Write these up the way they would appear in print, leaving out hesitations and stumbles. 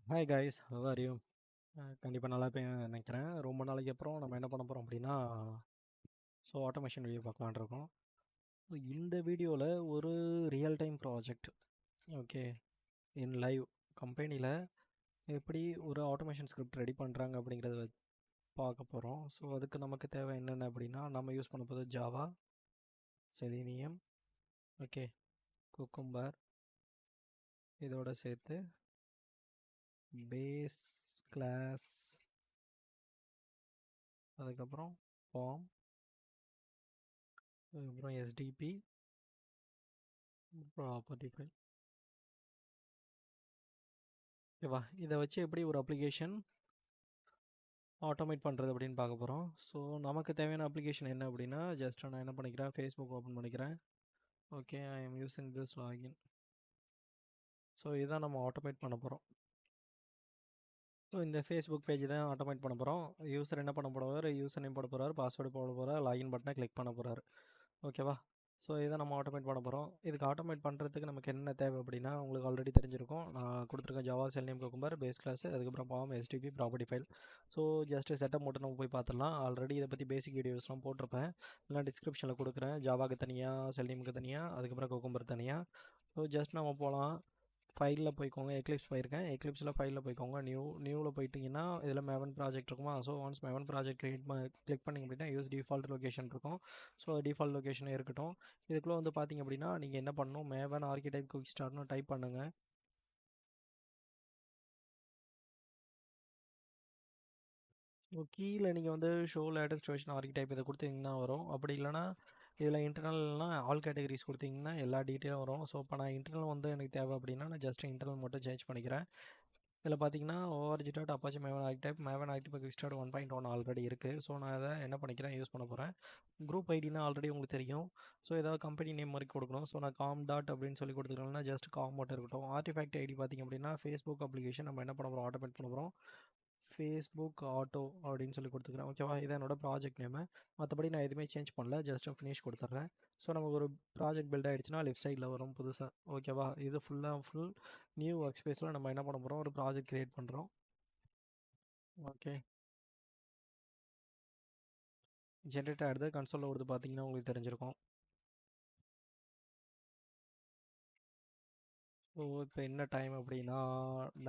Hi guys, how are you? கண்டிப்பாக நல்லா இருப்பேன்னு நினைக்கிறேன். ரொம்ப நாளைக்கு அப்புறம் நம்ம என்ன பண்ண போகிறோம் அப்படின்னா, ஆட்டோமேஷன் வீடியோ பார்க்கலான்னு இருக்கோம். இந்த வீடியோவில் ஒரு real time project, okay, in live கம்பெனியில் எப்படி ஒரு ஆட்டோமேஷன் ஸ்கிரிப்ட் ரெடி பண்ணுறாங்க அப்படிங்கிறத பார்க்க போகிறோம். ஸோ அதுக்கு நமக்கு தேவை என்னென்ன அப்படின்னா, நம்ம யூஸ் பண்ண போது ஜாவா, செலினியம், ஓகே, குக்கும்பர், இதோட சேர்த்து பேஸ் கிளாஸ், அதுக்கப்புறம் ஃபார்ம், அதுக்கப்புறம் எஸ்டிபி, ப்ராப்பர்ட்டி ஃபைல். ஓகேவா, இதை வச்சு எப்படி ஒரு அப்ளிகேஷன் ஆட்டோமேட் பண்ணுறது அப்படின்னு பார்க்க போகிறோம். ஸோ நமக்கு தேவையான அப்ளிகேஷன் என்ன அப்படின்னா, ஜஸ்ட் நான் என்ன பண்ணிக்கிறேன், ஃபேஸ்புக் ஓப்பன் பண்ணிக்கிறேன். Okay, I am using this login. So இதுதான் நம்ம ஆட்டோமேட் பண்ண போகிறோம். ஸோ இந்த ஃபேஸ்புக் பேஜ் தான் ஆட்டோமேட் பண்ண போகிறோம். யூசர் என்ன பண்ண போகிறார், யூசர் நேம் போட போகிறார், பாஸ்வேர்டு போட போகிறார், லாகின் பட்டனை கிளிக் பண்ண போகிறார். ஓகேவா, ஸோ இதை நம்ம ஆட்டோமேட் பண்ண போகிறோம். இதுக்கு ஆட்டோமேட் பண்ணுறதுக்கு நமக்கு என்ன தேவை அப்படின்னா, உங்களுக்கு ஆல்ரெடி தெரிஞ்சிருக்கும். நான் கொடுத்துருக்கேன் Java cell name cucumber base class, அதுக்கப்புறம் form STP property file. So just setup மட்டும் நம்ம போய் பார்த்துடலாம். ஆல்ரெடி இதை பற்றி பேசிக் வீடியோஸ்லாம் போட்டிருப்பேன், இல்லை டிஸ்கிரிப்ஷனில் கொடுக்குறேன். ஜாவாக்கு தனியாக, செல் நேமுக்கு தனியாக, அதுக்கப்புறம் குக்கும்பர் தனியாக. ஸோ ஜஸ்ட் நம்ம போகலாம். ஃபைலில் போய்க்கோங்க. எக்லிப்ஸ் போயிருக்கேன். எக்லிப்ஸில் ஃபைலில் போய்க்கோங்க. நியூவில் போயிட்டிங்கன்னா இதில் மேவன் ப்ராஜெக்ட் இருக்குமா. So once Maven project click பண்ணிங்க அப்படின்னா யூஸ் டிஃபால்ட் லொக்கேஷன் இருக்கும். ஸோ டிஃபால்ட் லொக்கேஷனே இருக்கட்டும். இதுக்குள்ளே வந்து பார்த்திங்க அப்படின்னா நீங்கள் என்ன பண்ணணும், மேவன் ஆர்கிடைப் குயிக் ஸ்டார்ட்னு டைப் பண்ணுங்கள். கீழே நீங்கள் வந்து ஷோ லேட்டஸ்ட் வெர்ஷன் ஆர்கிடைப் இதை கொடுத்தீங்கன்னா வரும். அப்படி இல்லைனா இதில் இன்டர்னல்னால் ஆல் கேட்டகரிஸ் கொடுத்தீங்கன்னா எல்லா டீட்டெயிலும் வரும். ஸோ இப்போ நான் இன்டர்னல் வந்து எனக்கு தேவை அப்படின்னா நான் ஜஸ்ட் இன்டர்னல் மட்டும் சேஞ்ச் பண்ணிக்கிறேன். இதில் பார்த்தீங்கன்னா org.apache maven archetype maven archetype quick start 1.1 already இருக்குது. ஸோ நான் அதை என்ன பண்ணிக்கிறேன், யூஸ் பண்ண போகிறேன். குரூப் ஐடினா ஆல்ரெடி உங்களுக்கு தெரியும். ஸோ ஏதாவது கம்பெனி நேம் மாதிரி கொடுக்கணும். ஸோ நான் காம் டாட் அப்படின்னு சொல்லி கொடுத்துருக்கேன்னா ஜஸ்ட் காம் மட்டும் இருக்கட்டும். ஆர்டிஃபேக்ட் ஐடி பார்த்திங்க அப்படின்னா ஃபேஸ்புக் அப்ளிகேஷன் நம்ம என்ன பண்ண போகிறோம், ஆட்டோமேட் பண்ண போகிறோம். ஃபேஸ்புக் ஆட்டோ அப்படின்னு சொல்லி கொடுத்துக்கிறேன். ஓகேவா, இதை என்னோட ப்ராஜெக்ட் நேமு. மற்றபடி நான் எதுவுமே சேஞ்ச் பண்ணல, ஜஸ்ட் ஃபினிஷ் கொடுத்துட்றேன். ஸோ நமக்கு ஒரு ப்ராஜெக்ட் பில்ட் ஆகிடுச்சுன்னா லெஃப்ட் சைடில் வரும் புதுசாக. ஓகேவா, இது ஃபுல் நியூ ஒர்க் ஸ்பேஸில் நம்ம என்ன பண்ண போகிறோம், ஒரு ப்ராஜெக்ட் க்ரியேட் பண்ணுறோம். ஓகே, ஜென்ரேட் ஆகிடுது. கன்சோலில் வருது, பார்த்தீங்கன்னா உங்களுக்கு தெரிஞ்சிருக்கும். ஸோ இப்போ என்ன டைம் அப்படின்னா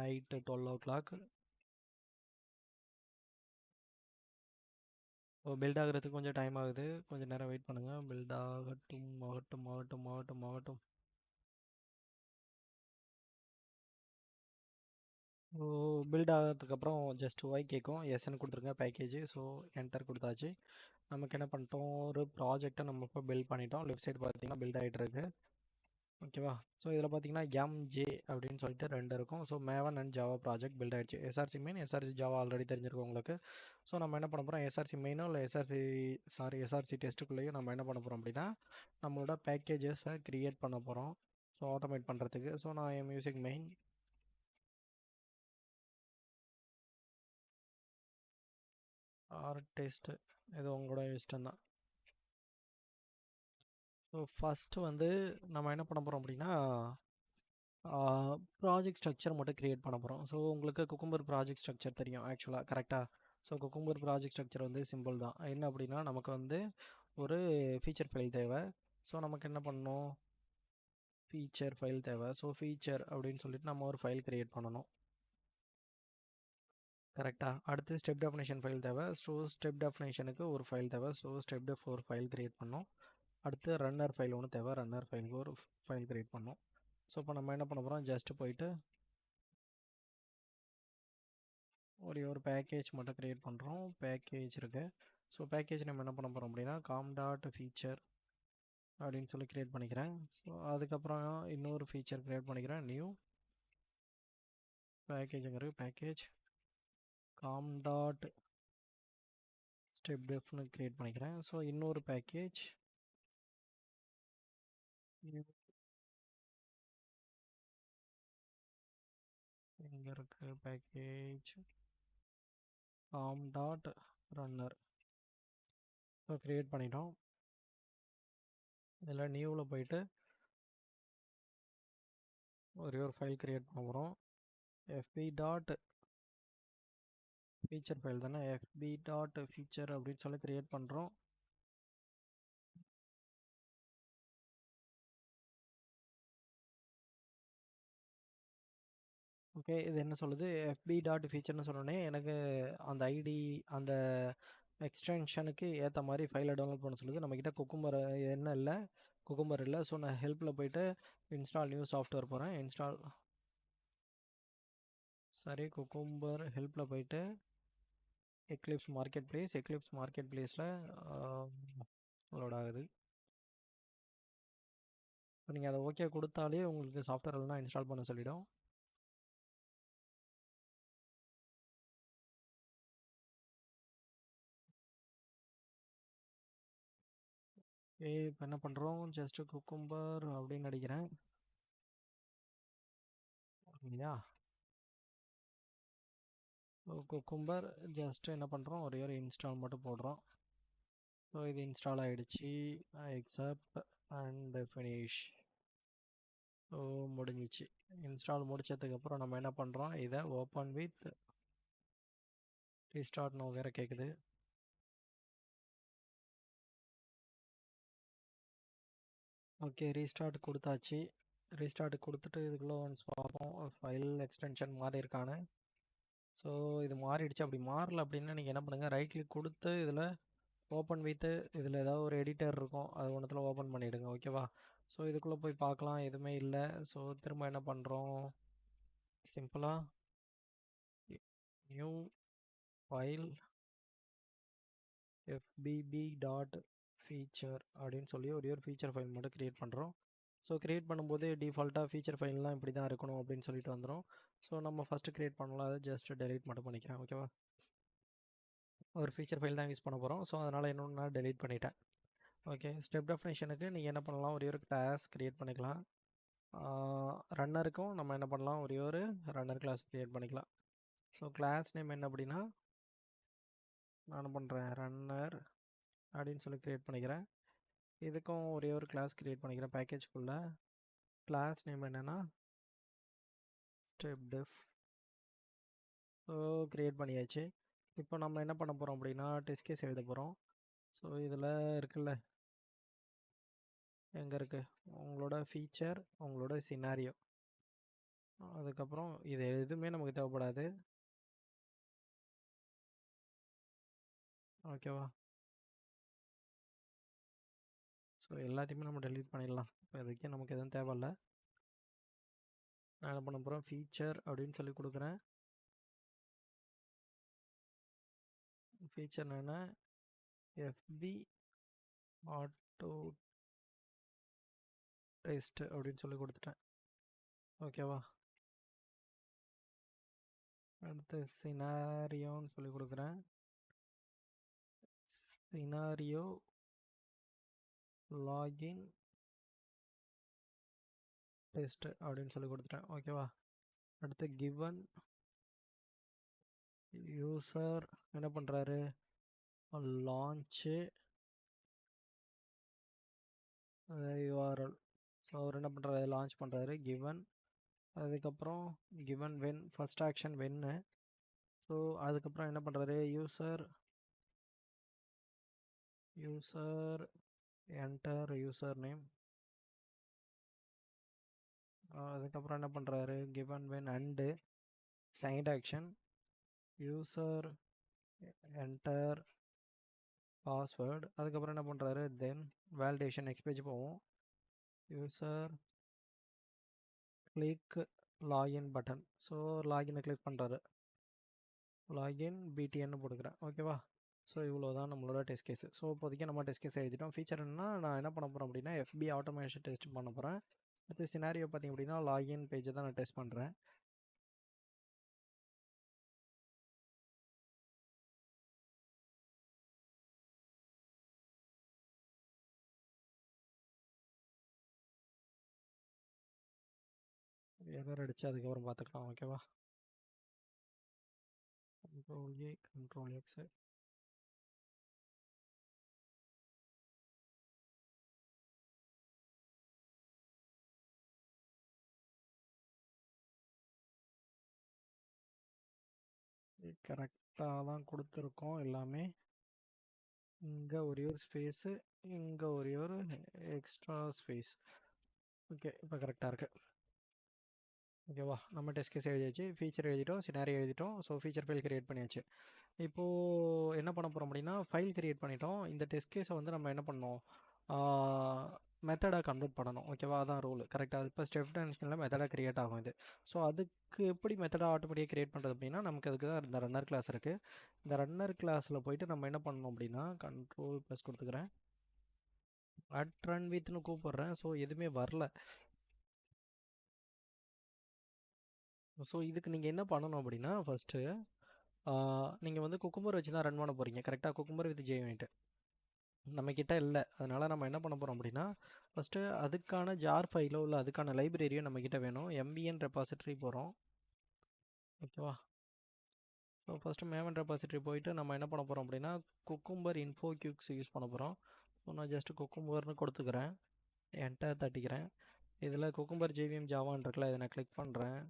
நைட்டு 12 o'clock. பில்ட் ஆகிறதுக்கு கொஞ்சம் டைம் ஆகுது, கொஞ்சம் நேரம் வெயிட் பண்ணுங்கள். பில்ட் ஆகட்டும் ஆகட்டும் ஆகட்டும் ஆகட்டும் ஆகட்டும். ஸோ பில்ட் ஆகிறதுக்கப்புறம் ஜஸ்ட் ஒய் கேட்கும், எஸ்ன்னு கொடுத்துருங்க பேக்கேஜ். ஸோ என்டர் கொடுத்தாச்சு. நமக்கு என்ன பண்ணிட்டோம், ஒரு ப்ராஜெக்டை நம்ம இப்போ பில்ட் பண்ணிட்டோம். லெஃப்ட் சைடு பார்த்தீங்கன்னா பில்ட் ஆகிட்டு இருக்கு. ஓகேவா, ஸோ இதில் பார்த்தீங்கன்னா எம்ஜே அப்படின்னு சொல்லிட்டு ரெண்டு இருக்கும். So Maven and Java project build ஆகிடுச்சு. S R C main, S R C Java already தெரிஞ்சிருக்கும் உங்களுக்கு. ஸோ நம்ம என்ன பண்ண போகிறோம், எஸ்ஆர்சி மெயினோ இல்லை எஸ்ஆர்சி டெஸ்ட்டுக்குள்ளேயும் நம்ம என்ன பண்ண போகிறோம் அப்படின்னா நம்மளோட பேக்கேஜஸை க்ரியேட் பண்ண போகிறோம். ஸோ ஆட்டோமேட் பண்ணுறதுக்கு. ஸோ நான் M music main or test, இது உங்களோட இஷ்டம் தான். ஸோ ஃபஸ்ட்டு வந்து நம்ம என்ன பண்ண போகிறோம் அப்படின்னா ப்ராஜெக்ட் ஸ்ட்ரக்சர் மட்டும் க்ரியேட் பண்ண போகிறோம். ஸோ உங்களுக்கு குக்கும்பர் ப்ராஜெக்ட் ஸ்ட்ரக்சர் தெரியும் ஆக்சுவலாக, கரெக்டாக. ஸோ குக்கும்பர் ப்ராஜெக்ட் ஸ்ட்ரக்சர் வந்து சிம்பிள் தான். என்ன அப்படின்னா நமக்கு வந்து ஒரு ஃபீச்சர் ஃபைல் தேவை. ஸோ நமக்கு என்ன பண்ணணும், ஃபீச்சர் ஃபைல் தேவை. ஸோ ஃபீச்சர் அப்படின்னு சொல்லிட்டு நம்ம ஒரு ஃபைல் க்ரியேட் பண்ணணும், கரெக்டாக. அடுத்து ஸ்டெப் டெஃபினேஷன் ஃபைல் தேவை. ஸோ ஸ்டெப் டெஃபினேஷனுக்கு ஒரு ஃபைல் தேவை. ஸோ ஸ்டெப் டெஃப் ஒரு ஃபைல் க்ரியேட் பண்ணோம். அடுத்து ரன்னர் ஃபைல் ஒன்று தேவை. ரன்னர் ஃபைலுக்கு ஒரு ஃபைல் க்ரியேட் பண்ணோம். ஸோ இப்போ நம்ம என்ன பண்ண போகிறோம், ஜஸ்ட்டு போயிட்டு ஒரு பேக்கேஜ் மட்டும் க்ரியேட் பண்ணுறோம். பேக்கேஜ் இருக்குது. ஸோ பேக்கேஜ் நம்ம என்ன பண்ண போகிறோம் அப்படின்னா காம் டாட் ஃபீச்சர் அப்படின்னு சொல்லி க்ரியேட் பண்ணிக்கிறேன். ஸோ அதுக்கப்புறம் இன்னொரு ஃபீச்சர் க்ரியேட் பண்ணிக்கிறேன், நியூ பேக்கேஜுங்கிறது பேக்கேஜ் காம் டாட் ஸ்டெப் டெஃப்னு க்ரியேட் பண்ணிக்கிறேன். ஸோ இன்னொரு பேக்கேஜ் இங்கே இருக்குது package com dot runner. So create பண்ணிட்டோம். இதில் நியூவில் போயிட்டு ஒரு ஃபைல் க்ரியேட் பண்ண போகிறோம். fb டாட் ஃபீச்சர் ஃபைல் தானே, fb டாட் ஃபீச்சர் அப்படின்னு சொல்லி கிரியேட் பண்ணுறோம். ஓகே, இது என்ன சொல்லுது, fb டாட் ஃபீச்சர்னு சொன்னோடனே எனக்கு அந்த ஐடி அந்த எக்ஸ்டென்ஷனுக்கு ஏற்ற மாதிரி ஃபைலை டவுன்லோட் பண்ண சொல்லுது. நம்மக்கிட்ட குக்கும்பர் என்ன இல்லை, குக்கும்பர் இல்லை. ஸோ நான் ஹெல்ப்பில் போயிட்டு இன்ஸ்டால் நியூ சாஃப்ட்வேர் போகிறேன். இன்ஸ்டால் சரி, குக்கும்பர் ஹெல்ப்பில் போயிட்டு எக்லிப்ஸ் மார்க்கெட் ப்ளேஸில் லோட் ஆகுது. இப்போ நீங்கள் அதை ஓகே கொடுத்தாலே உங்களுக்கு சாஃப்ட்வேர் எல்லாம் இன்ஸ்டால் பண்ண சொல்லிடும். இப்போ என்ன பண்ணுறோம், ஜஸ்ட்டு குக்கும்பர் அப்படின்னு அடிக்கிறேன் இல்லையா. குக்கும்பர் ஜஸ்ட்டு என்ன பண்ணுறோம், ஒரே ஒரு இன்ஸ்டால் மட்டும் போடுறோம். ஸோ இது இன்ஸ்டால் ஆகிடுச்சு. Accept and finish. ஸோ முடிஞ்சிச்சு. இன்ஸ்டால் முடித்ததுக்கப்புறம் நம்ம என்ன பண்ணுறோம், இதை ஓப்பன் வித் ரீஸ்டார்ட் நோ வேறு கேட்குது. ஓகே, ரீஸ்டார்ட் கொடுத்தாச்சு. ரீஸ்டார்ட் கொடுத்துட்டு இதுக்குள்ளே ஒன்ஸ் பார்ப்போம் ஃபைல் எக்ஸ்டென்ஷன் மாறி இருக்கானு. ஸோ இது மாறிடுச்சு. அப்படி மாறல அப்படின்னா நீங்கள் என்ன பண்ணுங்கள், ரைட் கிளிக் கொடுத்து இதில் ஓப்பன் வித்து இதில் ஏதாவது ஒரு எடிட்டர் இருக்கும், அது ஒன்றுத்தில் ஓப்பன் பண்ணிவிடுங்க. ஓகேவா. ஸோ இதுக்குள்ளே போய் பார்க்கலாம், எதுவுமே இல்லை. ஸோ திரும்ப என்ன பண்ணுறோம், சிம்பிளாக new file fbb dot feature அப்படின்னு சொல்லி ஒரு ஃபீச்சர் ஃபைல் மட்டும் க்ரியேட் பண்ணுறோம். ஸோ க்ரியேட் பண்ணும்போது டிஃபால்ட்டாக ஃபீச்சர் ஃபைல்லாம் இப்படி தான் இருக்கணும் அப்படின்னு சொல்லிட்டு வந்துடும். ஸோ நம்ம ஃபஸ்ட்டு க்ரியேட் பண்ணலாம், அதை ஜஸ்ட் டெலீட் மட்டும் பண்ணிக்கிறேன். ஓகேவா. ஒரு ஃபீச்சர் ஃபைல் தான் யூஸ் பண்ண போகிறோம். ஸோ அதனால் இன்னொன்று நான் டெலீட் பண்ணிட்டேன். ஓகே, ஸ்டெப் டெஃபினேஷனுக்கு நீங்கள் என்ன பண்ணலாம், ஒரே ஒரு கிளாஸ் க்ரியேட் பண்ணிக்கலாம். ரன்னருக்கும் நம்ம என்ன பண்ணலாம், ஒரே ஒரு ரன்னர் கிளாஸ் க்ரியேட் பண்ணிக்கலாம். ஸோ கிளாஸ் நேம் என்ன அப்படின்னா, நான் என்ன பண்ணுறேன், ரன்னர் அப்படின்னு சொல்லி க்ரியேட் பண்ணிக்கிறேன். இதுக்கும் ஒரே ஒரு கிளாஸ் க்ரியேட் பண்ணிக்கிறேன் பேக்கேஜ்குள்ளே. கிளாஸ் நேம் என்னென்னா ஸ்டெப் டெஃப். ஸோ க்ரியேட் பண்ணியாச்சு. இப்போ நம்ம என்ன பண்ண போகிறோம் அப்படின்னா, டெஸ்ட் கேஸ் எழுத போகிறோம். ஸோ இதில் இருக்குல்ல, எங்கே இருக்குது உங்களோட ஃபீச்சர், உங்களோட சினாரியோ, அதுக்கப்புறம் இது எதுவுமே நமக்கு தேவைப்படாது. ஓகேவா. ஸோ எல்லாத்தையுமே நம்ம டெலீட் பண்ணிடலாம். இப்போ இதுக்கே நமக்கு எதுவும் தேவையில்லை. நான் என்ன பண்ண போகிறோம், ஃபீச்சர் அப்படின்னு சொல்லி கொடுக்குறேன். ஃபீச்சர் என்னென்னா fb ஆட்டோ டெஸ்ட் அப்படின்னு சொல்லி கொடுத்துட்டேன். ஓகேவா. அடுத்து சினாரியோன்னு சொல்லி கொடுக்குறேன். சினாரியோ லாகின் டெஸ்ட் அப்படின்னு சொல்லி கொடுத்துட்டேன். ஓகேவா. அடுத்து கிவன் யூசர் என்ன பண்ணுறாரு, லான்ச்சு யூஆர்எல். ஸோ அவர் என்ன பண்ணுறாரு, லான்ச் பண்ணுறாரு கிவன். அதுக்கப்புறம் கிவன் வென், ஃபஸ்ட் ஆக்ஷன் வென்னு. ஸோ அதுக்கப்புறம் என்ன பண்ணுறாரு, யூசர் என்டர் யூசர் நேம். அதுக்கப்புறம் என்ன பண்ணுறாரு, given when and second action user enter password. அதுக்கப்புறம் என்ன பண்ணுறாரு, தென் வேலிடேஷன் நெக்ஸ்ட் பேஜ் போவோம். User click login button. So லாகினை கிளிக் பண்ணுறாரு, லாகின் பிடிஎன்னு போட்டுக்கிறேன். ஓகேவா. ஸோ இவ்வளோ தான் நம்மளோட டெஸ்ட் கேஸு. ஸோ இப்போதைக்கு நம்ம டெஸ்ட் கேஸ் எழுதிட்டோம். ஃபீச்சர் என்னன்னா, நான் என்ன பண்ண போகிறேன் அப்படின்னா fb ஆட்டோமேஷன் டெஸ்ட் பண்ண போகிறேன். அடுத்து சினாரியோ பார்த்திங்க அப்படின்னா லாகின் பேஜை தான் நான் டெஸ்ட் பண்ணுறேன். எரர் அடிச்சு அதுக்கப்புறம் பார்த்துக்கலாம். ஓகேவா. Ctrl A Ctrl X. கரெக்டாக தான் கொடுத்துருக்கோம் எல்லாமே. இங்கே ஒரே ஒரு ஸ்பேஸு, இங்கே ஒரே ஒரு எக்ஸ்ட்ரா ஸ்பேஸ். ஓகே, இப்போ கரெக்டாக இருக்குது. ஓகேவா, நம்ம டெஸ்ட் கேஸ் எழுதியாச்சு, ஃபீச்சர் எழுதிட்டோம், சினாரியோ எழுதிட்டோம். ஸோ ஃபீச்சர் ஃபைல் கிரியேட் பண்ணியாச்சு. இப்போது என்ன பண்ண போகிறோம் அப்படின்னா, ஃபைல் கிரியேட் பண்ணிட்டோம். இந்த டெஸ்ட் கேஸை வந்து நம்ம என்ன பண்ணோம், மெத்தடாக கன்வெர்ட் பண்ணணும். ஓகேவா, அதான் ரூல். கரெக்டாக இப்போ ஸ்டெப் டென்ஷனில் மெத்தடாக கிரியேட் ஆகும் இது. ஸோ அதுக்கு எப்படி மெத்தடாக ஆட்டோமேட்டிக்காக கிரியேட் பண்ணுறது அப்படின்னா, நமக்கு அதுக்கு தான் இந்த ரன்னர் கிளாஸ் இருக்குது. இந்த ரன்னர் கிளாஸில் போயிட்டு நம்ம என்ன பண்ணணும் அப்படின்னா, கண்ட்ரோல் ப்ளஸ் கொடுத்துக்கிறேன், அட் ரன் வித்னு கூப்பிட்றேன். ஸோ எதுவுமே வரல. ஸோ இதுக்கு நீங்கள் என்ன பண்ணணும் அப்படின்னா, ஃபஸ்ட்டு நீங்கள் வந்து குக்கும்பர் வச்சு தான் ரன் பண்ண போகிறீங்க. கரெக்டாக, குக்கும்பர் வித் ஜேயூனிட் நம்மக்கிட்ட இல்லை. அதனால் நம்ம என்ன பண்ண போகிறோம் அப்படின்னா, ஃபஸ்ட்டு அதுக்கான ஜார் ஃபைலோ இல்லை அதுக்கான லைப்ரரியோ நம்மக்கிட்ட வேணும். MVN ரெபாசிட்டரி போகிறோம். ஓகேவா, ஸோ ஃபஸ்ட்டு மேவன் ரெபாசிட்டரி போயிட்டு நம்ம என்ன பண்ண போகிறோம் அப்படின்னா, குக்கும்பர் இன்ஃபோ கியூக்ஸ் யூஸ் பண்ண போகிறோம். ஸோ நான் ஜஸ்ட்டு குக்கும்பர்னு கொடுத்துக்கிறேன், என்டர் தட்டிக்கிறேன். இதில் குக்கும்பர் JVM ஜாவான் இருக்குல்ல, இதை நான் கிளிக் பண்ணுறேன்.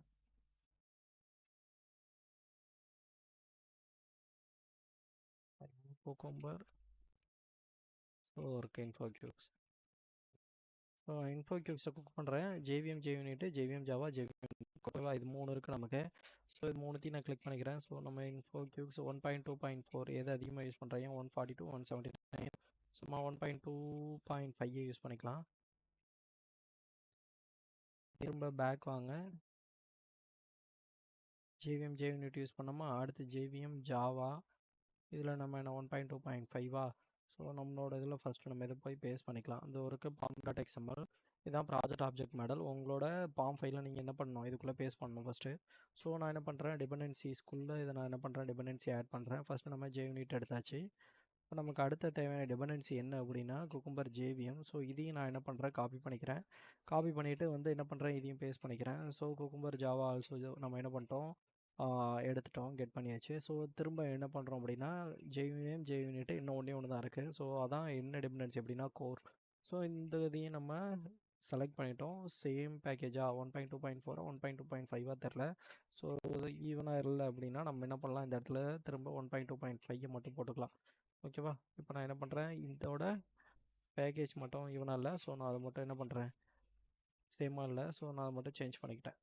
குக்கும்பர் இருக்கு இன்ஃபோ கியூக்ஸ். ஸோ இன்ஃபோ கியூப்ஸை குக் பண்ணுறேன். JVM JUnit, JVM Java, JVM ஓகேவா, இது 3 இருக்குது நமக்கு. ஸோ இது 3த்தையும் நான் கிளிக் பண்ணிக்கிறேன். ஸோ நம்ம இன்ஃபோ கியூப்ஸ் 1.2.4 எது அதிகமாக யூஸ் பண்ணுறீங்க, 142, 179, சும்மா 1.2.5 யூஸ் பண்ணிக்கலாம். திரும்ப பேக் வாங்க, JVM JUnit யூஸ் பண்ணோமா, அடுத்து JVM ஜாவா. இதில் நம்ம என்ன 1.2.5வா. ஸோ நம்மளோட இதில் ஃபஸ்ட்டு நம்ம இதை போய் பேஸ்ட் பண்ணிக்கலாம். இந்த ஒருக்கு pom.xml, இதான் ப்ராஜெக்ட் ஆப்ஜெக்ட் மாடல். உங்களோட பாம் ஃபைலை நீங்கள் என்ன பண்ணணும், இதுக்குள்ளே பேஸ்ட் பண்ணணும் ஃபஸ்ட்டு. ஸோ நான் என்ன பண்ணுறேன், டிபெண்டன்சிஸ்குள்ளே இதை நான் என்ன பண்ணுறேன், டிபெண்டன்சி ஆட் பண்ணுறேன். ஃபஸ்ட்டு நம்ம JUnit எடுத்தாச்சு. இப்போ நமக்கு அடுத்த தேவையான டிபெண்டன்சி என்ன அப்படின்னா, குக்கும்பர் JVM. ஸோ இதையும் நான் என்ன பண்ணுறேன், காப்பி பண்ணிக்கிறேன். காப்பி பண்ணிவிட்டு வந்து என்ன பண்ணுறேன், இதையும் பேஸ்ட் பண்ணிக்கிறேன். ஸோ குக்கும்பர் ஜாவா ஆல்சோ நம்ம என்ன பண்ணிட்டோம், எடுத்துட்டோம், கெட் பண்ணியாச்சு. ஸோ திரும்ப என்ன பண்ணுறோம் அப்படின்னா, JUnit இன்னும் ஒன்று தான் இருக்குது. ஸோ அதான் என்ன டிபெண்டன்சி அப்படின்னா கோர். ஸோ இந்த இதையும் நம்ம செலக்ட் பண்ணிட்டோம். சேம் பேக்கேஜா 1.2.4 1.2.5 தெரில. ஸோ ஈவனாக இல்லை அப்படின்னா நம்ம என்ன பண்ணலாம், இந்த இடத்துல திரும்ப 1.2.5 மட்டும் போட்டுக்கலாம். ஓகேவா, இப்போ நான் என்ன பண்ணுறேன், இதோட பேக்கேஜ் மட்டும் ஈவனாக இல்லை. ஸோ நான் அதை மட்டும் என்ன பண்ணுறேன், சேமாக இல்லை. ஸோ நான் அதை மட்டும் சேஞ்ச் பண்ணிக்கிட்டேன்.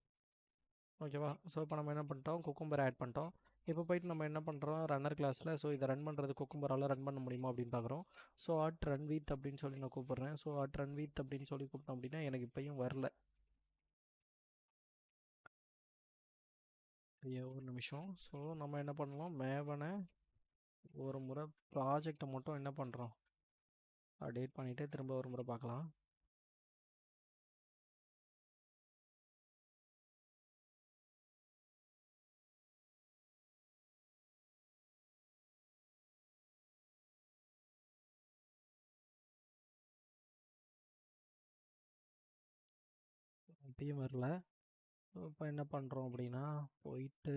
ஓகேவா, ஸோ இப்போ நம்ம என்ன பண்ணிட்டோம், குக்கும்பர் ஆட் பண்ணிட்டோம். இப்போ போயிட்டு நம்ம என்ன பண்ணுறோம், ரன்னர் கிளாஸில். ஸோ இதை ரன் பண்ணுறது குக்கும்பரால் ரன் பண்ண முடியுமா அப்படின்னு பார்க்குறோம். ஸோ அட் ரன் வித் அப்படின்னு சொல்லி நான் கூப்பிட்றேன். ஸோ அட் ரன் வித் அப்படின்னு சொல்லி கூப்பிட்டோம் அப்படின்னா எனக்கு இப்போயும் வரல. ஒரு நிமிஷம். ஸோ நம்ம என்ன பண்ணுவோம், மேவனை ஒரு முறை ப்ராஜெக்டை மட்டும் என்ன பண்ணுறோம், அப்டேட் பண்ணிவிட்டு திரும்ப ஒரு முறை பார்க்கலாம். இப்பயும் வரல. இப்போ என்ன பண்ணுறோம் அப்படின்னா, போயிட்டு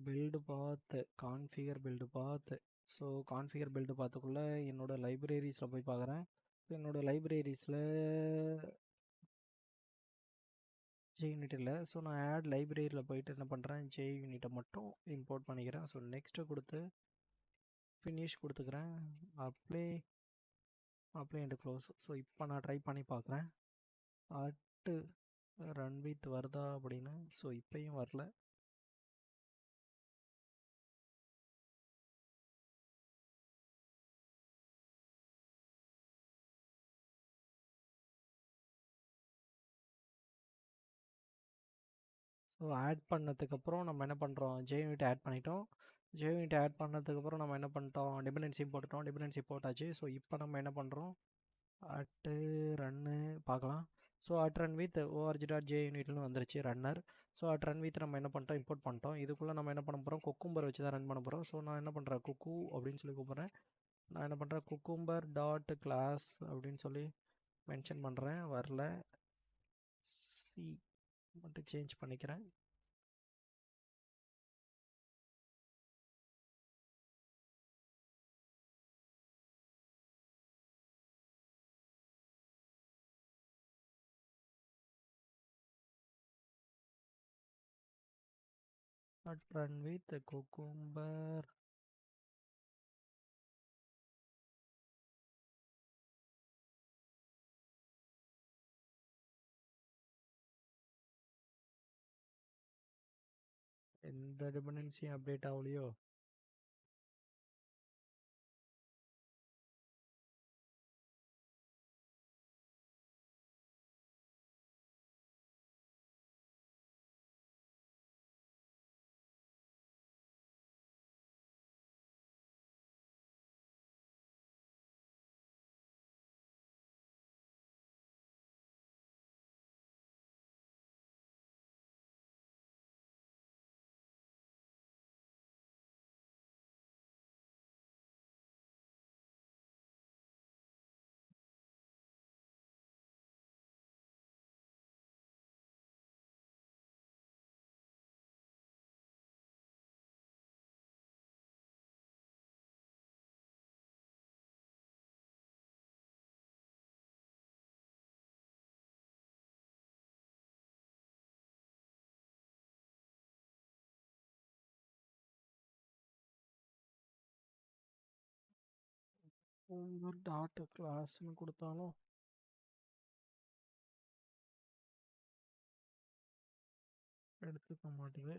பில்டு பாத்து, கான்ஃபிகர் பில்டு பாத்து. ஸோ கான்ஃபிகர் பில்டு பாத்துக்குள்ளே என்னோடய லைப்ரரிஸில் போய் பார்க்குறேன். என்னோடய லைப்ரரிஸில் JUnit இல்லை. ஸோ நான் ஆட் லைப்ரரியில் போயிட்டு என்ன பண்ணுறேன், JUnit மட்டும் இம்போர்ட் பண்ணிக்கிறேன். ஸோ நெக்ஸ்ட்டு கொடுத்து ஃபினிஷ் கொடுத்துக்கிறேன். Apply and close. ஸோ இப்போ நான் ட்ரை பண்ணி பார்க்குறேன், அட்டு ரன் வித் வருதா அப்படின்னு. ஸோ இப்போயும் வரல. ஸோ ஆட் பண்ணதுக்கப்புறம் நம்ம என்ன பண்ணுறோம், JUnit ஆட் பண்ணிட்டோம். JUnit ஆட் பண்ணதுக்கப்புறம் நம்ம என்ன பண்ணிட்டோம், டிபெண்டன்சி போட்டுட்டோம். டிபெண்டன்சி போட்டாச்சு. ஸோ இப்போ நம்ம என்ன பண்ணுறோம், அட்டு ரன்னு பார்க்கலாம். ஸோ அட் ரன் வித் org.junitனு வந்துருச்சு runner. So at run with நம்ம என்ன பண்ணிட்டோம், இம்போர்ட் பண்ணிட்டோம். இதுக்குள்ளே நம்ம என்ன பண்ண போகிறோம், குக்கும்பர் வச்சு தான் ரன் பண்ண போகிறோம். ஸோ நான் என்ன பண்ணுறேன், குக்கு அப்படின்னு சொல்லி கூப்பிட்றேன். நான் என்ன பண்ணுறேன், குக்கும்பர் டாட் கிளாஸ் அப்படின்னு சொல்லி மென்ஷன் பண்ணுறேன். வரல. சி மட்டும் சேஞ்ச் பண்ணிக்கிறேன். run with the cucumber. எந்த டிபெண்டன்சி அப்டேட் ஆகலையோ? cucumber டாட் கிளாஸ்னு கொடுத்தாலும் எடுத்துக்க மாட்டேங்குது.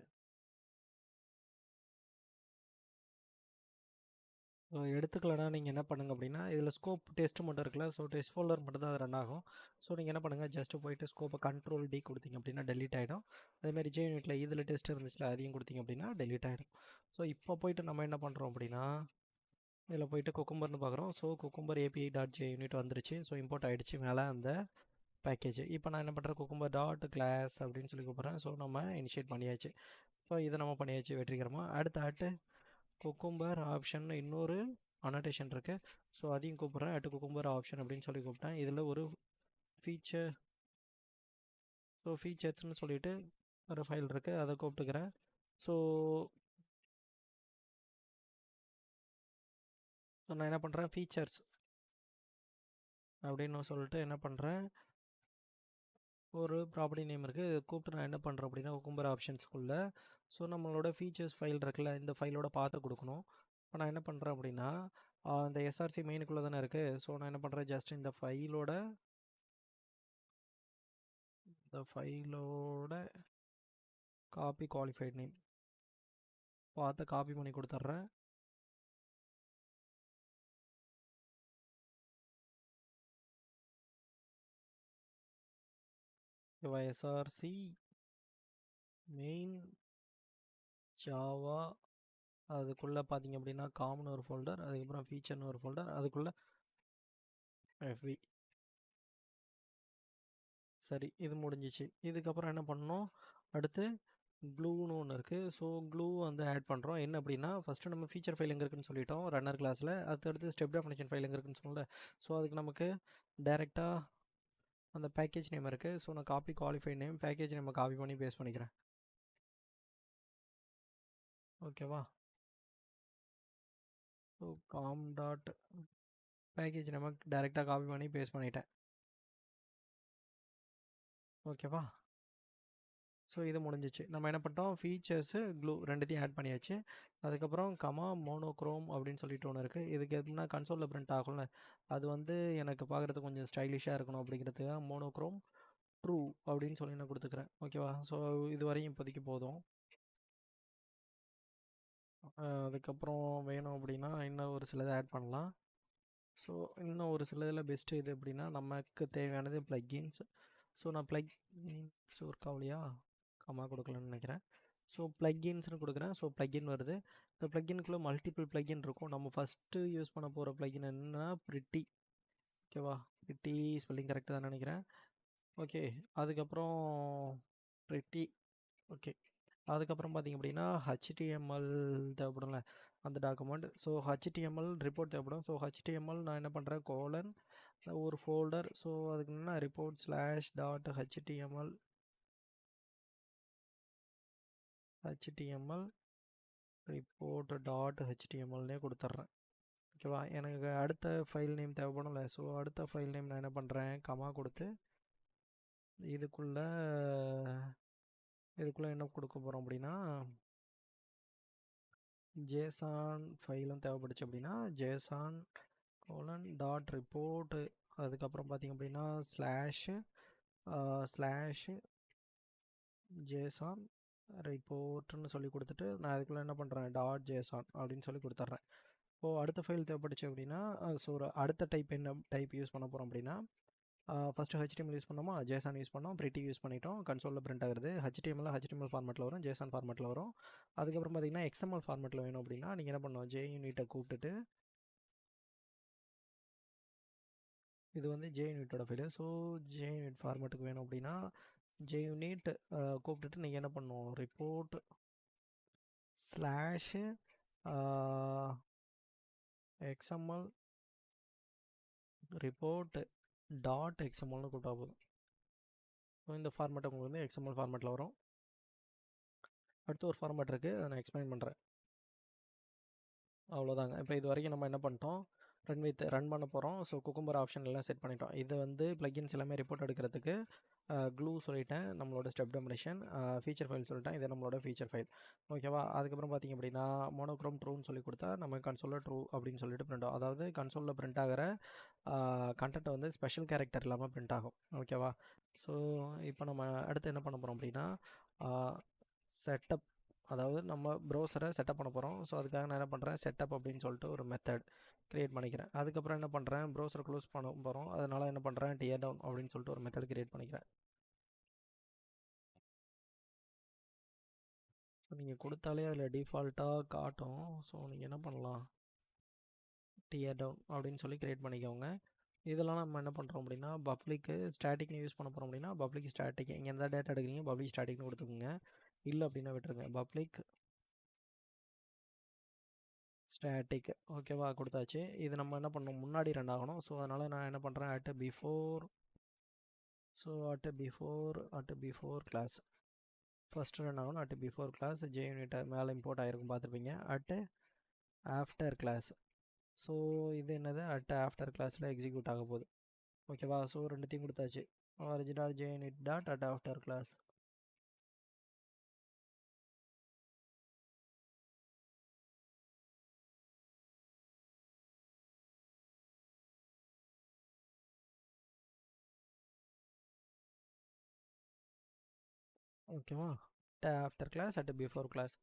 ஸோ எடுத்துக்கலனா நீங்கள் என்ன பண்ணுங்க அப்படின்னா, இதில் ஸ்கோப் டெஸ்ட் மட்டும் இருக்குல்ல, ஸோ டெஸ்ட் ஃபோல்டர் மட்டும் தான் அது ரன் ஆகும். ஸோ நீங்கள் என்ன பண்ணுங்கள், ஜஸ்ட்டு போயிட்டு ஸ்கோப்பை கண்ட்ரோல் டி கொடுத்தீங்க அப்படின்னா டெலீட் ஆகிடும். அதேமாதிரி ஜேயூனிட்டில் இதில் டெஸ்ட் இருந்துச்சுல, அதையும் கொடுத்தீங்க அப்படின்னா டெலீட் ஆகிடும். ஸோ இப்போ போயிட்டு நம்ம என்ன பண்ணுறோம் அப்படின்னா, இதில் போயிட்டு குக்கும்பர்னு பார்க்குறோம். So cucumber API dot JUnit வந்துருச்சு. ஸோ இம்போர்ட் ஆகிடுச்சு மேலே அந்த பேக்கேஜ். இப்போ நான் என்ன பண்ணுறேன், குக்கும்பர் டாட் கிளாஸ் அப்படின்னு சொல்லி கூப்பிட்றேன். ஸோ நம்ம இனிஷியேட் பண்ணியாச்சு. ஸோ இதை நம்ம பண்ணியாச்சு வெற்றிகரமாக. அடுத்த குக்கும்பர் ஆப்ஷன் இன்னொரு அனோட்டேஷன் இருக்குது. ஸோ அதையும் கூப்பிட்றேன். குக்கும்பர் ஆப்ஷன் அப்படின்னு சொல்லி கூப்பிட்டேன். இதில் ஒரு ஃபீச்சர், ஸோ ஃபீச்சர்ஸ்னு சொல்லிட்டு ஒரு ஃபைல் இருக்குது, அதை கூப்பிட்டுக்கிறேன். ஸோ நான் என்ன பண்ணுறேன், ஃபீச்சர்ஸ் அப்படின்னு சொல்லிட்டு என்ன பண்ணுறேன், ஒரு ப்ராப்பர்ட்டி நேம் இருக்குது, இதை கூப்பிட்டு நான் என்ன பண்ணுறேன் அப்படின்னா குக்கும்பர் ஆப்ஷன்ஸ்குள்ளே ஸோ நம்மளோட ஃபீச்சர்ஸ் ஃபைல் இருக்குல்ல, இந்த ஃபைலோட பார்த்து கொடுக்கணும். இப்போ நான் என்ன பண்ணுறேன் அப்படின்னா, இந்த எஸ்ஆர்சி மெயினுக்குள்ளே தானே இருக்குது. ஸோ நான் என்ன பண்ணுறேன், ஜஸ்ட் இந்த ஃபைலோட காப்பி குவாலிஃபைட் நேம் பார்த்து காப்பி பண்ணி கொடுத்துட்றேன். எஸ்ஆர்சி மெயின் ஜாவா, அதுக்குள்ளே பார்த்தீங்க அப்படின்னா காமன் ஒரு ஃபோல்டர், அதுக்கப்புறம் ஃபீச்சர்னு ஒரு ஃபோல்டர், அதுக்குள்ளே எஃப்வி. சரி, இது முடிஞ்சிச்சு. இதுக்கப்புறம் என்ன பண்ணணும், அடுத்து க்ளூன்னு ஒன்று இருக்குது. ஸோ க்ளூ வந்து ஆட் பண்ணுறோம். என்ன அப்படின்னா, ஃபஸ்ட்டு நம்ம ஃபீச்சர் ஃபைல் எங்கே இருக்குன்னு சொல்லிட்டோம் ரன்னர் கிளாஸில். அடுத்து ஸ்டெப் டெஃபினிஷன் ஃபைல் எங்கே இருக்குன்னு சொல்லல. ஸோ அதுக்கு நமக்கு டைரெக்டாக அந்த பேக்கேஜ் நேம் இருக்குது. ஸோ நான் copy qualified name package name copy பண்ணி பேஸ்ட் பண்ணிக்கிறேன். ஓகேவா? So com dot package name டைரெக்டாக காப்பி பண்ணி பேஸ்ட் பண்ணிட்டேன். ஓகேவா? ஸோ இது முடிஞ்சிச்சு. நம்ம என்ன பண்ணிட்டோம், ஃபீச்சர்ஸு க்ளூ ரெண்டுத்தையும் ஆட் பண்ணியாச்சு. அதுக்கப்புறம் மோனோக்ரோம் அப்படின்னு சொல்லிட்டு ஒன்று இருக்குது. இதுக்கு எதுனா கன்சோலில் பிரிண்ட் ஆகும்ல, அது வந்து எனக்கு பார்க்குறதுக்கு கொஞ்சம் ஸ்டைலிஷாக இருக்கணும் அப்படிங்கிறதுக்காக மோனோக்ரோம் ட்ரூ அப்படின்னு சொல்லி நான் கொடுத்துக்கிறேன். ஓகேவா? ஸோ இது வரையும் இப்போதைக்கு போதும். அதுக்கப்புறம் வேணும் அப்படின்னா இன்னும் ஒரு சிலதை ஆட் பண்ணலாம். ஸோ இன்னும் ஒரு சிலதில் பெஸ்ட்டு இது அப்படின்னா, நமக்கு தேவையானது ப்ளக்கின்ஸ். ஸோ நான் ப்ளக்கின்ஸ் ஒர்க் ஆகலையா, கொடுக்கலன்னு நினைக்கிறேன். ஸோ ப்ளக்கின்ஸ்னு கொடுக்குறேன். ஸோ ப்ளக்கின் வருது. இந்த ப்ளக்கின்குள்ளே மல்டிபிள் ப்ளக்கின் இருக்கும். நம்ம ஃபஸ்ட்டு யூஸ் பண்ண போகிற ப்ளக்கின் என்னன்னா பிரிட்டி. ஓகேவா? பிரிட்டி ஸ்பெல்லிங் கரெக்டாக தான் நினைக்கிறேன். ஓகே, அதுக்கப்புறம் பிரிட்டி. ஓகே, அதுக்கப்புறம் பார்த்திங்க அப்படின்னா ஹெச்டிஎம்எல் தேவைப்படும்ல அந்த டாக்குமெண்ட். ஸோ ஹெச்டிஎம்எல் ரிப்போர்ட் தேவைப்படும். ஸோ ஹெச்டிஎம்எல் நான் என்ன பண்ணுறேன், கோலன் ஒரு ஃபோல்டர். ஸோ அதுக்கு என்ன report slash dot HTML report dot ஹெச்டிஎம்எல்னே கொடுத்துட்றேன். ஓகேவா? எனக்கு அடுத்த ஃபைல் நேம் தேவைப்படும்ல. ஸோ அடுத்த ஃபைல் நேம் நான் என்ன பண்ணுறேன், கமா கொடுத்து இதுக்குள்ளே என்ன கொடுக்க போகிறோம் அப்படின்னா ஜேசான் ஃபைலும் தேவைப்படுச்சு அப்படின்னா ஜேசான் டாட் ரிப்போர்ட், அதுக்கப்புறம் பார்த்திங்க அப்படின்னா ஸ்லாஷ் ஜேசான் ரிப்போர்ட்னு சொல்லி கொடுத்துட்டு நான் அதுக்குள்ளே என்ன பண்ணுறேன் டாட் ஜேசான் அப்படின்னு சொல்லி கொடுத்துட்றேன். இப்போது அடுத்த ஃபைல் தேவைப்படுச்சு அப்படின்னா ஸோ ஒரு அடுத்த டைப் யூஸ் பண்ண போகிறோம் அப்படின்னா ஃபஸ்ட்டு HTML யூஸ் பண்ணோமா, ஜேசான் யூஸ் பண்ணோம், பிரிட்டி யூஸ் பண்ணிட்டோம், கன்சோலில் பிரிண்ட் ஆகுது. HTML ஃபார்மேட்டில் வரும், ஜேசான் ஃபார்மேட்டில் வரும். அதுக்கப்புறம் பார்த்தீங்கன்னா XML ஃபார்மேட்டில் வேணும் அப்படின்னா நீங்கள் என்ன பண்ணணும், JUnit கூப்பிட்டுட்டு இது வந்து JUnitோட ஃபைலு. ஸோ JUnit ஃபார்மேட்டுக்கு வேணும் அப்படின்னா JUnit கூப்பிட்டுட்டு நீங்கள் என்ன பண்ணணும், report slash XML report dot XMLனு கூப்பிட்டா போதும். ஸோ இந்த ஃபார்மேட் உங்களுக்கு வந்து XML ஃபார்மேட்டில் வரும். அடுத்து ஒரு ஃபார்மேட் இருக்குது, அதை நான் எக்ஸ்பிளைன் பண்ணுறேன். அவ்வளோதாங்க. இப்போ இது வரைக்கும் நம்ம என்ன பண்ணிட்டோம், ரன் பண்ண போகிறோம். ஸோ குக்கும்பர் ஆப்ஷன் எல்லாம் செட் பண்ணிட்டோம். இது வந்து ப்ளகின்ஸ் எல்லாமே ரிப்போர்ட் எடுக்கிறதுக்கு க்ளூ சொல்லிட்டேன், நம்மளோட ஸ்டெப் டெமரேஷன், ஃபீச்சர் ஃபைல் சொல்லிட்டேன், இது நம்மளோட ஃபீச்சர் ஃபைல். ஓகேவா. அதுக்கப்புறம் பார்த்திங்க அப்படின்னா மோனோக்ரோம் ட்ரூன்னு சொல்லி கொடுத்தா நம்ம கன்சோலில் ட்ரூ அப்படின்னு சொல்லிட்டு பிரிண்ட் ஆகும். அதாவது கன்சோலில் பிரிண்ட் ஆகிற கண்டென்ட் வந்து ஸ்பெஷல் கேரக்டர் இல்லாமல் பிரிண்ட் ஆகும். ஓகேவா. ஸோ இப்போ நம்ம அடுத்து என்ன பண்ண போகிறோம் அப்படின்னா செட்டப், அதாவது நம்ம ப்ரௌசரை செட்டப் பண்ண போகிறோம். ஸோ அதுக்காக நான் என்ன பண்ணுறேன், செட்டப் அப்படின்னு சொல்லிட்டு ஒரு மெத்தட் க்ரியேட் பண்ணிக்கிறேன். அதுக்கப்புறம் என்ன பண்ணுறேன், ப்ரௌசரை க்ளோஸ் பண்ண போகிறோம். அதனால் என்ன பண்ணுறேன், டியர் டவுன் அப்படின்னு சொல்லிட்டு ஒரு மெத்தட் க்ரியேட் பண்ணிக்கிறேன். ஸோ நீங்கள் கொடுத்தாலே அதில் டிஃபால்ட்டாக காட்டும். ஸோ நீங்கள் என்ன பண்ணலாம், டியர் டவுன் அப்படின்னு சொல்லி க்ரியேட் பண்ணிக்கோங்க. இதெல்லாம் நம்ம என்ன பண்ணுறோம் அப்படின்னா பப்ளிக்கு ஸ்டாட்டிக்னு யூஸ் பண்ண போகிறோம் அப்படின்னா பப்ளிக் ஸ்டாட்டிக், இங்கே எந்த டேட்டா எடுக்கிறீங்க பப்ளிக் ஸ்டாட்டிக்னு கொடுத்துக்கோங்க. இல்லை அப்படின்னா விட்டுருங்க, பப்ளிக் ஸ்டாட்டிக். ஓகேவா, கொடுத்தாச்சு. இது நம்ம என்ன பண்ணணும், முன்னாடி ரன் ஆகணும். ஸோ அதனால் நான் என்ன பண்ணுறேன், at before class first run ஆகணும். அட் பிஃபோர் கிளாஸ் JUnit மேலே இம்போர்ட் ஆகிருக்கும் பார்த்துருப்பீங்க. ஆஃப்டர் கிளாஸ், ஸோ இது என்னது, ஆஃப்டர் கிளாஸில் எக்ஸிக்யூட் ஆக போகுது. ஓகேவா. ஸோ ரெண்டுத்தையும் கொடுத்தாச்சு. Original JUnit dot after class. ஓகேவா. After class before class.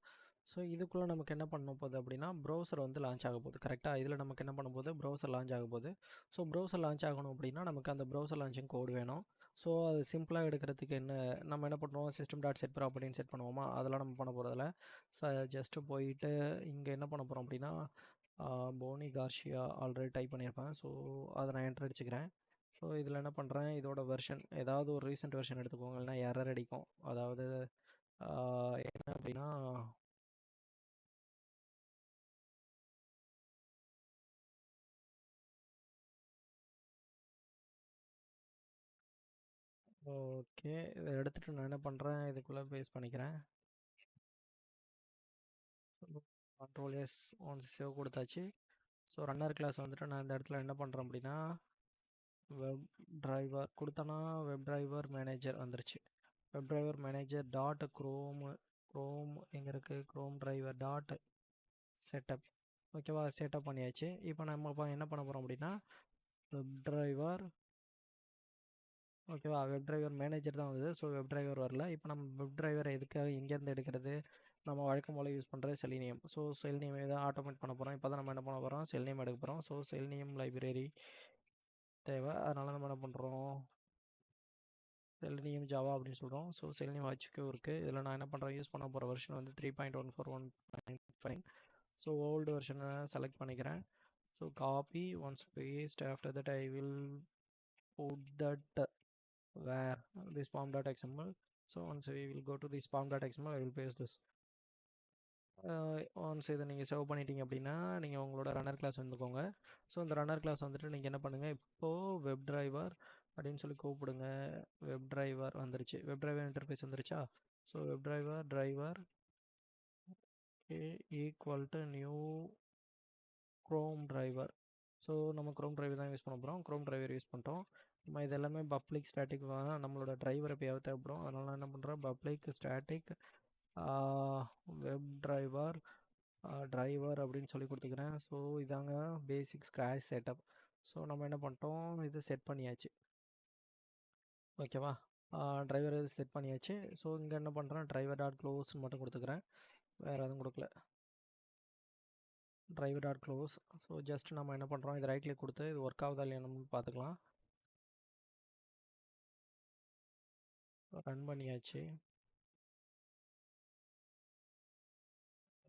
So இதுக்குள்ளே நமக்கு என்ன பண்ண போகுது அப்படின்னா ப்ரௌசர் வந்து லான்ச் ஆக போகுது. கரெக்டாக இதில் நமக்கு என்ன பண்ண போகுது, ப்ரௌசர் லான்ச் ஆக போகுது. ஸோ ப்ரௌசர் லான்ச் ஆகணும் அப்படின்னா நமக்கு அந்த ப்ரௌசர் லான்ச்சிங் கோடு வேணும். ஸோ அது சிம்பிளாக எடுக்கிறதுக்கு நம்ம என்ன பண்ணுவோம், சிஸ்டம் டாட் செட் ப்ராப்பர்ட்டின்னு செட் பண்ணுவோமா, அதெல்லாம் நம்ம பண்ண போகிறதில்ல. ஜஸ்ட்டு போயிட்டு இங்கே என்ன பண்ண போகிறோம் அப்படின்னா போனி கார்ஷியா ஆல்ரெடி டைப் பண்ணியிருப்பேன். ஸோ அதை நான் என்ட்ரு அடிச்சுக்கிறேன். ஸோ இதில் என்ன பண்ணுறேன், இதோட வெர்ஷன் ஏதாவது ஒரு ரீசெண்ட் வெர்ஷன் எடுத்துக்கோங்க, இல்லைனா எரர் அடிக்கும். அதாவது என்ன அப்படின்னா ஓகே, இதை எடுத்துகிட்டு நான் என்ன பண்ணுறேன், இதுக்குள்ளே பேஸ்ட் பண்ணிக்கிறேன். Ctrl+S ஒன்ஸ் சேவ் கொடுத்தாச்சு. ஸோ ரன்னர் கிளாஸ் வந்துட்டு நான் இந்த இடத்துல என்ன பண்ணுறேன் அப்படின்னா வெப் டிரைவர் கொடுத்தனா, வெப் டிரைவர் மேனேஜர் வந்துருச்சு. Web driver manager dot Chrome எங்கே இருக்குது, க்ரோம் டிரைவர் டாட் செட்டப். ஓகேவா, செட்டப் பண்ணியாச்சு. இப்போ நம்ம என்ன பண்ண போகிறோம் அப்படின்னா வெப் டிரைவர், ஓகேவா, வெப் டிரைவர் மேனேஜர் தான் வந்தது. ஸோ வெப் டிரைவர் வரல. இப்போ நம்ம வெப் டிரைவர் எதுக்காக எங்கேருந்து எடுக்கிறது, நம்ம வழக்கம் போல் யூஸ் பண்ணுற செலினியம். ஸோ செலினியம் தான் ஆட்டோமேட் பண்ண போகிறோம். இப்போ தான் நம்ம என்ன பண்ண போகிறோம், செலினியம் எடுக்க போகிறோம். ஸோ செலினியம் லைப்ரரி தேவை. அதனால் நம்ம என்ன பண்ணுறோம், செலினியம் ஜாவா அப்படின்னு சொல்கிறோம். ஸோ செலினியம் HQ இருக்குது. இதில் நான் என்ன பண்ணுறேன், யூஸ் பண்ண போகிற வெர்ஷன் வந்து 3.141.5. ஸோ ஓல்டு வெர்ஷனை செலக்ட் பண்ணிக்கிறேன். So copy once paste, after that I will put that where this pom.xml. So once we will go to this pom.xml, I will paste this. Once இதை நீங்கள் save பண்ணிட்டீங்க அப்படின்னா நீங்கள் உங்களோட runner class வந்துக்கோங்க. So இந்த runner class வந்துட்டு நீங்கள் என்ன பண்ணுங்கள், இப்போது வெப் டிரைவர் அப்படின்னு சொல்லி கூப்பிடுங்க. வெப் டிரைவர் வந்துருச்சு, வெப் டிரைவர் இன்டர்ஃபேஸ் வந்துருச்சா. So web driver equal to new Chrome driver. So நம்ம க்ரோம் டிரைவர் தான் யூஸ் பண்ண போகிறோம். க்ரோம் டிரைவர் யூஸ் பண்ணிட்டோம். நம்ம இது எல்லாமே பப்ளிக் ஸ்டாட்டிக் நம்மளோட டிரைவர் எப்போயாவது தேவைப்படும். அதனால் நான் என்ன பண்ணுறேன், public static web driver driver அப்படின்னு சொல்லி கொடுத்துக்கிறேன். ஸோ இதாங்க பேசிக் ஸ்க்ராட்ச் செட்டப். ஸோ நம்ம என்ன பண்ணிட்டோம், இது செட் பண்ணியாச்சு. ஓகேவா, டிரைவர் செட் பண்ணியாச்சு. ஸோ இங்கே என்ன பண்ணுறேன், டிரைவர் டாட் க்ளோஸ்ன்னு மட்டும் கொடுத்துக்கிறேன், வேறு எதுவும் கொடுக்கல. Driver dot close. So just நம்ம என்ன பண்ணுறோம், இது ரைட் கிளிக் கொடுத்து இது ஒர்க் ஆகுதா இல்லையானு பார்த்துக்கலாம். ரன் பண்ணியாச்சு.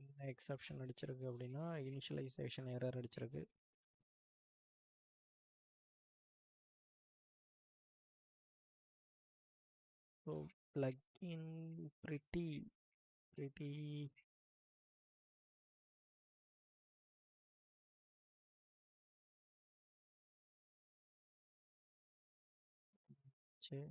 என்ன எக்ஸப்ஷன் அடிச்சிருக்கு அப்படின்னா இனிஷியலைசேஷன் எரர் அடிச்சிருக்கு. ஸோ plugin pretty சரி.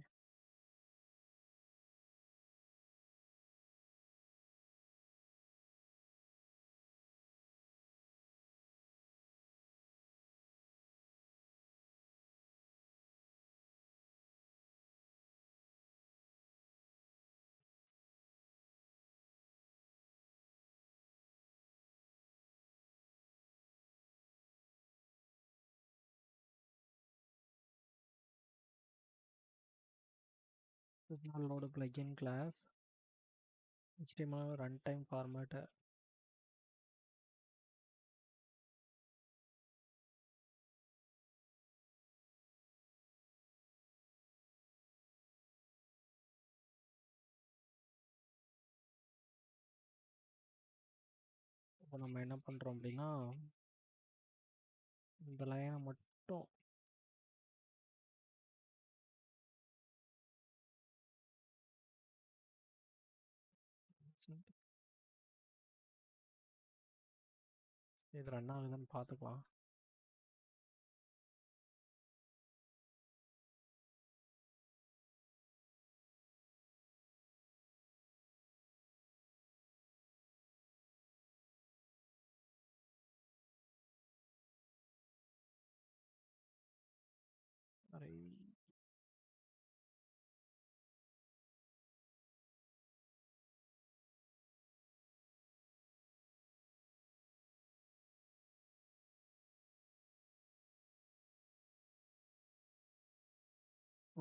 load plugin class HTML runtime format. இப்போ நம்ம என்ன பண்ணுறோம் அப்படின்னா இந்த லைனை மட்டும் இது ரன் ஆகுதுன்னு பார்த்துக்கலாம்.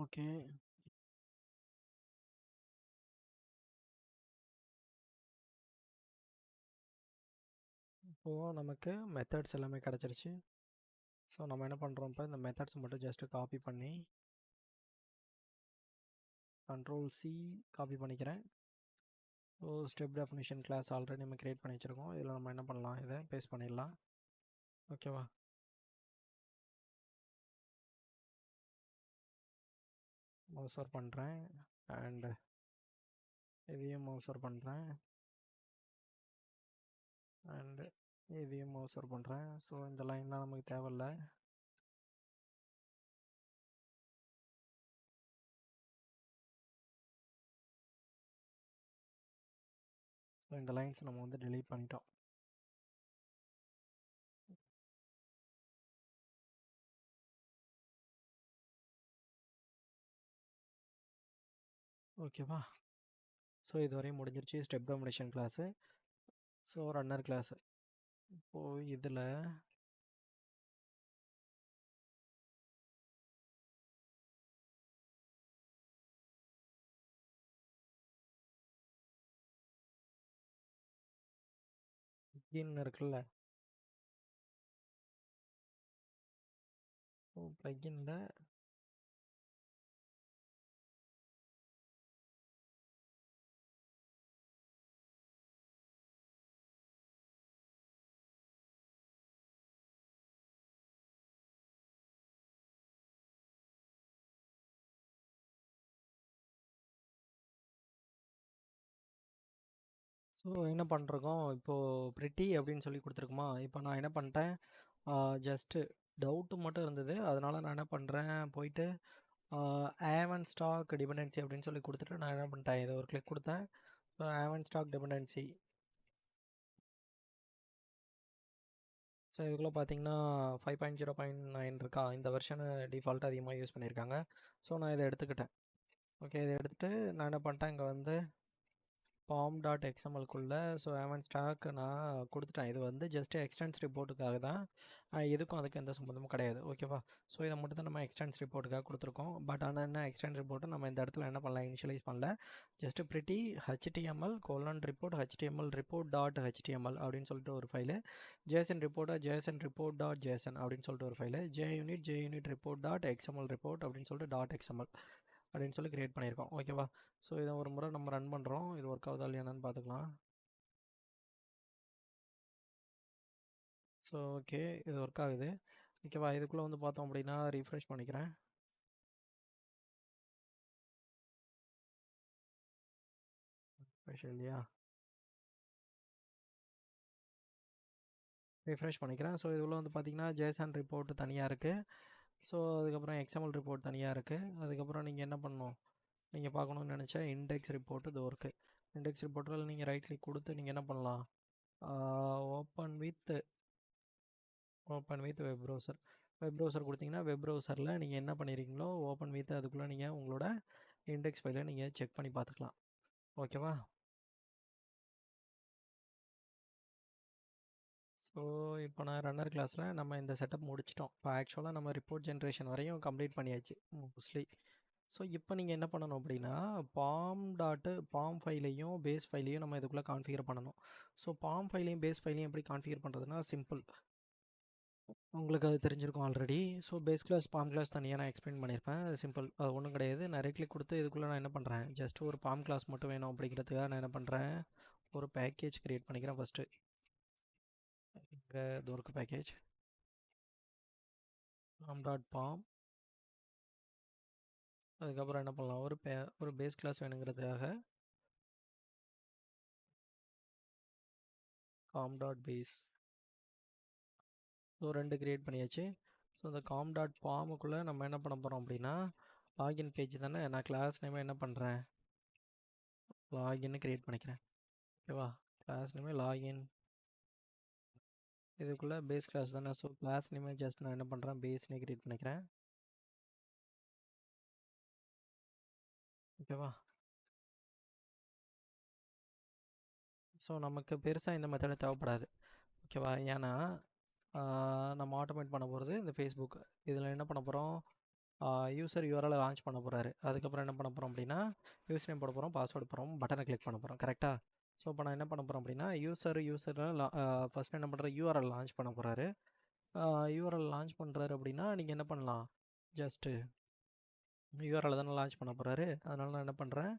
ஓகே, இப்போது நமக்கு மெத்தட்ஸ் எல்லாமே கிடச்சிருச்சு. ஸோ நம்ம என்ன பண்ணுறோம், இப்போ இந்த மெத்தட்ஸ் மட்டும் ஜஸ்ட்டு காப்பி பண்ணி Ctrl+C காப்பி பண்ணிக்கிறேன். So step definition class already நம்ம க்ரியேட் பண்ணி வச்சுருக்கோம். இதில் நம்ம என்ன பண்ணலாம், இதை பேஸ்ட் பண்ணிடலாம். ஓகேவா, மவுசர் பண்ணுறேன் அண்ட் இதையும் மவுசர் பண்ணுறேன் அண்டு இதையும் மவுசர் பண்ணுறேன். ஸோ இந்த லைன்லாம் நமக்கு தேவையில்லை. ஸோ இந்த லைன்ஸ் நம்ம வந்து delete பண்ணிட்டோம். ஓகேவா, ஸோ இது வரையும் முடிஞ்சிருச்சு step definition class. So runner class இப்போது இதில் பிகின் இருக்குல்ல, பிளகின்ல ஸோ என்ன பண்ணிருக்கோம், இப்போது ப்ரிட்டி அப்படின்னு சொல்லி கொடுத்துருக்குமா. இப்போ நான் என்ன பண்ணிட்டேன், ஜஸ்ட்டு டவுட்டு மட்டும் இருந்தது, அதனால் நான் என்ன பண்ணுறேன், போயிட்டு ஆவன் ஸ்டாக் டிபெண்டன்சி அப்படின்னு சொல்லி கொடுத்துட்டு நான் என்ன பண்ணிட்டேன், இதை ஒரு கிளிக் கொடுத்தேன். ஸோ ஆவன் ஸ்டாக் டிபெண்டன்சி. ஸோ இதுக்குள்ளே பார்த்தீங்கன்னா 5.0.9 இருக்கா, இந்த வெர்ஷனு டிஃபால்ட்டாக அதிகமாக யூஸ் பண்ணியிருக்காங்க. ஸோ நான் இதை எடுத்துக்கிட்டேன். ஓகே, இதை எடுத்துகிட்டு நான் என்ன பண்ணிட்டேன், இங்கே வந்து pom.xml-குள்ள ஸோ ஆவன் ஸ்டாக் நான் கொடுத்துட்டேன். இது வந்து ஜஸ்ட் எக்ஸ்டென்ஸ் ரிப்போர்ட்டுக்காக தான். இதுக்கும் அதுக்கும் எந்த சம்மந்தமும் கிடையாது. ஓகேவா? ஸோ இதை மட்டும் தான் நம்ம எக்ஸ்டென்ஸ் ரிப்போர்ட்டுக்காக கொடுத்துருக்கோம். பட் ஆனால் என்ன எக்ஸ்டென்ஸ் ரிப்போர்ட்டு நம்ம இந்த இடத்துல என்ன பண்ணலாம், இனிஷியலைஸ் பண்ணல. Just pretty html:report html report.html அப்படின்னு சொல்லிட்டு ஒரு ஃபைலு, ஜேசன் ரிப்போர்ட்டை ஜேசன் report.json அப்படின்னு சொல்லிட்டு ஒரு ஃபைலு, junit report.xml report அப்படின்னு சொல்லிட்டு .xml அப்படின்னு சொல்லி க்ரியேட் பண்ணியிருக்கோம். ஓகேவா? ஸோ இதை ஒரு முறை நம்ம ரன் பண்ணுறோம். இது ஒர்க் ஆகுதா இல்லையானு பார்த்துக்கலாம். ஸோ ஓகே, இது ஒர்க் ஆகுது. ஓகேவா? இதுக்குள்ளே வந்து பார்த்தோம் அப்படின்னா ரீஃப்ரெஷ் பண்ணிக்கிறேன். இல்லையா? ரீஃப்ரெஷ் பண்ணிக்கிறேன். ஸோ இதுக்குள்ளே வந்து பார்த்தீங்கன்னா ஜேசன் ரிப்போர்ட் தனியாக இருக்குது. ஸோ அதுக்கப்புறம் எக்ஸ்எம்எல் ரிப்போர்ட் தனியாக இருக்குது. அதுக்கப்புறம் நீங்கள் என்ன பண்ணணும், நீங்கள் பார்க்கணுன்னு நினச்சா இண்டெக்ஸ் ரிப்போர்ட்டு இது இருக்குது. இண்டெக்ஸ் ரிப்போர்ட்டில் நீங்கள் ரைட் கிளிக் கொடுத்து நீங்கள் என்ன பண்ணலாம், open with web browser. Web browser கொடுத்தீங்கன்னா வெப் ப்ரௌசரில் நீங்கள் என்ன பண்ணியிருக்கீங்களோ ஓப்பன் வித் அதுக்குள்ளே நீங்கள் உங்களோட இண்டெக்ஸ் ஃபைலை நீங்கள் செக் பண்ணி பார்த்துக்கலாம். ஓகேவா? ஸோ இப்போ நான் ரன்னர் கிளாஸில் நம்ம இந்த செட்டப் முடிச்சிட்டோம். இப்போ ஆக்சுவலாக நம்ம ரிப்போர்ட் ஜென்ரேஷன் வரையும் கம்ப்ளீட் பண்ணியாச்சு மோஸ்ட்லி. ஸோ இப்போ நீங்கள் என்ன பண்ணணும் அப்படின்னா பாம் ஃபைலையும் பேஸ் ஃபைலையும் நம்ம இதுக்குள்ளே கான்ஃபிகர் பண்ணணும். ஸோ பாம் ஃபைலையும் பேஸ் ஃபைலையும் எப்படி கான்ஃபிகர் பண்ணுறதுனா சிம்பிள், உங்களுக்கு அது தெரிஞ்சிருக்கும் already. So base class pom class தனியாக நான் எக்ஸ்பிளைன் பண்ணியிருப்பேன். அது சிம்பிள், அது ஒன்றும் கிடையாது. நான் ரைட் கிளிக் கொடுத்து இதுக்குள்ளே நான் என்ன பண்ணுறேன், ஜஸ்ட் ஒரு பாம் கிளாஸ் மட்டும் வேணும் அப்படிங்கிறதுக்காக நான் என்ன பண்ணுறேன், ஒரு பேக்கேஜ் க்ரியேட் பண்ணிக்கிறேன் ஃபஸ்ட்டு. இங்கே இது ஒரு பேக்கேஜ் pom.pom. அதுக்கப்புறம் என்ன பண்ணலாம், ஒரு பேஸ் கிளாஸ் வேணுங்கிறதுக்காக com.base. ஸோ 2 க்ரியேட் பண்ணியாச்சு. ஸோ இந்த com.pomக்குள்ளே நம்ம என்ன பண்ண போகிறோம் அப்படின்னா லாகின் பேஜ் தானே, நான் கிளாஸ் நேமை என்ன பண்ணுறேன், லாகின்னு க்ரியேட் பண்ணிக்கிறேன். ஓகேவா? கிளாஸ் நேமே லாகின். இதுக்குள்ளே பேஸ் கிளாஸ் தானே, ஸோ கிளாஸ் நேமே ஜஸ்ட் நான் என்ன பண்ணுறேன், பேஸ்னே க்ரியேட் பண்ணிக்கிறேன். ஓகேவா? ஸோ நமக்கு பெருசாக இந்த மெத்தடை தேவைப்படாது. ஓகேவா? ஏன்னா நம்ம ஆட்டோமேட் பண்ண போகிறது இந்த ஃபேஸ்புக். இதில் என்ன பண்ண போகிறோம், யூசர் யூஆர்எல் லான்ச் பண்ண போகிறாரு. அதுக்கப்புறம் என்ன பண்ண போகிறோம் அப்படின்னா யூஸ் நேம் போட போகிறோம், பாஸ்வேர்டு போகிறோம், பட்டனை கிளிக் பண்ண போகிறோம். கரெக்டாக? ஸோ இப்போ நான் என்ன பண்ண போகிறோம் அப்படின்னா யூசரில் ஃபஸ்ட்டு என்ன பண்ணுற, யூஆர்எல் லான்ச் பண்ண போகிறாரு. யூஆர்எல் லான்ச் பண்ணுறாரு அப்படின்னா நீங்கள் என்ன பண்ணலாம், ஜஸ்ட்டு யூஆர்எல் தானே லான்ச் பண்ண போகிறாரு. அதனால் நான் என்ன பண்ணுறேன்,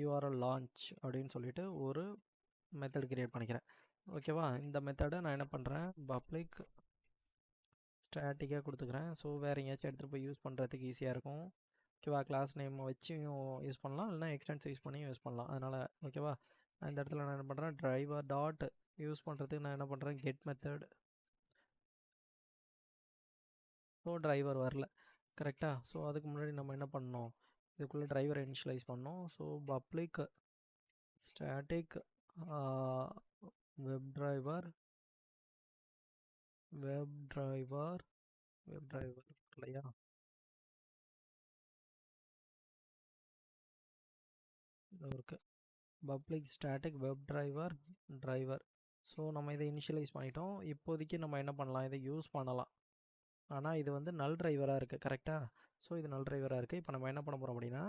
யூஆர்எல் லான்ச் அப்படின்னு சொல்லிட்டு ஒரு மெத்தட் க்ரியேட் பண்ணிக்கிறேன். ஓகேவா? இந்த மெத்தடை நான் என்ன பண்ணுறேன், பப்ளிக் ஸ்டாட்டிக்காக கொடுத்துக்கிறேன். ஸோ வேறு எங்கேயாச்சும் எடுத்துகிட்டு போய் யூஸ் பண்ணுறதுக்கு ஈஸியாக இருக்கும். ஓகேவா? கிளாஸ் நேம் வச்சும் யூஸ் பண்ணலாம், இல்லைனா எக்ஸ்டென்ஸ் யூஸ் பண்ணியும் யூஸ் பண்ணலாம். அதனால் ஓகேவா, நான் இந்த இடத்துல நான் என்ன பண்ணுறேன், டிரைவர் டாட் யூஸ் பண்ணுறதுக்கு நான் என்ன பண்ணுறேன், கெட் மெத்தட். ஸோ டிரைவர் வரல. கரெக்டாக? ஸோ அதுக்கு முன்னாடி நம்ம என்ன பண்ணோம், இதுக்குள்ளே டிரைவரை இனிஷியலைஸ் பண்ணோம். So public static web driver இல்லையா, இருக்கு public static web driver. So நம்ம இதை இனிஷியலைஸ் பண்ணிட்டோம். இப்போதைக்கு நம்ம என்ன பண்ணலாம், இதை யூஸ் பண்ணலாம். ஆனால் இது வந்து நல் டிரைவராக இருக்குது. கரெக்டாக? ஸோ இது நல் டிரைவராக இருக்குது. இப்போ நம்ம என்ன பண்ண போகிறோம் அப்படின்னா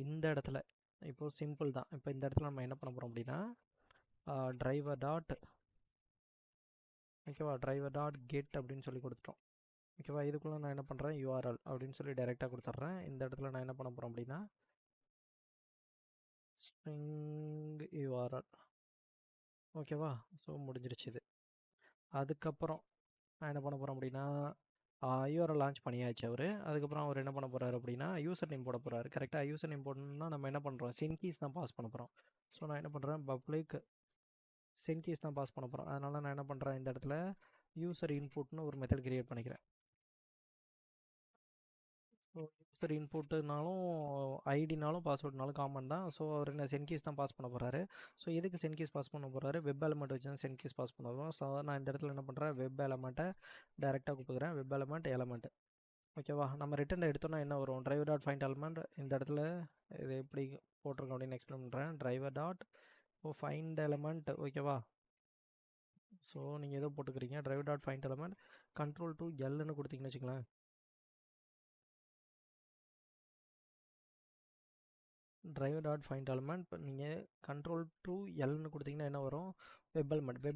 இந்த இடத்துல இப்போது சிம்பிள் தான். இப்போ இந்த இடத்துல நம்ம என்ன பண்ண போகிறோம் அப்படின்னா டிரைவர் டாட், ஓகேவா, டிரைவர் டாட் கெட் அப்படின்னு சொல்லி கொடுத்துட்டோம். ஓகேவா? இதுக்குள்ளே நான் என்ன பண்ணுறேன், யூஆர்எல் அப்படின்னு சொல்லி டைரெக்டாக கொடுத்துட்றேன். இந்த இடத்துல நான் என்ன பண்ண போகிறோம் அப்படின்னா ஸ்ட்ரிங் யூஆர்எல். ஓகேவா? ஸோ முடிஞ்சிருச்சு இது. அதுக்கப்புறம் நான் என்ன பண்ண போகிறேன் அப்படின்னா யூஆர்எல் லான்ச் பண்ணியாச்சு அவர். அதுக்கப்புறம் அவர் என்ன பண்ண போகிறாரு அப்படின்னா யூசர் நேம் போட போகிறாரு. கரெக்டாக? யூசர் நேம் போடணும்னா நம்ம என்ன பண்ணுறோம், சென்கீஸ் தான் பாஸ் பண்ண போகிறோம். ஸோ நான் என்ன பண்ணுறேன், பப்ளிக் சென்கீஸ் தான் பாஸ் பண்ண போகிறோம். அதனால் நான் என்ன பண்ணுறேன், இந்த இடத்துல யூசர் இன்புட்னு ஒரு மெத்தட் க்ரியேட் பண்ணிக்கிறேன். ஸோ யூசர் இன்புட்டுனாலும் ஐடினாலும் பாஸ்வேர்ட்னாலும் காமன் தான். ஸோ அவர் என்ன சென்கீஸ் தான் பாஸ் பண்ண போகிறாரு. ஸோ எதுக்கு சென்கீஸ் பாஸ் பண்ண போகிறாரு, வெப் எலமெண்ட் வச்சு தான் சென்கீஸ் பாஸ் பண்ண போகிறோம். ஸோ நான் இந்த இடத்துல என்ன பண்ணுறேன், வெப் எலமெண்ட்டை டைரெக்டாக கொடுக்குறேன், வெப் எலமெண்ட். ஓகேவா? நம்ம ரிட்டர்ன் எடுத்தோன்னா என்ன வரும்? டிரைவர் டாட் ஃபைண்ட் எலமெண்ட் இந்த இடத்துல இது எப்படி போட்டிருக்கோம் அப்படின்னு எக்ஸ்பிளைன் பண்ணுறேன். டிரைவர் டாட் ஃபைண்ட் எலமெண்ட் ஓகேவா? ஸோ நீங்கள் எதோ போட்டுக்கிறீங்க driver dot find element control two எல்னு கொடுத்தீங்கன்னு வச்சுங்களேன். டிரைவர் டாட் ஃபைண்ட் எலமெண்ட் இப்போ நீங்கள் கண்ட்ரோல் டு எல்னு கொடுத்தீங்கன்னா என்ன வரும்? Web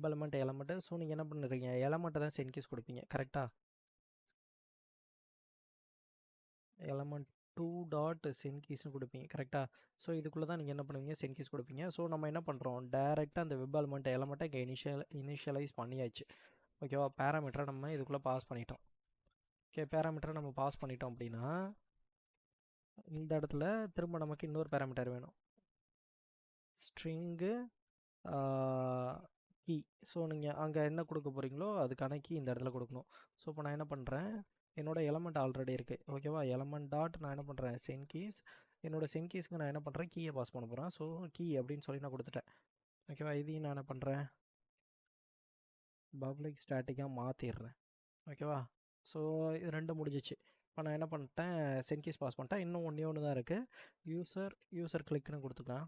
element element. ஸோ நீங்கள் என்ன பண்ணுறீங்க? எலமெண்ட்டை தான் சென்கேஸ் கொடுப்பீங்க கரெக்டாக? எலமெண்ட் டூ டாட் சென்கீஸ்னு கொடுப்பீங்க கரெக்டாக? ஸோ இதுக்குள்ளே தான் நீங்கள் என்ன பண்ணுவீங்க? சென்கீஸ் கொடுப்பீங்க. ஸோ நம்ம என்ன பண்ணுறோம்? டேரெக்டாக அந்த வெப் எலமெண்ட்டை இங்கே இனிஷியலைஸ் பண்ணியாச்சு ஓகேவா? பேராமீட்டரை நம்ம இதுக்குள்ளே பாஸ் பண்ணிட்டோம். ஓகே, பேராமீட்டரை நம்ம பாஸ் பண்ணிட்டோம் அப்படின்னா இந்த இடத்துல திரும்ப நமக்கு இன்னொரு பேராமீட்டர் வேணும், ஸ்ட்ரிங்கு கீ. ஸோ நீங்கள் அங்கே என்ன கொடுக்க போகிறீங்களோ அதுக்கான கீ இந்த இடத்துல கொடுக்கணும். ஸோ இப்போ நான் என்ன பண்ணுறேன்? என்னோடய எலமெண்ட் ஆல்ரெடி இருக்குது ஓகேவா? எலமெண்ட் டாட் நான் என்ன பண்ணுறேன்? சென்கீஸ். என்னோடய சென்கீஸ்க்கு நான் என்ன பண்ணுறேன்? கீயை பாஸ் பண்ண போகிறேன். ஸோ கீ அப்படின்னு சொல்லி நான் கொடுத்துட்டேன் ஓகேவா? இதையும் நான் என்ன பண்ணுறேன்? பப்ளிக் ஸ்டாட்டிக்காக மாற்றிடுறேன் ஓகேவா? ஸோ இது ரெண்டும் முடிஞ்சிச்சு. இப்போ நான் என்ன பண்ணிட்டேன்? சென்கீஸ் பாஸ் பண்ணிட்டேன். இன்னும் ஒன்று தான் இருக்குது, யூசர் கிளிக்னு கொடுத்துக்கலாம்.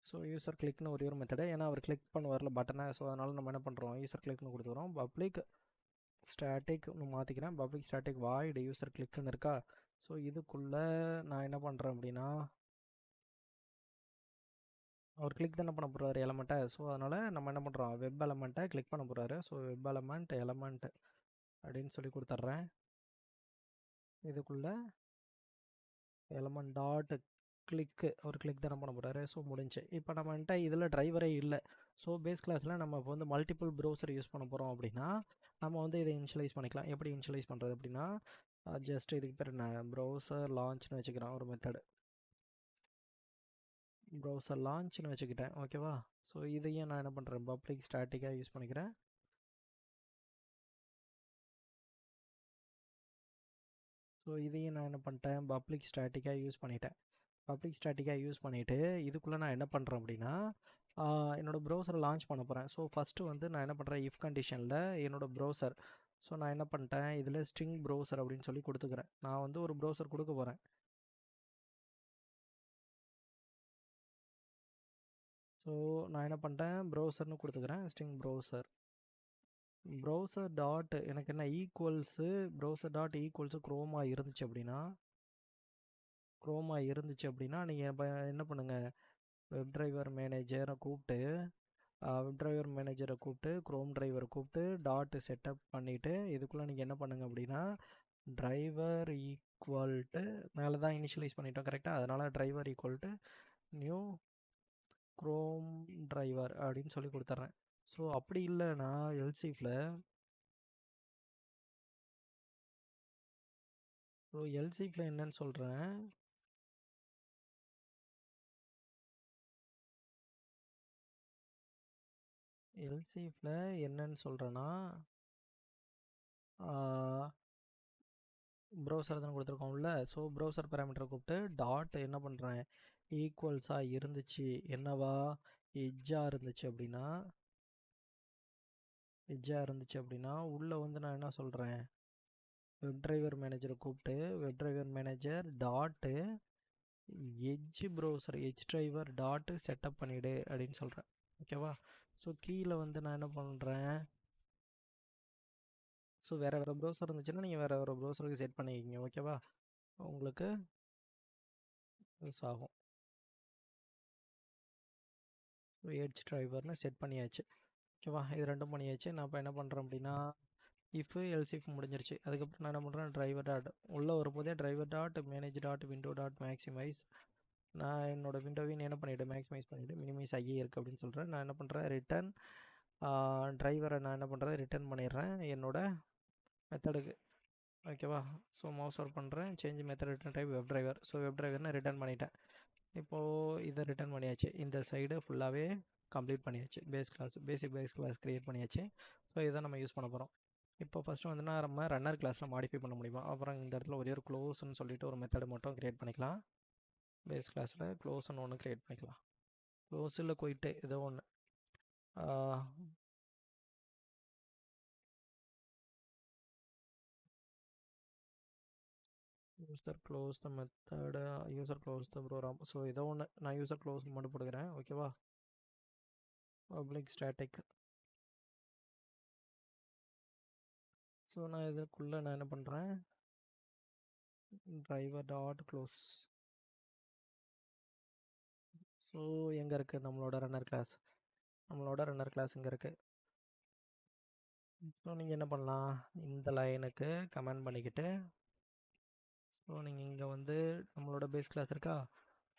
ஸோ யூசர் கிளிக்னு ஒரு மெத்தடு, ஏன்னா அவர் கிளிக் பண்ணுவார்ல பட்டனை. ஸோ அதனால் நம்ம என்ன பண்ணுறோம்? யூசர் கிளிக்னு கொடுத்துக்கிறோம். பப்ளிக் ஸ்டாட்டிக்னு மாற்றிக்கிறேன். பப்ளிக் ஸ்டாட்டிக் வாய்டு யூசர் கிளிக்னு இருக்கா? ஸோ இதுக்குள்ளே நான் என்ன பண்ணுறேன் அப்படின்னா அவர் கிளிக் தானே பண்ண போகிறாரு எலமெண்ட்டை. ஸோ அதனால் நம்ம என்ன பண்ணுறோம்? வெப் எலமெண்ட்டை கிளிக் பண்ண போகிறாரு. ஸோ வெப் எலமெண்ட் அப்படின்னு சொல்லி கொடுத்துட்றேன். இதுக்குள்ளே எலமெண்ட் டாட் கிளிக்கு அவர் கிளிக் தானே பண்ண போகிறாரு. ஸோ முடிஞ்சு. இப்போ நம்மகிட்ட இதில் டிரைவரே இல்லை. ஸோ பேஸ் கிளாஸில் நம்ம இப்போ வந்து மல்டிபிள் ப்ரௌசர் யூஸ் பண்ண போகிறோம் அப்படின்னா நம்ம வந்து இதை இனிஷியலைஸ் பண்ணிக்கலாம். எப்படி இனிஷியலைஸ் பண்ணுறது அப்படின்னா ஜஸ்ட் இதுக்கு பேர் என்ன? ப்ரௌசர் லான்ச்னு வச்சுக்கிறேன் ஒரு மெத்தடு. ப்ரௌசர் லான்ச்னு வச்சுக்கிட்டேன் ஓகேவா? ஸோ இதையும் நான் என்ன பண்ணுறேன்? பப்ளிக் ஸ்டாட்டிக்காக யூஸ் பண்ணிக்கிறேன். ஸோ இதையும் நான் என்ன பண்ணிட்டேன்? பப்ளிக் ஸ்டாட்டிக்காக யூஸ் பண்ணிட்டேன். பப்ளிக் ஸ்டாட்டிக்காக யூஸ் பண்ணிவிட்டு இதுக்குள்ளே நான் என்ன பண்ணுறேன் அப்படின்னா என்னோடய ப்ரௌசரை லான்ச் பண்ண போகிறேன். ஸோ ஃபஸ்ட்டு வந்து நான் என்ன பண்ணுறேன்? இஃப் கண்டிஷனில் என்னோடய ப்ரௌசர். ஸோ நான் என்ன பண்ணிட்டேன்? இதில் ஸ்ட்ரிங் ப்ரௌசர் அப்படின்னு சொல்லி கொடுத்துக்கிறேன். நான் வந்து ஒரு ப்ரௌசர் கொடுக்க போகிறேன். ஸோ நான் என்ன பண்ணிட்டேன்? ப்ரௌசர்னு கொடுத்துக்கிறேன். ஸ்ட்ரிங் ப்ரௌசர் டாட் எனக்கு என்ன equals browser dot equals Croma இருந்துச்சு அப்படின்னா நீங்கள் என்ன பண்ணுங்கள்? வெப் டிரைவர் மேனேஜரை கூப்பிட்டு க்ரோம் டிரைவரை கூப்பிட்டு டாட் செட்டப் பண்ணிவிட்டு இதுக்குள்ளே நீங்கள் என்ன பண்ணுங்கள் அப்படின்னா டிரைவர் ஈக்குவல்ட்டு மேலே தான் இனிஷியலைஸ் பண்ணிட்டோம் கரெக்டாக? அதனால் driver equal to new Chrome driver அப்படின்னு சொல்லி கொடுத்துட்றேன். ஸோ அப்படி இல்லைன்னா எல்சிஃபில் என்னன்னு சொல்கிறேன்? எல்சிஃபில் என்னன்னு சொல்கிறேன்னா ப்ரௌசர் தான் கொடுத்துருக்கோம்ல. ஸோ ப்ரௌசர் பேராமீட்டரை கூப்பிட்டு டாட் என்ன பண்ணுறேன்? ஈக்குவல்ஸாக இருந்துச்சு என்னவா? எஜ்ஜாக இருந்துச்சு அப்படின்னா உள்ளே வந்து நான் என்ன சொல்கிறேன்? வெப் டிரைவர் மேனேஜரை கூப்பிட்டு web driver manager dot Edge driver dot setup பண்ணிவிடு அப்படின்னு சொல்கிறேன் ஓகேவா? ஸோ கீழே வந்து நான் என்ன பண்ணுறேன்? ஸோ வேறு ப்ரௌசர் இருந்துச்சுன்னா நீங்கள் வேறு ப்ரௌசருக்கு செட் பண்ணிக்கிங்க ஓகேவா? உங்களுக்கு யூஸ் ஆகும். எட்ஜ் டிரைவர்னு செட் பண்ணியாச்சு ஓகேவா? இது ரெண்டும் பண்ணியாச்சு. நான் இப்போ என்ன பண்ணுறேன் அப்படின்னா எல்ஸ் முடிஞ்சிருச்சு. அதுக்கப்புறம் நான் என்ன பண்ணுறேன்? டிரைவர் டாட் உள்ளே வரும்போதே driver dot manage dot window dot maximise. நான் என்னோடய விண்டோவையும் என்ன பண்ணிவிட்டு மேக்ஸிமைஸ் பண்ணிவிட்டு மினிமைஸ் ஆகி இருக்குது அப்படின்னு சொல்கிறேன். நான் என்ன பண்ணுறேன்? ரிட்டன் டிரைவரை நான் என்ன பண்ணுறேன்? ரிட்டன் பண்ணிடுறேன் என்னோடய மெத்தடுக்கு ஓகேவா? ஸோ மவுஸ் ஒர்க் பண்ணுறேன். Change method return type web driver. So web டிரைவர்னு ரிட்டன் பண்ணிட்டேன். இப்போது இதை ரிட்டன் பண்ணியாச்சு. இந்த சைடு ஃபுல்லாகவே கம்ப்ளீட் பண்ணியாச்சு. பேசிக் பேஸ் கிளாஸ் க்ரியேட் பண்ணியாச்சு. ஸோ இதை நம்ம யூஸ் பண்ண போகிறோம். இப்போ ஃபஸ்ட்டு வந்து நம்ம ரன்னர் கிளாஸில் மாடிஃபை பண்ண முடியுமா? அப்புறம் இந்த இடத்துல ஒரே ஒரு க்ளோஸ்ன்னு சொல்லிட்டு ஒரு மெத்தடு மட்டும் க்ரியேட் பண்ணிக்கலாம். பேஸ் கிளாஸில் க்ளோஸ்ன்னு ஒன்று க்ரியேட் பண்ணிக்கலாம். க்ளோஸில் போயிட்டு ஏதோ ஒன்று user close the method, user close the program. So ஏதோ ஒன்று நான் யூசர் க்ளோஸ் மட்டும் போட்டுக்கிறேன். ஓகேவா? Public static. ஸோ நான் இதுக்குள்ளே நான் என்ன பண்ணுறேன், டிரைவர் டாட் க்ளோஸ். ஸோ எங்கே இருக்குது நம்மளோட ரன்னர் கிளாஸ்? நம்மளோட ரன்னர் கிளாஸ் இங்கே இருக்குது. ஸோ நீங்கள் என்ன பண்ணலாம், இந்த லைனுக்கு கமெண்ட் பண்ணிக்கிட்டு, ஸோ நீங்கள் இங்கே வந்து நம்மளோட பேஸ் கிளாஸ் இருக்கா,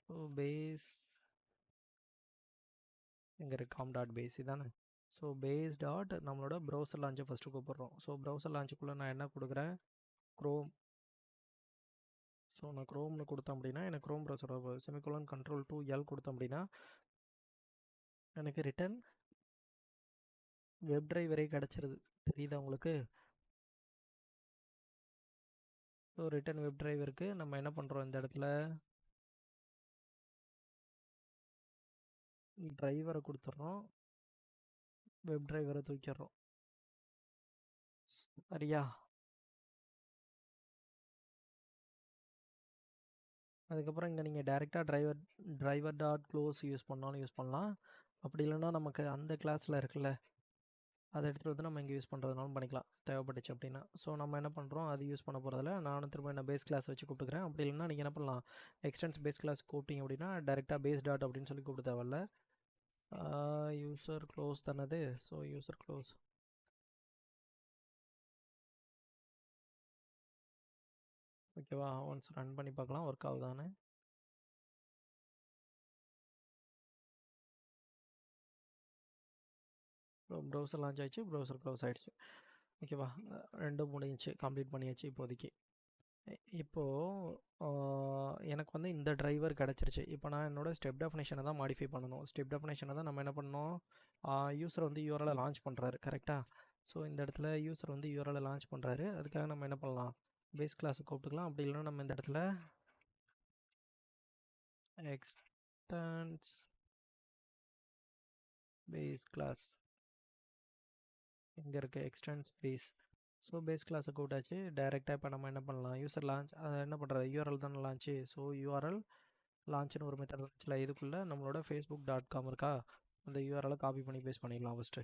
ஸோ பேஸ் இங்கே இருக்குது, காம் டாட் பேஸ் இதானே. ஸோ பேஸ் டாட் நம்மளோட ப்ரௌசர் லான்ச்சை ஃபஸ்ட்டு கூப்பிட்றோம். ஸோ ப்ரௌசர் லான்ச்சுக்குள்ளே நான் என்ன கொடுக்குறேன், க்ரோம். ஸோ நான் க்ரோம்னு கொடுத்தேன் அப்படின்னா எனக்கு க்ரோம் ப்ரௌசரோட செமிகோலன் Ctrl+2L கொடுத்தேன் அப்படின்னா எனக்கு ரிட்டன் வெப் டிரைவரே கிடச்சிருது. தெரியுதா உங்களுக்கு? ஸோ ரிட்டன் வெப் டிரைவருக்கு நம்ம என்ன பண்ணுறோம், இந்த இடத்துல டிரைவரை கொடுத்துட்றோம், வெப் டிரைவரை தூக்கிடுறோம். சரியா? அதுக்கப்புறம் இங்கே நீங்கள் டேரெக்டாக டிரைவர் டாட் க்ளோஸ் யூஸ் பண்ணாலும் யூஸ் பண்ணலாம். அப்படி இல்லைன்னா நமக்கு அந்த கிளாஸில் இருக்குல்ல, அதை எடுத்துகிட்டு வந்து நம்ம இங்கே யூஸ் பண்ணுறதுனாலும் பண்ணிக்கலாம் தேவைப்பட்டுச்சு அப்படின்னா. ஸோ நம்ம என்ன பண்ணுறோம், அது யூஸ் பண்ண போகிறதில்ல. நானும் திரும்ப என்ன பேஸ் கிளாஸ் வச்சு கூப்பிட்டுக்கிறேன். அப்படி இல்லைன்னா நீங்கள் என்ன பண்ணலாம், எக்ஸ்டென்ஸ் பேஸ் கிளாஸ் கூப்பிட்டீங்க அப்படின்னா டேரெக்டாக பேஸ் டாட் அப்படின்னு சொல்லி கூப்பிட்டு தேவையில்ல. யூசர் க்ளோஸ் தானது. So user close. ஓகேவா? ஒன்ஸ் ரன் பண்ணி பார்க்கலாம் ஒர்க் ஆகுதானே. ப்ரௌசர் லான்ச் ஆயிடுச்சு, ப்ரௌசர் க்ளோஸ் ஆகிடுச்சு. ஓகேவா? ரெண்டும் முடிஞ்சிச்சு, கம்ப்ளீட் பண்ணியாச்சு இப்போதைக்கு. இப்போது எனக்கு வந்து இந்த டிரைவர் கிடச்சிருச்சு. இப்போ நான் என்னோடய ஸ்டெப் டெஃபினேஷனை தான் மாடிஃபை பண்ணணும். ஸ்டெப் டெஃபினேஷனை தான் நம்ம என்ன பண்ணணும், யூசர் வந்து யூஆர்எலை லான்ச் பண்ணுறாரு கரெக்டாக. ஸோ இந்த இடத்துல யூசர் வந்து யூஆர்எலை லான்ச் பண்ணுறாரு. அதுக்காக நம்ம என்ன பண்ணலாம், பேஸ் கிளாஸை கூப்பிட்டுக்கலாம். அப்படி இல்லைன்னா நம்ம இந்த இடத்துல எக்ஸ்டென்ஸ் பேஸ் கிளாஸ் இங்கே இருக்குது, எக்ஸ்டென்ஸ் பேஸ். ஸோ பேஸ் கிளாஸை கூப்பிட்டாச்சு. டைரெக்டாக இப்போ நம்ம என்ன பண்ணலாம், யூசர் லான்ச் அதை என்ன பண்ணுறது, யூஆர்எல் தானே லான்ச்சு. ஸோ யூஆர்எல் லான்ச்னு ஒரு மெத்தட் இருந்துச்சுல, இதுக்குள்ளே நம்மளோட facebook.com இருக்கா, அந்த யூஆர்எலை காப்பி பண்ணி பேஸ்ட் பண்ணிடலாம் ஃபஸ்ட்டு.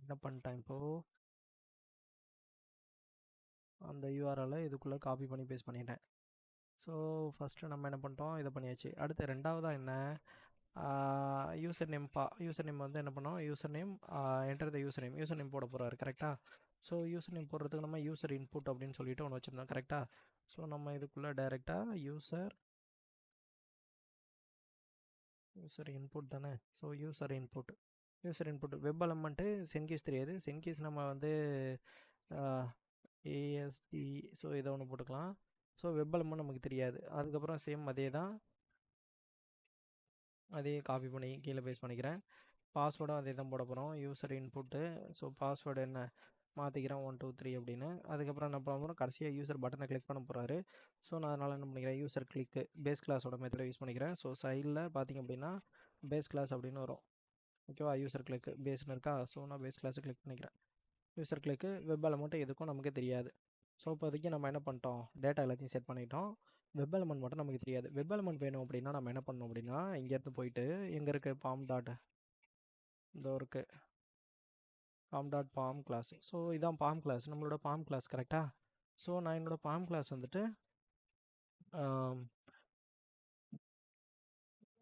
என்ன பண்ணிட்டேன் இப்போது, அந்த யூஆர்எலை இதுக்குள்ளே காப்பி பண்ணி பேஸ்ட் பண்ணிட்டேன். ஸோ ஃபஸ்ட்டு நம்ம என்ன பண்ணிட்டோம், இதை பண்ணியாச்சு. அடுத்து ரெண்டாவதாக என்ன, யூசர் நேம் வந்து என்ன பண்ணோம், user name enter the user name போட போகிறாரு கரெக்டாக. ஸோ யூசர் நேம் போடுறதுக்கு நம்ம யூசர் இன்புட் அப்படின்னு சொல்லிட்டு ஒன்று வச்சுருந்தோம் கரெக்டாக. ஸோ நம்ம இதுக்குள்ளே டைரெக்டாக யூசர் இன்புட் தானே. So user input web element send keys தெரியாது. சென்கீஸ் நம்ம வந்து ஏஎஸ்டி, ஸோ இதை ஒன்று போட்டுக்கலாம். ஸோ வெப் எலமெண்ட் நமக்கு தெரியாது. அதுக்கப்புறம் சேம் அதே தான், அதே காப்பி பண்ணி கீழே பேஸ்ட் பண்ணிக்கிறேன். பாஸ்வேர்டும் அதே தான் போட போகிறோம், யூசர் இன்புட்டு. ஸோ பாஸ்வேர்டு என்ன மாற்றிக்கிறேன் 1 2 3 அப்படின்னு. அதுக்கப்புறம் என்ன பண்ண போகிறோம், கடைசியாக யூசர் பட்டனை கிளிக் பண்ண போகிறாரு. ஸோ நான் அதனால் என்ன பண்ணிக்கிறேன், யூசர் கிளிக்கு பேஸ் கிளாஸோட மெத்தடை யூஸ் பண்ணிக்கிறேன். ஸோ சைடில் பார்த்திங்க அப்படின்னா பேஸ் கிளாஸ் அப்படின்னு வரும். ஓகேவா? யூசர் கிளிக்கு பேஸ்னு இருக்கா. ஸோ நான் பேஸ் கிளாஸை கிளிக் பண்ணிக்கிறேன். யூசர் கிளிக்கு வெப் எலமெண்ட் எதுக்கும் நமக்கு தெரியாது. ஸோ இப்போதைக்கு நம்ம என்ன பண்ணிட்டோம், டேட்டா எல்லாத்தையும் செட் பண்ணிட்டோம். வெப் எலமெண்ட் மட்டும் நமக்கு தெரியாது. வெப் எலமெண்ட் வேணும் அப்படின்னா நம்ம என்ன பண்ணணும் அப்படின்னா, இங்கேருந்து போயிட்டு எங்கே இருக்குது பாம் டாட், இந்த இருக்குது பாம் கிளாஸ். ஸோ இதான் பாம் கிளாஸ், நம்மளோட பாம் கிளாஸ் கரெக்டாக. ஸோ நான் என்னோடய பாம் கிளாஸ் வந்துட்டு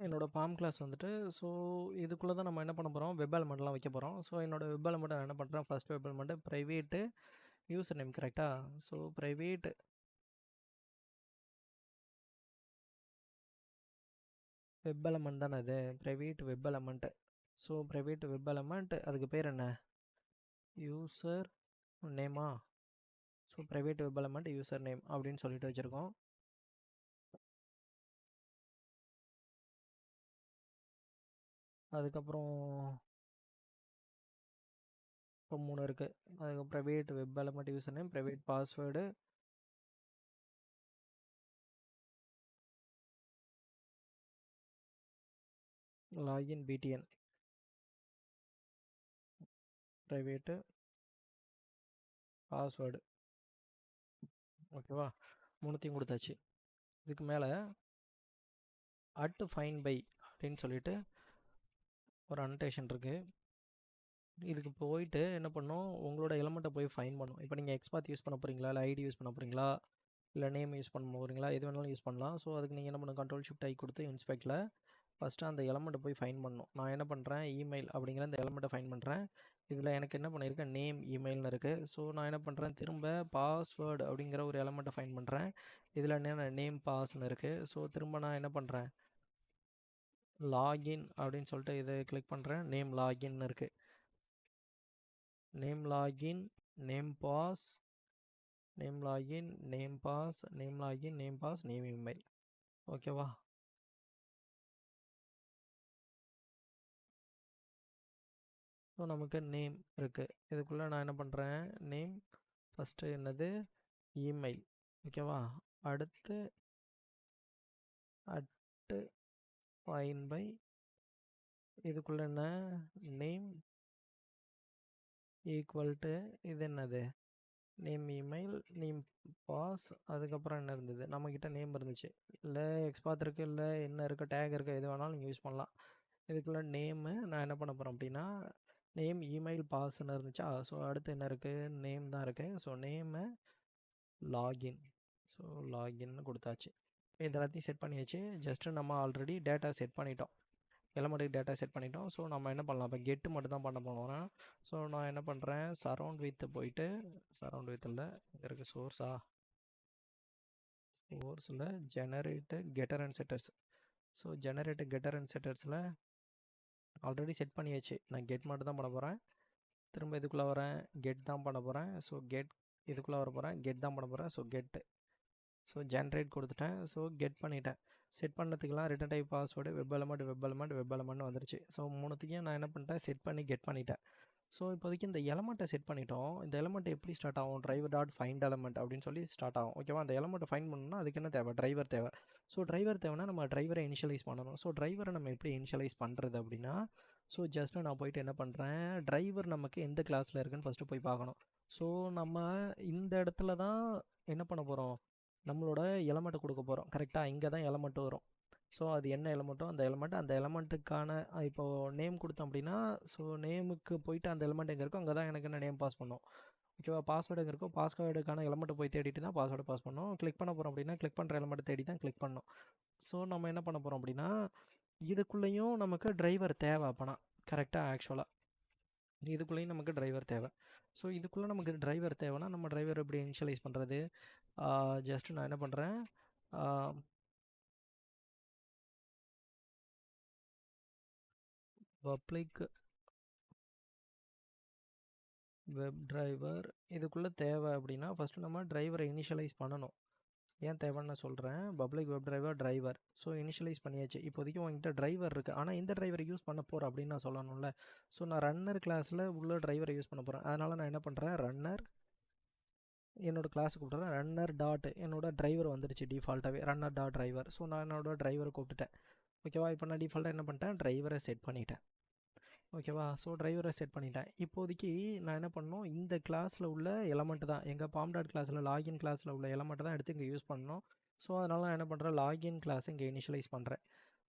என்னோடய பாம் கிளாஸ் வந்துட்டு, ஸோ இதுக்குள்ளே தான் நம்ம என்ன பண்ண போகிறோம், வெப் எலமெண்ட்லாம் வைக்க போகிறோம். ஸோ என்னோடய வெப் எலமெண்ட் நான் என்ன பண்ணுறேன், first web element private user name கரெக்டாக. ஸோ ப்ரைவேட் வெப் எலமெண்ட் தானே அது, private web element. So private web element, அதுக்கு பேர் என்ன, யூசர் நேமா. So private web element user name அப்படின்னு சொல்லிட்டு வச்சுருக்கோம். அதுக்கப்புறம் இப்போ 3 இருக்குது. அதுக்கப்புறம் private web element user name, private password, login B T N private password. ஓகேவா? 3த்தையும் கொடுத்தாச்சு. இதுக்கு மேலே @find by அப்படின்னு சொல்லிட்டு ஒரு அனோட்டேஷன் இருக்குது. இதுக்கு போயிட்டு என்ன பண்ணணும், உங்களோட எலமெண்ட்டை போய் ஃபைண்ட் பண்ணணும். இப்போ நீங்கள் எக்ஸ்பாத் யூஸ் பண்ண போகிறீங்களா, இல்லை ஐடி யூஸ் பண்ண போகிறீங்களா, இல்லை நேம் யூஸ் பண்ண போகிறீங்களா, எது வேணாலும் யூஸ் பண்ணலாம். ஸோ அதுக்கு நீங்கள் என்ன பண்ணணும், Ctrl+Shift+I கொடுத்து இன்ஸ்பெக்டில் ஃபஸ்ட்டு அந்த எலமெண்ட்டை போய் ஃபைண்ட் பண்ணணும். நான் என்ன பண்ணுறேன், இமெயில் அப்படிங்கிற அந்த எலமெண்ட்டை ஃபைண்ட் பண்ணுறேன். இதில் எனக்கு என்ன பண்ணியிருக்கேன், நேம் இமெயில்னு இருக்குது. ஸோ நான் என்ன பண்ணுறேன், திரும்ப பாஸ்வேர்டு அப்படிங்கிற ஒரு எலமெண்ட்டை ஃபைண்ட் பண்ணுறேன். இதில் என்ன நேம் பாஸ்ன்னு இருக்குது. ஸோ திரும்ப நான் என்ன பண்ணுறேன், லாகின் அப்படின்னு சொல்லிட்டு இதை கிளிக் பண்ணுறேன். நேம் லாகின்னு இருக்குது. Name login, name pass, name login, name pass, name login, name pass, name email. ஓகேவா? ஸோ நமக்கு நேம் இருக்குது. இதுக்குள்ளே நான் என்ன பண்ணுறேன், நேம் ஃபஸ்ட்டு என்னது, இமெயில். ஓகேவா? அடுத்து @find by, இதுக்குள்ளே என்ன, நேம் ஈக்குவல் டு இது என்னது, நேம் இமெயில், நேம் பாஸ், அதுக்கப்புறம் என்ன இருந்தது, நம்மக்கிட்ட நேம் இருந்துச்சு, இல்லை எக்ஸ்பாத் இருக்குது, இல்லை என்ன இருக்குது, டேக் இருக்குது, எது வேணாலும் நீங்கள் யூஸ் பண்ணலாம். இதுக்குள்ளே நேமு நான் என்ன பண்ண போகிறேன் அப்படின்னா, நேம் இமெயில் பாஸ்ன்னு இருந்துச்சா. ஸோ அடுத்து என்ன இருக்குது, நேம் தான் இருக்குது. So name login. ஸோ லாகின்னு கொடுத்தாச்சு. இது எல்லாத்தையும் செட் பண்ணியாச்சு. ஜஸ்ட்டு நம்ம ஆல்ரெடி டேட்டா செட் பண்ணிட்டோம், எலமெண்ட்டுக்கு டேட்டா செட் பண்ணிட்டோம். ஸோ நம்ம என்ன பண்ணலாம், இப்போ கெட்டு மட்டும் தான் பண்ண போகிறோம். ஸோ நான் என்ன பண்ணுறேன், சரௌண்ட் வித் போயிட்டு, சரௌண்ட் வித் இல்லை, இங்கே இருக்குது சோர்ஸா, சோர்ஸில் generate getter and setters. So generate getter and செட்டர்ஸில் ஆல்ரெடி செட் பண்ணியாச்சு. நான் கெட் மட்டும் தான் பண்ண போகிறேன். திரும்ப இதுக்குள்ளே வரேன், கெட் தான் பண்ண போகிறேன். ஸோ கெட், இதுக்குள்ளே வர போகிறேன், கெட் தான் பண்ண போகிறேன். ஸோ கெட்டு, ஸோ ஜென்ரேட் கொடுத்துட்டேன். ஸோ கெட் பண்ணிட்டேன். செட் பண்ணதுக்கெலாம் return type password web element வந்துருச்சு. ஸோ மூணுத்தையும் நான் என்ன பண்ணிட்டேன், செட் பண்ணி கெட் பண்ணிட்டேன். ஸோ இப்போதைக்கு இந்த எலமெண்ட்டை செட் பண்ணிட்டோம். இந்த எலமெண்ட் எப்படி ஸ்டார்ட் ஆகும், driver.find element அப்படின்னு சொல்லி ஸ்டார்ட் ஆகும். ஓகேவா? அந்த எலமெண்ட்டை ஃபைண்ட் பண்ணணும்னா அதுக்கு என்ன தேவை, டிரைவர் தேவை. ஸோ டிரைவர் தேவைன்னா நம்ம டிரைவரை இனிஷியலைஸ் பண்ணணும். ஸோ டிரைவரை நம்ம எப்படி இனிஷியலைஸ் பண்ணுறது அப்படின்னா, ஸோ ஜஸ்ட்டு நான் போயிட்டு என்ன பண்ணுறேன், டிரைவர் நமக்கு எந்த கிளாஸில் இருக்குன்னு ஃபஸ்ட்டு போய் பார்க்கணும். ஸோ நம்ம இந்த இடத்துல தான் என்ன பண்ண போகிறோம், நம்மளோட எலமெண்ட்டை கொடுக்க போகிறோம். கரெக்டாக இங்கே தான் எலமெண்ட் வரும். ஸோ அது என்ன எலமெண்ட்டோ அந்த எலமெண்ட்டுக்கான இப்போது நேம் கொடுத்தோம் அப்படின்னா, ஸோ நேமுக்கு போயிட்டு அந்த எலமெண்ட் எங்கே இருக்கோ அங்கே தான் எனக்கு என்ன நேம் பாஸ் பண்ணும். ஓகேவா? பாஸ்வேர்டு எங்கே இருக்கோ பாஸ்வேர்டுக்கான எலமெண்ட்டை போய் தேடிட்டு தான் பாஸ்வேர்டு பாஸ் பண்ணணும். கிளிக் பண்ண போகிறோம் அப்படின்னா கிளிக் பண்ணுற எலமெண்ட்டை தேடி தான் கிளிக் பண்ணணும். ஸோ நம்ம என்ன பண்ண போகிறோம் அப்படின்னா, இதுக்குள்ளேயும் நமக்கு டிரைவர் தேவை. அப்போனா கரெக்டாக ஆக்சுவலாக இதுக்குள்ளேயும் நமக்கு டிரைவர் தேவை. ஸோ இதுக்குள்ளே நமக்கு டிரைவர் தேவைன்னா நம்ம டிரைவர் எப்படி இனிஷியலைஸ் பண்ணுறது, ஜஸ்ட்டு நான் என்ன பண்ணுறேன், பப்ளிக் வெப் டிரைவர் இதுக்குள்ளே தேவை அப்படின்னா ஃபஸ்ட்டு நம்ம டிரைவரை இனிஷியலைஸ் பண்ணணும். ஏன் தேவைன்னு நான் சொல்கிறேன். Public web driver. So initialise பண்ணியாச்சு. இப்போதைக்கு உங்ககிட்ட டிரைவர் இருக்குது, ஆனால் இந்த டிரைவரை யூஸ் பண்ண போகிறேன் அப்படின்னு நான் சொல்லணும்ல. ஸோ நான் ரன்னர் கிளாஸில் உள்ள டிரைவரை யூஸ் பண்ண போகிறேன். அதனால் நான் என்ன பண்ணுறேன், ரன்னர் என்னோடய கிளாஸுக்கு கூப்பிட்றேன். ரன்னர் டாட் என்னோட டிரைவர் வந்துடுச்சு டிஃபால்ட்டாகவே, ரன்னர் டாட் டிரைவர். ஸோ நான் என்னோட டிரைவரை கூப்பிட்டுட்டேன். ஓகேவா? இப்போ நான் டிஃபால்ட்டாக என்ன பண்ணிட்டேன், டிரைவரை செட் பண்ணிட்டேன். ஓகேவா? ஸோ டிரைவரை செட் பண்ணிட்டேன். இப்போதைக்கு நான் என்ன பண்ணணும், இந்த கிளாஸில் உள்ள எலமெண்ட் தான் எங்கள் பாம்.டாட் கிளாஸில் லாகின் கிளாஸில் உள்ள எலமெண்ட் தான் எடுத்து இங்கே யூஸ் பண்ணணும். ஸோ அதனால் நான் என்ன பண்ணுறேன், லாகின் கிளாஸ் இங்கே இனிஷியலைஸ் பண்ணுறேன்.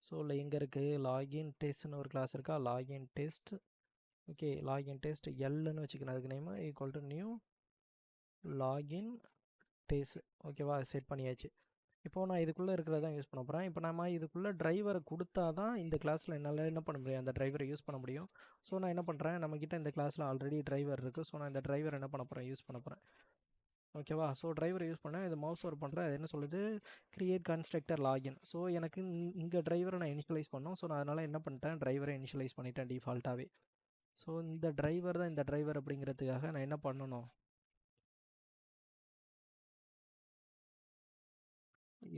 ஸோ இல்லை எங்கே இருக்குது, லாகின் டெஸ்ட்னு ஒரு கிளாஸ் இருக்கா, login test. Okay, login test எல்லுன்னு வச்சுக்கிறேன். அதுக்கு name equal to new login test. ஓகேவா? செட் பண்ணியாச்சு. இப்போது நான் இதுக்குள்ளே இருக்கிறதான் யூஸ் பண்ண போகிறேன். இப்போ நம்ம இதுக்குள்ளே டிரைவரை கொடுத்தா தான் இந்த கிளாஸில் என்னால் என்ன பண்ண முடியும், அந்த டிரைவரை யூஸ் பண்ண முடியும். ஸோ நான் என்ன பண்ணுறேன், நம்மக்கிட்ட இந்த கிளாஸில் ஆல்ரெடி டிரைவர் இருக்குது. ஸோ நான் இந்த டிரைவர் என்ன பண்ண போகிறேன், யூஸ் பண்ண போகிறேன். ஓகேவா? ஸோ டிரைவரை யூஸ் பண்ணேன், இது மவுஸ் ஓவர் பண்ணுறேன். அது என்ன சொல்லுது, கிரியேட் கன்ஸ்ட்ரக்டர் லாகின். ஸோ எனக்கு இங்கே டிரைவரை நான் இனிஷியலைஸ் பண்ணோம். ஸோ நான் அதனால் என்ன பண்ணிட்டேன், டிரைவரை இனிஷியலைஸ் பண்ணிட்டேன் டிஃபால்ட்டாகவே. ஸோ இந்த டிரைவர் தான் இந்த டிரைவர் அப்படிங்கிறதுக்காக நான் என்ன பண்ணணும்,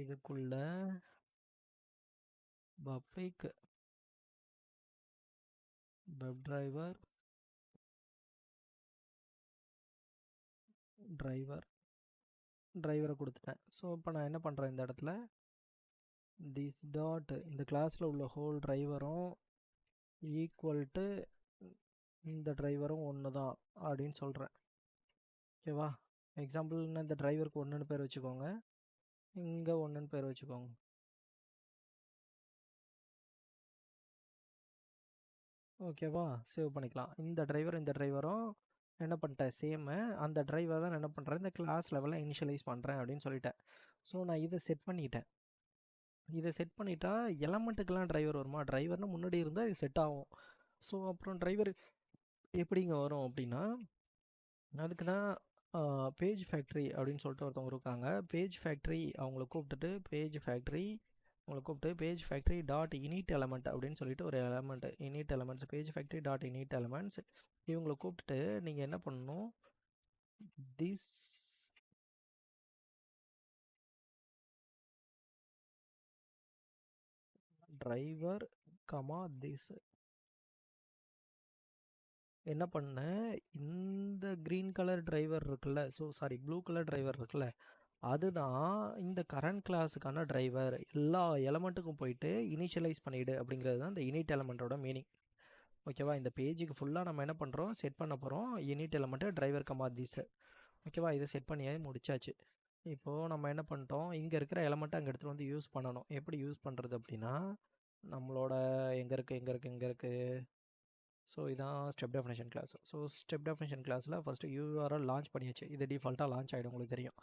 இதுக்குள்ள பப்ளிக் வெப் டிரைவரை கொடுத்துட்டேன். ஸோ இப்போ நான் என்ன பண்ணுறேன், இந்த இடத்துல திஸ் டாட் இந்த கிளாஸில் உள்ள ஹோல் டிரைவரும் ஈக்குவல் டு இந்த டிரைவரும் ஒன்று தான் அப்படின்னு சொல்கிறேன். ஓகேவா? எக்ஸாம்பிள்னா இந்த டிரைவருக்கு 1ன்னு பேர் வச்சுக்கோங்க. இங்கே 1ன்னு பேர் வச்சுக்கோங்க. ஓகேவா? சேவ் பண்ணிக்கலாம். இந்த டிரைவரும் என்ன பண்ணிட்டேன் சேமு. அந்த டிரைவர் தான் நான் என்ன பண்ணுறேன், இந்த கிளாஸ் லெவலில் இனிஷியலைஸ் பண்ணுறேன் அப்படின்னு சொல்லிட்டேன். ஸோ நான் இதை செட் பண்ணிட்டேன். இதை செட் பண்ணிட்டா எலமெண்ட்டுக்கெல்லாம் டிரைவர் வருமா? டிரைவர்னு முன்னாடி இருந்தால் இது செட் ஆகும். ஸோ அப்புறம் டிரைவர் எப்படிங்க வரும் அப்படின்னா, அதுக்கு தான் பேஜ் ஃபேக்ட்ரி அப்படின்னு சொல்லிட்டு ஒருத்தவங்க இருக்காங்க. பேஜ் ஃபேக்ட்ரி அவங்கள கூப்பிட்டுட்டு page factory dot init element அப்படின்னு சொல்லிட்டு ஒரு element init elements page factory dot init elements இவங்களை கூப்பிட்டுட்டு நீங்கள் என்ன பண்ணணும், திஸ் டிரைவர் திஸ் என்ன பண்ணேன், இந்த க்ரீன் கலர் டிரைவர் இருக்குல்ல, ப்ளூ கலர் டிரைவர் இருக்குல்ல, அதுதான் இந்த கரண்ட் கிளாஸுக்கான டிரைவர். எல்லா எலமெண்ட்டுக்கும் போயிட்டு இனிஷியலைஸ் பண்ணிவிடு அப்படிங்கிறது தான் இந்த இனிட் எலமெண்ட்டோட மீனிங். ஓகேவா? இந்த பேஜுக்கு ஃபுல்லாக நம்ம என்ன பண்ணுறோம், செட் பண்ண போகிறோம் இனிட் எலமெண்ட்டு டிரைவர் திஸ். ஓகேவா? இதை செட் பண்ணியே முடிச்சாச்சு. இப்போது நம்ம என்ன பண்ணிட்டோம், இங்கே இருக்கிற எலமெண்ட்டை அங்கே எடுத்துகிட்டு வந்து யூஸ் பண்ணணும். எப்படி யூஸ் பண்ணுறது அப்படின்னா, நம்மளோட எங்கே இருக்குது ஸோ இதான் step definition class. So step definition கிளாஸில் ஃபஸ்ட்டு யூஆர்எல் லான்ச் பண்ணியாச்சு. இது டிஃபால்ட்டாக லான்ச் ஆகிடும், உங்களுக்கு தெரியும்.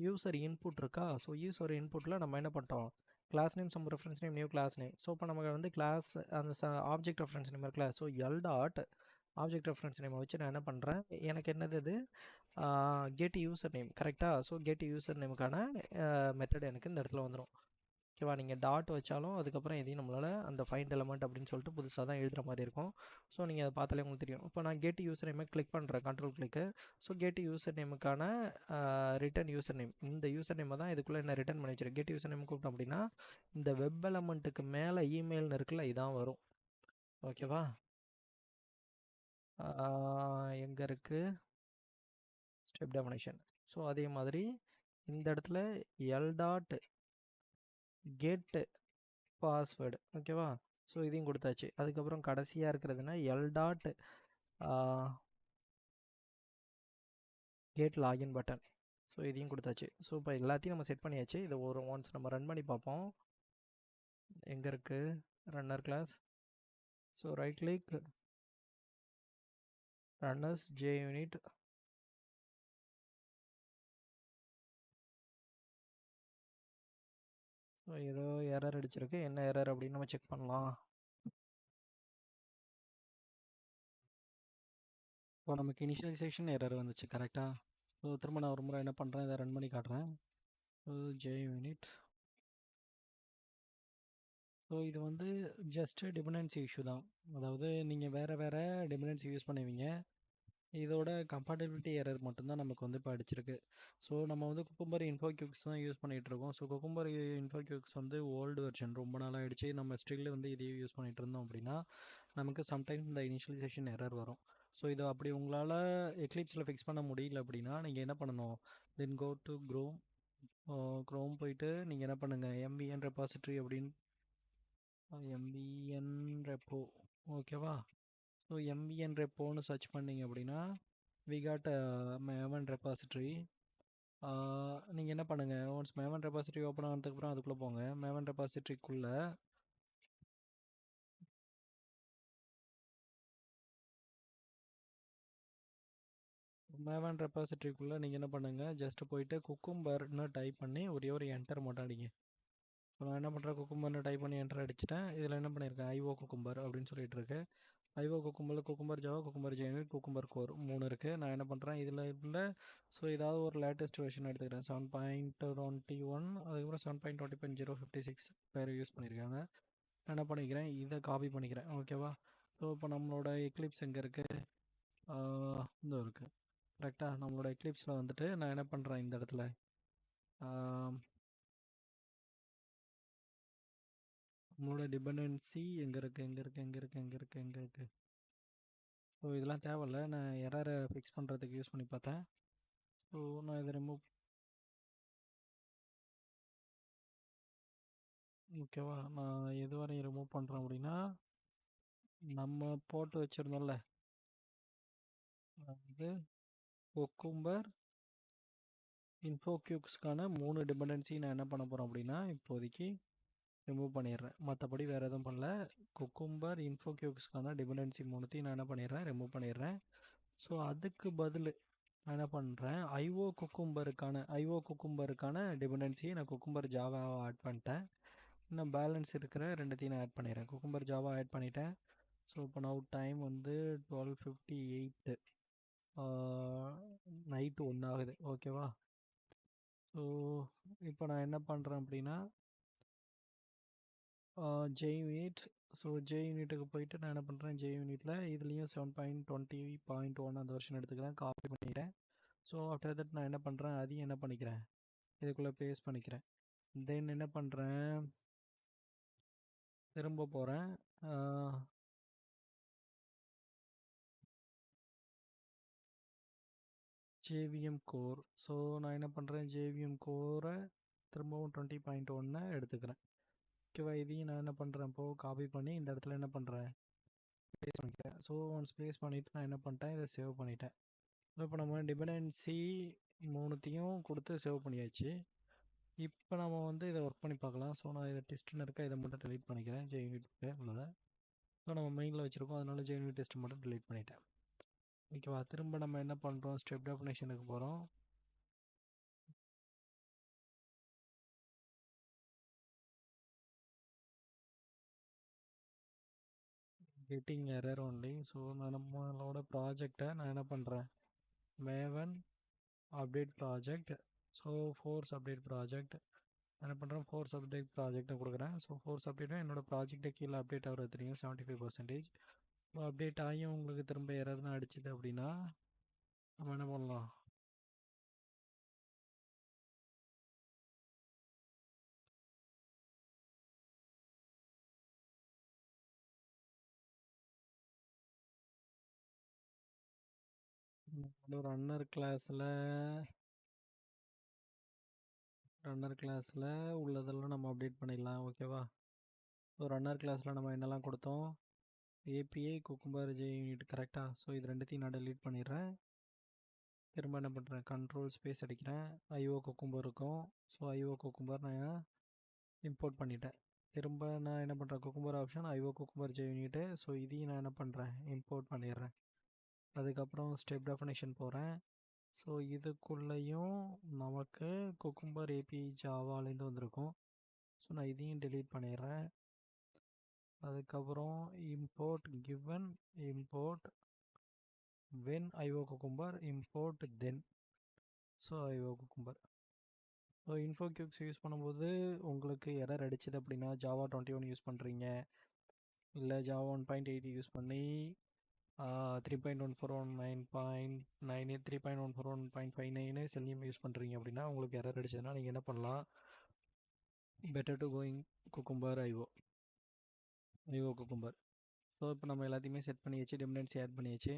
யூசர் இன்புட் இருக்கா? ஸோ யூசர் இன்புட்டில் நம்ம என்ன பண்ணிட்டோம், class name some reference name new class name. So இப்போ நமக்கு வந்து கிளாஸ் அந்த ஆப்ஜெக்ட் ரெஃபரன்ஸ் நேம் இருக்குல்ல, so L dot object reference நேமை வச்சு நான் என்ன பண்ணுறேன், எனக்கு என்னது இது கெட் யூசர் நேம் கரெக்டாக. ஸோ கெட் யூசர் நேமுக்கான மெத்தட் எனக்கு இந்த இடத்துல வந்துடும். ஓகேவா? நீங்கள் டாட் வச்சாலும் அதுக்கப்புறம் எதையும் நம்மளால் அந்த ஃபைண்ட் எலமெண்ட் அப்படின்னு சொல்லிட்டு புதுசாக தான் எழுதுகிற மாதிரி இருக்கும். ஸோ நீங்கள் அதை பார்த்தாலே உங்களுக்கு தெரியும். இப்போ நான் கெட் யூசர் நேமை கிளிக் பண்ணுறேன், control click. So get user நேமுக்கான ரிட்டன் யூசர் நேம், இந்த யூசர் நேமை தான் இதுக்குள்ளே என்ன ரிட்டன் பண்ணி வச்சிருக்கு. கெட் யூசர் நேம் கூப்பிட்டோம் அப்படின்னா இந்த வெப் எலமெண்ட்டுக்கு மேலே இமெயில்னு இருக்குல்ல, இதான் வரும். ஓகேவா? எங்கே இருக்குது ஸ்டெப் டெஃபினேஷன். ஸோ அதே மாதிரி இந்த இடத்துல எல் டாட் கெட் பாஸ்வேர்டு. ஓகேவா? ஸோ இதையும் கொடுத்தாச்சு. அதுக்கப்புறம் கடைசியாக இருக்கிறதுனா L dot get login button. So இதையும் கொடுத்தாச்சு. ஸோ இப்போ எல்லாத்தையும் நம்ம செட் பண்ணியாச்சு. இதை ஒன்ஸ் நம்ம ரன் பண்ணி பார்ப்போம். எங்கே இருக்குது runner class? So right click, runners JUnit. So ஏதோ எரர் அடிச்சிருக்கு. என்ன எரர் அப்படின்னு நம்ம செக் பண்ணலாம். இப்போ நமக்கு இனிஷியலைசேஷன் எரர் வந்துச்சு கரெக்டாக. ஸோ திரும்ப நான் ஒரு முறை என்ன பண்ணுறேன், இதை ரன் பண்ணி காட்டுறேன். So JUnit. ஸோ இது வந்து ஜஸ்ட்டு டிபெண்டன்சி இஷ்யூ தான். அதாவது நீங்கள் வேறு டிபெண்டன்சி யூஸ் பண்ணுவீங்க. இதோட கம்பேட்டபிலிட்டி எரர் மட்டும்தான் நமக்கு வந்து இப்போ அடிச்சிருக்கு. ஸோ நம்ம வந்து குக்கும்பர் இன்ஃபோக்யூக்ஸ் தான் யூஸ் பண்ணிகிட்ருக்கோம். ஸோ குக்கும்பர் இன்ஃபோக்யூக்ஸ் வந்து ஓல்டு வெர்ஷன், ரொம்ப நாளாக ஆகிடுச்சு. நம்ம ஸ்டில் வந்து இதையே யூஸ் பண்ணிகிட்டு இருந்தோம் அப்படின்னா நமக்கு சம்டைம்ஸ் இந்த இனிஷியலைசேஷன் எரர் வரும். ஸோ இதை அப்படி உங்களால் எக்லிப்ஸில் ஃபிக்ஸ் பண்ண முடியல அப்படின்னா நீங்கள் என்ன பண்ணணும், தென் கோ டு க்ரோம் போயிட்டு நீங்கள் என்ன பண்ணுங்கள், MVN ரெபாசிட்ரி அப்படின்னு MVN ரெப்போ. ஓகேவா? ஸோ MVN ரெப்போன்னு சர்ச் பண்ணிங்க அப்படின்னா வி காட் மேவன் ரெபாசிட்ரி. நீங்கள் என்ன பண்ணுங்கள், ஒன்ஸ் மேவன் ரெபாசிட்ரி ஓப்பன் ஆனதுக்கப்புறம் அதுக்குள்ளே போங்க. மேவன் ரெபாசிட்ரிக்குள்ளே நீங்கள் என்ன பண்ணுங்கள், ஜஸ்ட்டு போயிட்டு குக்கும்பர்னு டைப் பண்ணி ஒரே ஒரு என்டர் மட்டும் அடிங்க. ஸோ நான் என்ன பண்ணுறேன், குக்கும்பர்னு டைப் பண்ணி என்டர் அடிச்சிட்டேன். இதில் என்ன பண்ணியிருக்கேன், IO குக்கும்பர் அப்படின்னு சொல்லிட்டு இருக்கு. IO cucumber Java, cucumber JUnit, cucumber core 3 இருக்குது. நான் என்ன பண்ணுறேன், இதில் இல்லை. ஸோ ஏதாவது ஒரு லேட்டஸ்ட் வெர்ஷன் எடுத்துக்கிறேன், 7.21. அதுக்கப்புறம் 7.20.056 வேறு யூஸ் பண்ணியிருக்காங்க. நான் என்ன பண்ணிக்கிறேன், இதை காப்பி பண்ணிக்கிறேன். ஓகேவா? ஸோ இப்போ நம்மளோட எக்லிப்ஸ் எங்கே இருக்குது, இந்த இருக்குது கரெக்டாக. நம்மளோட எக்லிப்ஸில் வந்துட்டு நான் என்ன பண்ணுறேன், இந்த இடத்துல நம்மளோட டிபெண்டன்சி எங்கே இருக்குது. ஸோ இதெல்லாம் தேவையில்ல, நான் எரரை ஃபிக்ஸ் பண்ணுறதுக்கு யூஸ் பண்ணி பார்த்தேன். ஸோ நான் இதை ரிமூவ். ஓகேவா? நான் எது வரையும் ரிமூவ் பண்ணுறேன் அப்படின்னா, நம்ம போட்டு வச்சுருந்தோம்ல, அதாவது குக்கும்பர் இன்ஃபோக்யூக்ஸ்க்கான 3 டிபெண்டன்சி நான் என்ன பண்ண போகிறேன் அப்படின்னா இப்போதைக்கு ரிமூவ் பண்ணிடுறேன். மற்றபடி வேறு எதுவும் பண்ணல. குக்கும்பர் இன்ஃபோக்யூக்ஸ்க்கான டிபெண்டன்சி 3த்தையும் நான் என்ன பண்ணிடுறேன், ரிமூவ் பண்ணிடுறேன். ஸோ அதுக்கு பதில் நான் என்ன பண்ணுறேன், ஐஓ குக்கும்பருக்கான டிபெண்டன்சியை நான் குக்கும்பர் ஜாவாவை ஆட் பண்ணிட்டேன். இன்னும் பேலன்ஸ் இருக்கிற ரெண்டுத்தையும் நான் ஆட் பண்ணிடுறேன். குக்கும்பர் ஜாவா ஆட் பண்ணிட்டேன். ஸோ இப்போ நவ் டைம் வந்து 12:58 நைட்டு 1 ஆகுது. ஓகேவா? ஸோ இப்போ நான் என்ன பண்ணுறேன் அப்படின்னா JUnit. ஸோ JUnitக்கு போயிட்டு நான் என்ன பண்ணுறேன், JUnitல இதுலேயும் 7.20.1 அந்த வருஷன் எடுத்துக்கிறேன், காப்பி பண்ணிக்கிறேன். ஸோ ஆஃப்டர் தட் நான் என்ன பண்ணுறேன், அதையும் என்ன பண்ணிக்கிறேன், இதுக்குள்ளே பேஸ்ட் பண்ணிக்கிறேன். தென் என்ன பண்ணுறேன், திரும்ப போகிறேன். JVM core. ஸோ நான் என்ன பண்ணுறேன், JVM கோரை திரும்பவும் 20.1 எடுத்துக்கிறேன். ஓகேவா? இதையும் நான் என்ன பண்ணுறேன், இப்போது காப்பி பண்ணி இந்த இடத்துல என்ன பண்ணுறேன், பேஸ்ட் பண்ணிக்கிறேன். ஸோ ஒன்ஸ் பேஸ்ட் பண்ணிவிட்டு நான் என்ன பண்ணிட்டேன், இதை சேவ் பண்ணிட்டேன். ஸோ இப்போ நம்ம டிபெண்டன்சி 3த்தையும் கொடுத்து சேவ் பண்ணியாச்சு. இப்போ நம்ம வந்து இதை ஒர்க் பண்ணி பார்க்கலாம். ஸோ நான் இதை டெஸ்ட்டுன்னு இருக்க இதை மட்டும் டெலீட் பண்ணிக்கிறேன், JUnit உள்ளதை. ஸோ நம்ம மெயினில் வச்சுருக்கோம், அதனால JUnit டெஸ்ட் மட்டும் டெலீட் பண்ணிட்டேன். ஓகேவா? திரும்ப நம்ம என்ன பண்ணுறோம், ஸ்டெப் டெஃபினேஷனுக்கு போகிறோம். Getting error only. ஸோ நான் நம்மளோட ப்ராஜெக்டை நான் என்ன பண்ணுறேன், Maven update project. So force update project என்ன பண்ணுறேன், ஃபோர்ஸ் அப்டேட் ப்ராஜெக்ட்டை கொடுக்குறேன். ஸோ ஃபோர்ஸ் அப்டேட்டும் என்னோடய ப்ராஜெக்டை கீழே அப்டேட் ஆகிறது தெரியும், 75%. ஸோ அப்டேட் ஆகி உங்களுக்கு திரும்ப எரர் தான் அடிச்சுது அப்படின்னா நம்ம என்ன பண்ணலாம், ரன்னர் கிளாஸில் உள்ளதெல்லாம் நம்ம அப்டேட் பண்ணிடலாம். ஓகேவா? ஸோ ரன்னர் கிளாஸில் நம்ம என்னெல்லாம் கொடுத்தோம், API குக்கும்பர் JUnit கரெக்டாக. ஸோ இது ரெண்டுத்தையும் நான் டெலீட் பண்ணிடுறேன். திரும்ப என்ன பண்ணுறேன், கண்ட்ரோல் ஸ்பேஸ் அடிக்கிறேன், IO குக்கும்பர் இருக்கும். ஸோ IO குக்கும்பர் நான் இம்போர்ட் பண்ணிட்டேன். திரும்ப நான் என்ன பண்ணுறேன், cucumber option, IO cucumber JUnit. So இதையும் நான் என்ன பண்ணுறேன், இம்போர்ட் பண்ணிடுறேன். அதுக்கப்புறம் ஸ்டெப் டெஃபினேஷன் போகிறேன். ஸோ இதுக்குள்ளேயும் நமக்கு குக்கும்பர் API ஜாவாலேருந்து வந்திருக்கும். ஸோ நான் இதையும் டெலீட் பண்ணிடுறேன். அதுக்கப்புறம் import given import when IO cucumber import then. So IO cucumber. So இன்ஃபோக்யூக்ஸ் யூஸ் பண்ணும்போது உங்களுக்கு எரர் அடிச்சுது அப்படின்னா ஜாவா 21 யூஸ் பண்ணுறீங்க, இல்லை ஜாவா 1.8 யூஸ் பண்ணி 3.141.9 3.141.59 செல்லியம் யூஸ் பண்ணுறீங்க அப்படின்னா உங்களுக்கு எரர் அடிச்சதுன்னா நீங்கள் என்ன பண்ணலாம், better to going cucumber IO cucumber. So இப்போ நம்ம எல்லாத்தையுமே செட் பண்ணியாச்சு, டிபெண்டன்சி ஆட் பண்ணியாச்சு.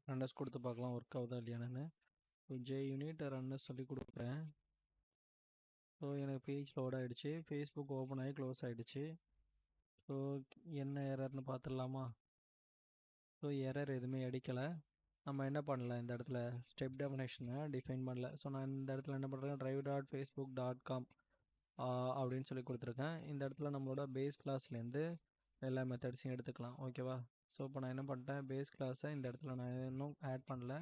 ரன்னர்ஸ் கொடுத்து பார்க்கலாம் ஒர்க் ஆகுதா இல்லையானு. ஸோ JUnit ரன்னர்ஸ் சொல்லி கொடுக்குறேன். ஸோ எனக்கு பேஜ் லோட் ஆகிடுச்சு, ஃபேஸ்புக் ஓப்பன் ஆகி க்ளோஸ் ஆகிடுச்சு. ஸோ என்ன எரர்னு பார்த்துடலாமா? ஸோ எரர் எதுவுமே அடிக்கலை. நம்ம என்ன பண்ணல, இந்த இடத்துல ஸ்டெப் டெஃபினேஷனை டிஃபைன் பண்ணல. ஸோ நான் இந்த இடத்துல என்ன பண்ணுறேன், drive.facebook.com அப்படின்னு சொல்லி கொடுத்துருக்கேன். இந்த இடத்துல நம்மளோட பேஸ் கிளாஸ்லேருந்து எல்லா மெத்தட்ஸையும் எடுத்துக்கலாம். ஓகேவா? ஸோ இப்போ நான் என்ன பண்ணிட்டேன், பேஸ் கிளாஸை இந்த இடத்துல நான் இன்னும் ஆட் பண்ணல.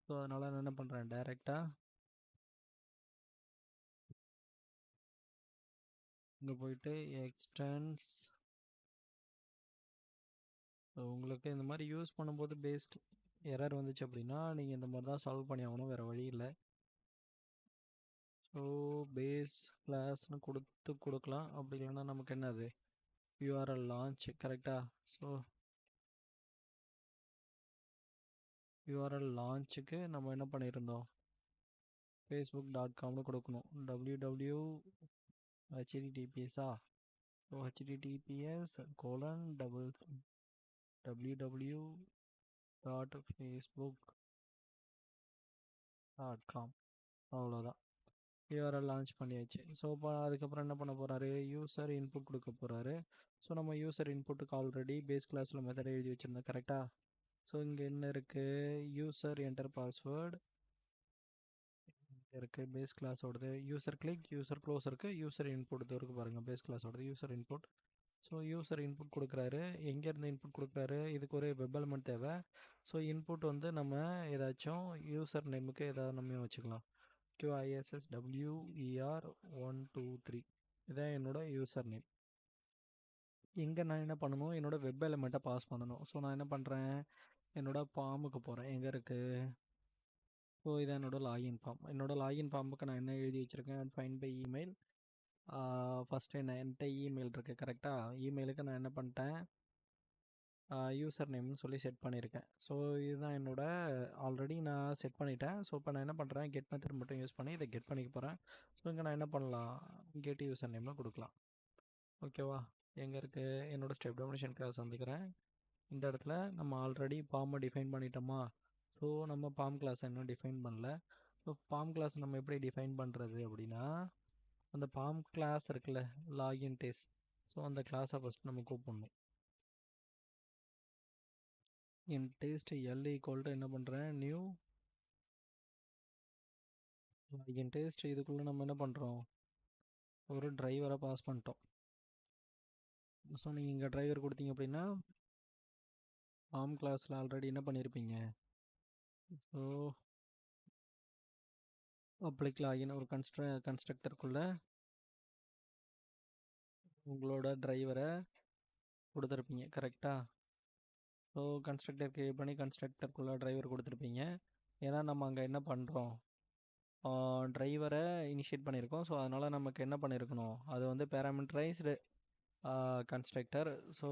ஸோ அதனால் நான் என்ன பண்ணுறேன், டைரெக்டாக இங்கே போயிட்டு எக்ஸ்டென்ஸ். ஸோ உங்களுக்கு இந்த மாதிரி யூஸ் பண்ணும்போது பேஸ்ட் எரர் வந்துச்சு அப்படின்னா நீங்கள் இந்த மாதிரி தான் சால்வ் பண்ணி ஆகணும், வேறு வழி இல்லை. ஸோ பேஸ் கிளாஸ்னு கொடுக்கலாம். அப்படி இல்லைன்னா நமக்கு என்னது, URL லான்ச் கரெக்டாக. ஸோ URL லான்ச்சுக்கு நம்ம என்ன பண்ணியிருந்தோம், facebook.comனு கொடுக்கணும், https. So https://www.facebook.com. அவ்வளோதான், URL லான்ச் பண்ணியாச்சு. ஸோ இப்போ அதுக்கப்புறம் என்ன பண்ண போகிறாரு, யூசர் இன்புட் கொடுக்க போகிறாரு. ஸோ நம்ம யூசர் இன்புட்டுக்கு ஆல்ரெடி பேஸ் கிளாஸில் மெத்தட் எழுதி வச்சுருந்தோம் கரெக்டாக. ஸோ இங்கே என்ன இருக்குது, யூசர் என்டர் பாஸ்வேர்டு இருக்குது பேஸ் கிளாஸோடது யூசர் கிளிக் யூசர் க்ளோஸ் இருக்குது யூசர் இன்புட் இது இருக்குது பாருங்கள் பேஸ் கிளாஸோடது user input. So user input கொடுக்குறாரு. எங்கேருந்து இன்புட் கொடுக்குறாரு? இதுக்கு ஒரு வெப் எலிமெண்ட் தேவை. ஸோ இன்புட் வந்து நம்ம ஏதாச்சும் யூசர் நேமுக்கு ஏதாவது நம்ம வச்சுக்கலாம். QISSWER123 இதான் என்னோட யூசர் நேம். இங்கே நான் என்ன பண்ணணும்? என்னோட வெப் எலிமெண்ட்டை பாஸ் பண்ணணும். ஸோ நான் என்ன பண்ணுறேன்? என்னோட ஃபார்முக்கு போகிறேன். எங்கே இருக்குது? ஸோ இதான் என்னோட லாகின் ஃபார்ம். என்னோட லாகின் ஃபார்முக்கு நான் என்ன எழுதி வச்சுருக்கேன்? Find by email. ஃபஸ்ட்டு என்கிட்ட இமெயில் இருக்குது கரெக்டாக. இமெயிலுக்கு நான் என்ன பண்ணிட்டேன்? யூசர் நேம்னு சொல்லி செட் பண்ணியிருக்கேன். ஸோ இதுதான் என்னோட ஆல்ரெடி நான் செட் பண்ணிட்டேன். ஸோ இப்போ நான் என்ன பண்ணுறேன்? கெட் மெத்தட் மட்டும் யூஸ் பண்ணி இதை கெட் பண்ணிக்க போகிறேன். ஸோ இங்கே நான் என்ன பண்ணலாம்? கெட் யூசர் நேமில் கொடுக்கலாம். ஓகேவா? எங்கே இருக்குது? என்னோட ஸ்டெப் டெஃபினிஷன் கிளாஸ் வந்துக்கிறேன். இந்த இடத்துல நம்ம ஆல்ரெடி ஃபார்மை டிஃபைன் பண்ணிட்டோமா? ஸோ நம்ம ஃபார்ம் கிளாஸ் இன்னும் டிஃபைன் பண்ணல. ஸோ ஃபார்ம் கிளாஸ் நம்ம எப்படி டிஃபைன் பண்ணுறது அப்படின்னா, அந்த ஃபார்ம் கிளாஸ் இருக்குல்ல லாகின் டேஸ், ஸோ அந்த கிளாஸை ஃபஸ்ட் நம்ம கூப்பிடணும். என் டேஸ்ட் எல் ஈக்குவல் டு என்ன பண்ணுறேன்? New login taste. இதுக்குள்ளே நம்ம என்ன பண்ணுறோம்? ஒரு டிரைவரை பாஸ் பண்ணிட்டோம். ஸோ நீங்கள் இங்கே டிரைவர் கொடுத்தீங்க அப்படின்னா ஃபார்ம் கிளாஸில் ஆல்ரெடி என்ன பண்ணியிருப்பீங்க? ஸோ பப்ளிக் லாகின் ஒரு கன்ஸ்ட்ரக்டருக்குள்ளே உங்களோட டிரைவரை கொடுத்துருப்பீங்க கரெக்டாக. ஸோ கன்ஸ்ட்ரக்டர் கிரியேட் பண்ணி கன்ஸ்ட்ரக்டருக்குள்ளே டிரைவர் கொடுத்துருப்பீங்க. ஏன்னா நம்ம அங்கே என்ன பண்ணுறோம்? டிரைவரை இனிஷியேட் பண்ணியிருக்கோம். ஸோ அதனால் நமக்கு என்ன பண்ணியிருக்கணும்? அது வந்து பேராமீட்டரைஸ்டு கன்ஸ்ட்ரக்டர். ஸோ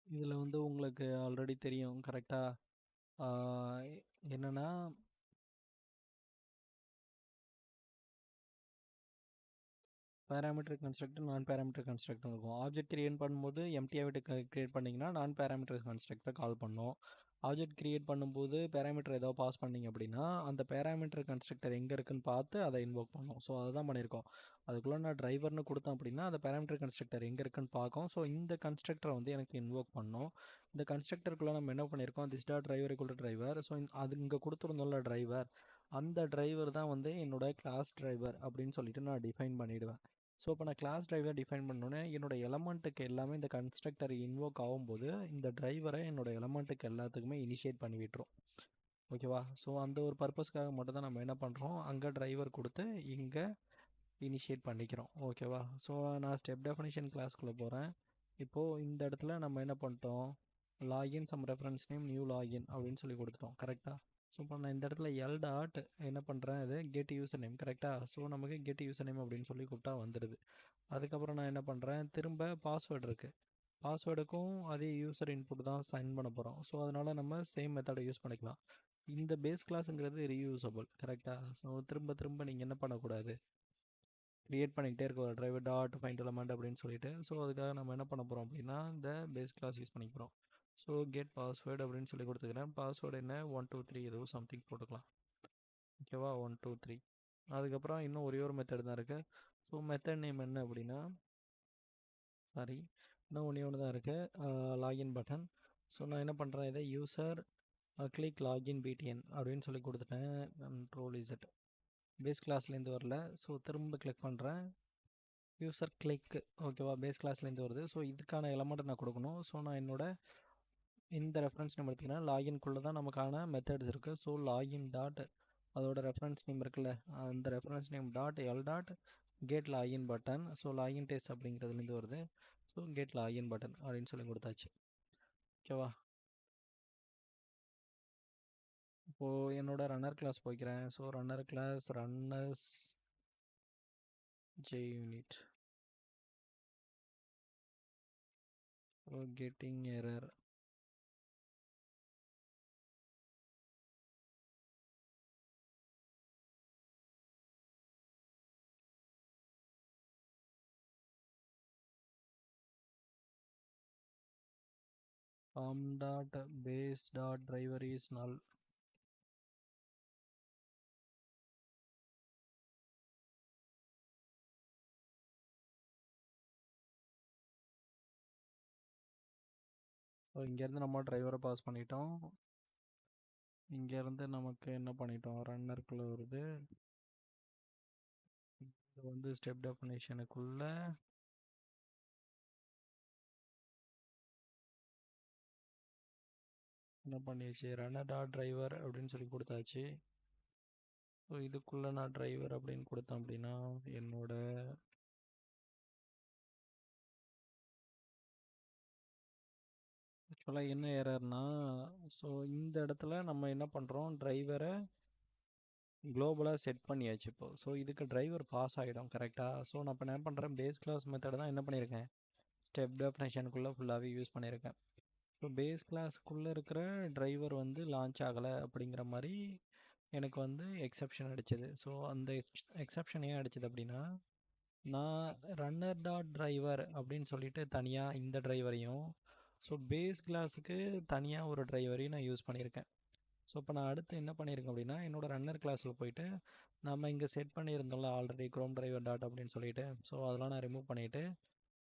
இதில் வந்து உங்களுக்கு ஆல்ரெடி தெரியும் கரெக்டாக. என்னென்னா பேராமீட்டர் கன்ஸ்ட்ரக்டர் நான் பேராமீட்டர் கன்ஸ்ட்ரக்டர் இருக்கும். ஆப்ஜெக்ட் கிரியேட் பண்ணும்போது எம்டிஆவிட்டு கிரியேட் பண்ணிங்கன்னா நான் பேராமீட்டர் கன்ஸ்ட்ரக்டரை கால் பண்ணோம். ஆப்ஜெக்ட் கிரியேட் பண்ணும்போது பேராமீட்டர் ஏதாவது பாஸ் பண்ணிங்க அப்படின்னா அந்த பேராமீட்டர் கன்ஸ்ட்ரக்டர் எங்கே இருக்குன்னு பார்த்து அதை இன்வோக் பண்ணோம். ஸோ அதுதான் பண்ணியிருக்கோம். அதுக்குள்ளே நான் டிரைவர்னு கொடுத்தேன் அப்படின்னா அந்த பேராமீட்டர் கன்ஸ்ட்ரக்டர் எங்கே இருக்குன்னு பார்க்கும். ஸோ இந்த கன்ஸ்ட்ரக்டரை வந்து எனக்கு இன்வோக் பண்ணோம். இந்த கன்ஸ்ட்ரக்டருக்குள்ளே நம்ம என்ன பண்ணியிருக்கோம்? This dot driver equal driver. So அது இங்கே கொடுத்துருந்தோம்ல டிரைவர், அந்த டிரைவர் தான் வந்து என்னோட கிளாஸ் டிரைவர் அப்படின்னு சொல்லிட்டு நான் டிஃபைன் பண்ணிவிடுவேன். ஸோ இப்போ நான் கிளாஸ் டிரைவர் டிஃபைன் பண்ணோன்னே என்னோடய எலமெண்ட்டுக்கு எல்லாமே இந்த கன்ஸ்ட்ரக்டர் இன்வோக் ஆகும்போது இந்த டிரைவரை என்னோடய எலமெண்ட்டுக்கு எல்லாத்துக்குமே இனிஷியேட் பண்ணி விட்டுரும். ஓகேவா? ஸோ அந்த ஒரு பர்பஸ்க்காக மட்டும் தான் நம்ம என்ன பண்ணுறோம்? அங்கே டிரைவர் கொடுத்து இங்கே இனிஷியேட் பண்ணிக்கிறோம். ஓகேவா? ஸோ நான் ஸ்டெப் டெஃபினிஷன் கிளாஸ்க்குள்ளே போகிறேன். இப்போது இந்த இடத்துல நம்ம என்ன பண்ணிட்டோம்? Login some reference name new login அப்படின்னு சொல்லி கொடுத்துட்டோம் கரெக்டாக. ஸோ இப்போ நான் இந்த இடத்துல எல் டாட் என்ன பண்ணுறேன்? இது கெட் யூசர் நேம் கரெக்டாக. ஸோ நமக்கு கெட் யூசர் நேம் அப்படின்னு சொல்லி கூப்பிட்டா வந்துடுது. அதுக்கப்புறம் நான் என்ன பண்ணுறேன்? திரும்ப பாஸ்வேர்டு இருக்குது. பாஸ்வேர்டுக்கும் அதே யூசர் இன்புட் தான் சைன் பண்ண போகிறோம். ஸோ அதனால் நம்ம சேம் மெத்தடை யூஸ் பண்ணிக்கலாம். இந்த பேஸ் கிளாஸுங்கிறது ரீயூசபிள் கரெக்டாக. ஸோ திரும்ப திரும்ப நீங்கள் என்ன பண்ணக்கூடாது? க்ரியேட் பண்ணிக்கிட்டே இருக்க ஒரு டிரைவர் டாட் ஃபைண்ட் எலமெண்ட் அப்படின்னு சொல்லிட்டு. ஸோ அதுக்காக நம்ம என்ன பண்ண போகிறோம் அப்படின்னா இந்த பேஸ் கிளாஸ் யூஸ் பண்ணிக்க போகிறோம். ஸோ கெட் பாஸ்வேர்டு அப்படின்னு சொல்லி கொடுத்துக்கிறேன். பாஸ்வேர்டு என்ன 123 ஏதோ சம்திங் போட்டுக்கலாம். ஓகேவா? 123. அதுக்கப்புறம் இன்னும் ஒரே ஒரு மெத்தட் தான் இருக்குது. ஸோ மெத்தட் நேம் என்ன அப்படின்னா சாரி இன்னும் ஒன்று தான் இருக்குது, லாகின் பட்டன். ஸோ நான் என்ன பண்ணுறேன்? இதை யூசர் கிளிக் லாகின் பிடிஎன் அப்படின்னு சொல்லி கொடுத்துட்டேன். கண்ட்ரோல் இசட் பேஸ் கிளாஸ்லேருந்து வரல. ஸோ திரும்ப கிளிக் பண்ணுறேன். யூசர் கிளிக் ஓகேவா? பேஸ் கிளாஸ்லேருந்து வருது. ஸோ இதுக்கான எலமெண்ட்டை நான் கொடுக்கணும். ஸோ நான் என்னோட இந்த ரெஃபரன்ஸ் நேம் எடுத்திங்கன்னா லாகின்குள்ளே தான் நமக்கான மெத்தட்ஸ் இருக்குது. ஸோ லாகின் டாட் அதோட ரெஃபரன்ஸ் நேம் இருக்குல்ல, அந்த reference name dot L dot get login button. So login test அப்படிங்கிறதுலேருந்து வருது. ஸோ கெட் லாகின் பட்டன் அப்படின்னு சொல்லி கொடுத்தாச்சு. ஓகேவா? இப்போது என்னோட ரன்னர் கிளாஸ் போய்க்கிறேன். So runner class runners JUnit. So getting error. form dot base dot driver is null. So இங்கேருந்து நம்ம டிரைவரை பாஸ் பண்ணிட்டோம். இங்கேருந்து நமக்கு என்ன பண்ணிட்டோம், ரன்னருக்குள்ளே வருது. இது வந்து ஸ்டெப் டெஃபினேஷனுக்குள்ள என்ன பண்ணிடுச்சு, ரன்னர் டாட் டிரைவர் அப்படின்னு சொல்லி கொடுத்தாச்சு. ஸோ இதுக்குள்ளே நான் டிரைவர் அப்படின்னு கொடுத்தேன் அப்படின்னா என்னோட ஆக்சுவலாக என்ன எரர்னா, ஸோ இந்த இடத்துல நம்ம என்ன பண்ணுறோம், டிரைவரை குளோபலாக செட் பண்ணியாச்சு இப்போ. ஸோ இதுக்கு டிரைவர் பாஸ் ஆகிடும் கரெக்டாக. ஸோ நான் இப்போ என்ன பண்ணுறேன், பேஸ் கிளாஸ் மெத்தட் தான் என்ன பண்ணியிருக்கேன், ஸ்டெப் டெஃபினேஷனுக்குள்ளே ஃபுல்லாகவே யூஸ் பண்ணியிருக்கேன். ஸோ பேஸ் கிளாஸுக்குள்ளே இருக்கிற டிரைவர் வந்து லான்ச் ஆகலை அப்படிங்கிற மாதிரி எனக்கு வந்து எக்ஸப்ஷன் அடிச்சது. ஸோ அந்த எக்ஸப்ஷன் ஏன் அடிச்சது அப்படின்னா, நான் ரன்னர் டாட் டிரைவர் அப்படின்னு சொல்லிட்டு தனியாக இந்த டிரைவரையும், ஸோ பேஸ் கிளாஸுக்கு தனியாக ஒரு டிரைவரையும் நான் யூஸ் பண்ணியிருக்கேன். ஸோ இப்போ நான் அடுத்து என்ன பண்ணியிருக்கேன் அப்படின்னா, என்னோடய ரன்னர் கிளாஸில் போயிட்டு நம்ம இங்கே செட் பண்ணியிருந்தோம்ல ஆல்ரெடி க்ரோம் டிரைவர் டாட் அப்படின்னு சொல்லிட்டு, ஸோ அதெல்லாம் நான் ரிமூவ் பண்ணிவிட்டு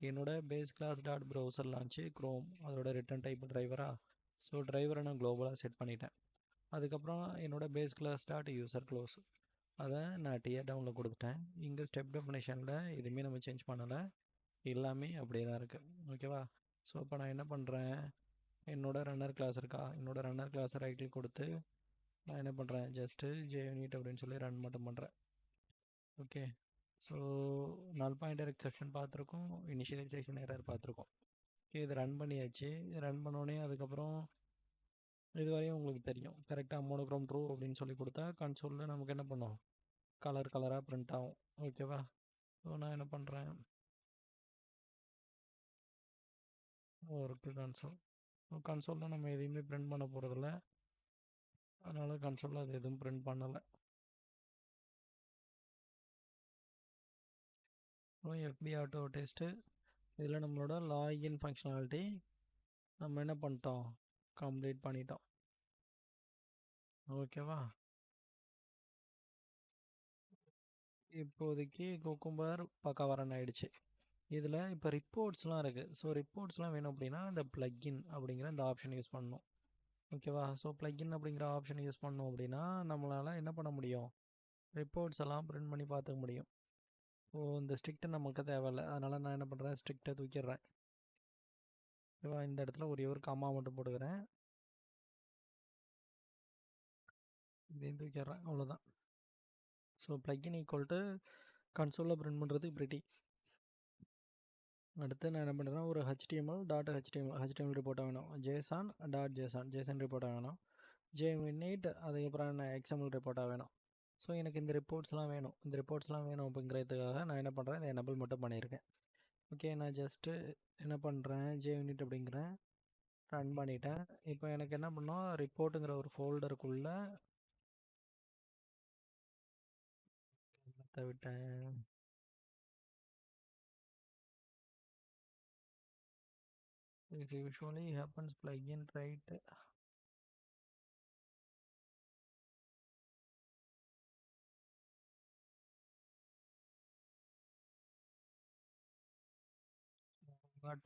என்னோடய base class dot browser launch Chrome அதோட ரிட்டன் டைப் டிரைவராக, ஸோ டிரைவரை நான் குளோபலாக செட் பண்ணிட்டேன். அதுக்கப்புறம் என்னோடய base class dot user close அதை நான் டிஆர் டவுனில் கொடுத்துட்டேன். இங்கே ஸ்டெப் டெஃபினேஷனில் எதுவுமே நம்ம சேஞ்ச் பண்ணலை, எல்லாமே அப்படியே தான் இருக்குது. ஓகேவா? ஸோ இப்போ நான் என்ன பண்ணுறேன், என்னோடய ரன்னர் கிளாஸ் இருக்கா, என்னோடய ரன்னர் கிளாஸை ரைட் கிளிக் கொடுத்து நான் என்ன பண்ணுறேன், ஜஸ்ட்டு JUnit அப்படின்னு சொல்லி ரன் மட்டும் பண்ணுறேன். ஓகே. ஸோ நல் பாயிண்டர் எக்ஸப்ஷன் பார்த்துருக்கோம், இனிஷியலைசேஷன் எரர் பார்த்துருக்கோம். ஓகே, இது ரன் பண்ணியாச்சு. ரன் பண்ணோடனே அதுக்கப்புறம் இது வரையும் உங்களுக்கு தெரியும் கரெக்டாக மோனோக்ரோம் ட்ரூ அப்படின்னு சொல்லி கொடுத்தா கன்சோலில் நமக்கு என்ன பண்ணும், கலராக பிரிண்ட் ஆகும். ஓகேவா? ஸோ நான் என்ன பண்ணுறேன், ஒர்க்கு கன்சோலில் நம்ம எதையுமே பிரிண்ட் பண்ண போகிறதில்ல, அதனால் கன்சோலில் அது எதுவும் பிரிண்ட் பண்ணலை. FB ஆட்டோ டெஸ்ட்டு இதில் நம்மளோட லாகின் ஃபங்க்ஷனாலிட்டி நம்ம என்ன பண்ணிட்டோம், கம்ப்ளீட் பண்ணிட்டோம். ஓகேவா? இப்போதைக்கு குக்கும்பர் பக்காவாக ரன் ஆகிடுச்சு. இதில் இப்போ ரிப்போர்ட்ஸ்லாம் இருக்குது. ஸோ ரிப்போர்ட்ஸ்லாம் வேணும் அப்படின்னா இந்த ப்ளக்இன் அப்படிங்கிற இந்த ஆப்ஷன் யூஸ் பண்ணணும். ஓகேவா? ஸோ ப்ளக்இன் அப்படிங்கிற ஆப்ஷன் யூஸ் பண்ணோம் அப்படின்னா நம்மளால் என்ன பண்ண முடியும், ரிப்போர்ட்ஸ் எல்லாம் பிரிண்ட் பண்ணி பார்த்துக்க முடியும். ஸோ இந்த ஸ்ட்ரிக்ட்டு நமக்கு தேவையில்லை, அதனால் நான் என்ன பண்ணுறேன், ஸ்ட்ரிக்ட்டை தூக்கிடுறேன். ஓகேவா? இந்த இடத்துல ஒரே ஒரு கம்மா மட்டும் போட்டுக்கிறேன், இதையும் தூக்கிடுறேன், அவ்வளோதான். ஸோ ப்ளக்இன் ஈக்குவல் டு கன்சோலில் பிரிண்ட் பண்ணுறதுக்கு பிரிட்டி. அடுத்து நான் என்ன பண்ணுறேன்னா ஒரு HTML ரிப்போர்ட்டாக வேணும், JSON ரிப்போர்ட்டாக வேணும், JUnit அதுக்கப்புறம் என்ன XML ரிப்போர்ட்டாக வேணும். ஸோ எனக்கு இந்த ரிப்போர்ட்ஸ்லாம் வேணும். இந்த ரிப்போர்ட்ஸ்லாம் வேணும் அப்படிங்கிறதுக்காக நான் என்ன பண்ணுறேன், இதை எனபிள் மட்டும் பண்ணியிருக்கேன். ஓகே, நான் ஜஸ்ட்டு என்ன பண்ணுறேன், JUnit அப்படிங்கிறேன், ரன் பண்ணிட்டேன். இப்போ எனக்கு என்ன பண்ணோம், ரிப்போர்ட்டுங்கிற ஒரு ஃபோல்டருக்குள்ளே விட்டேன். This usually happens plugin right.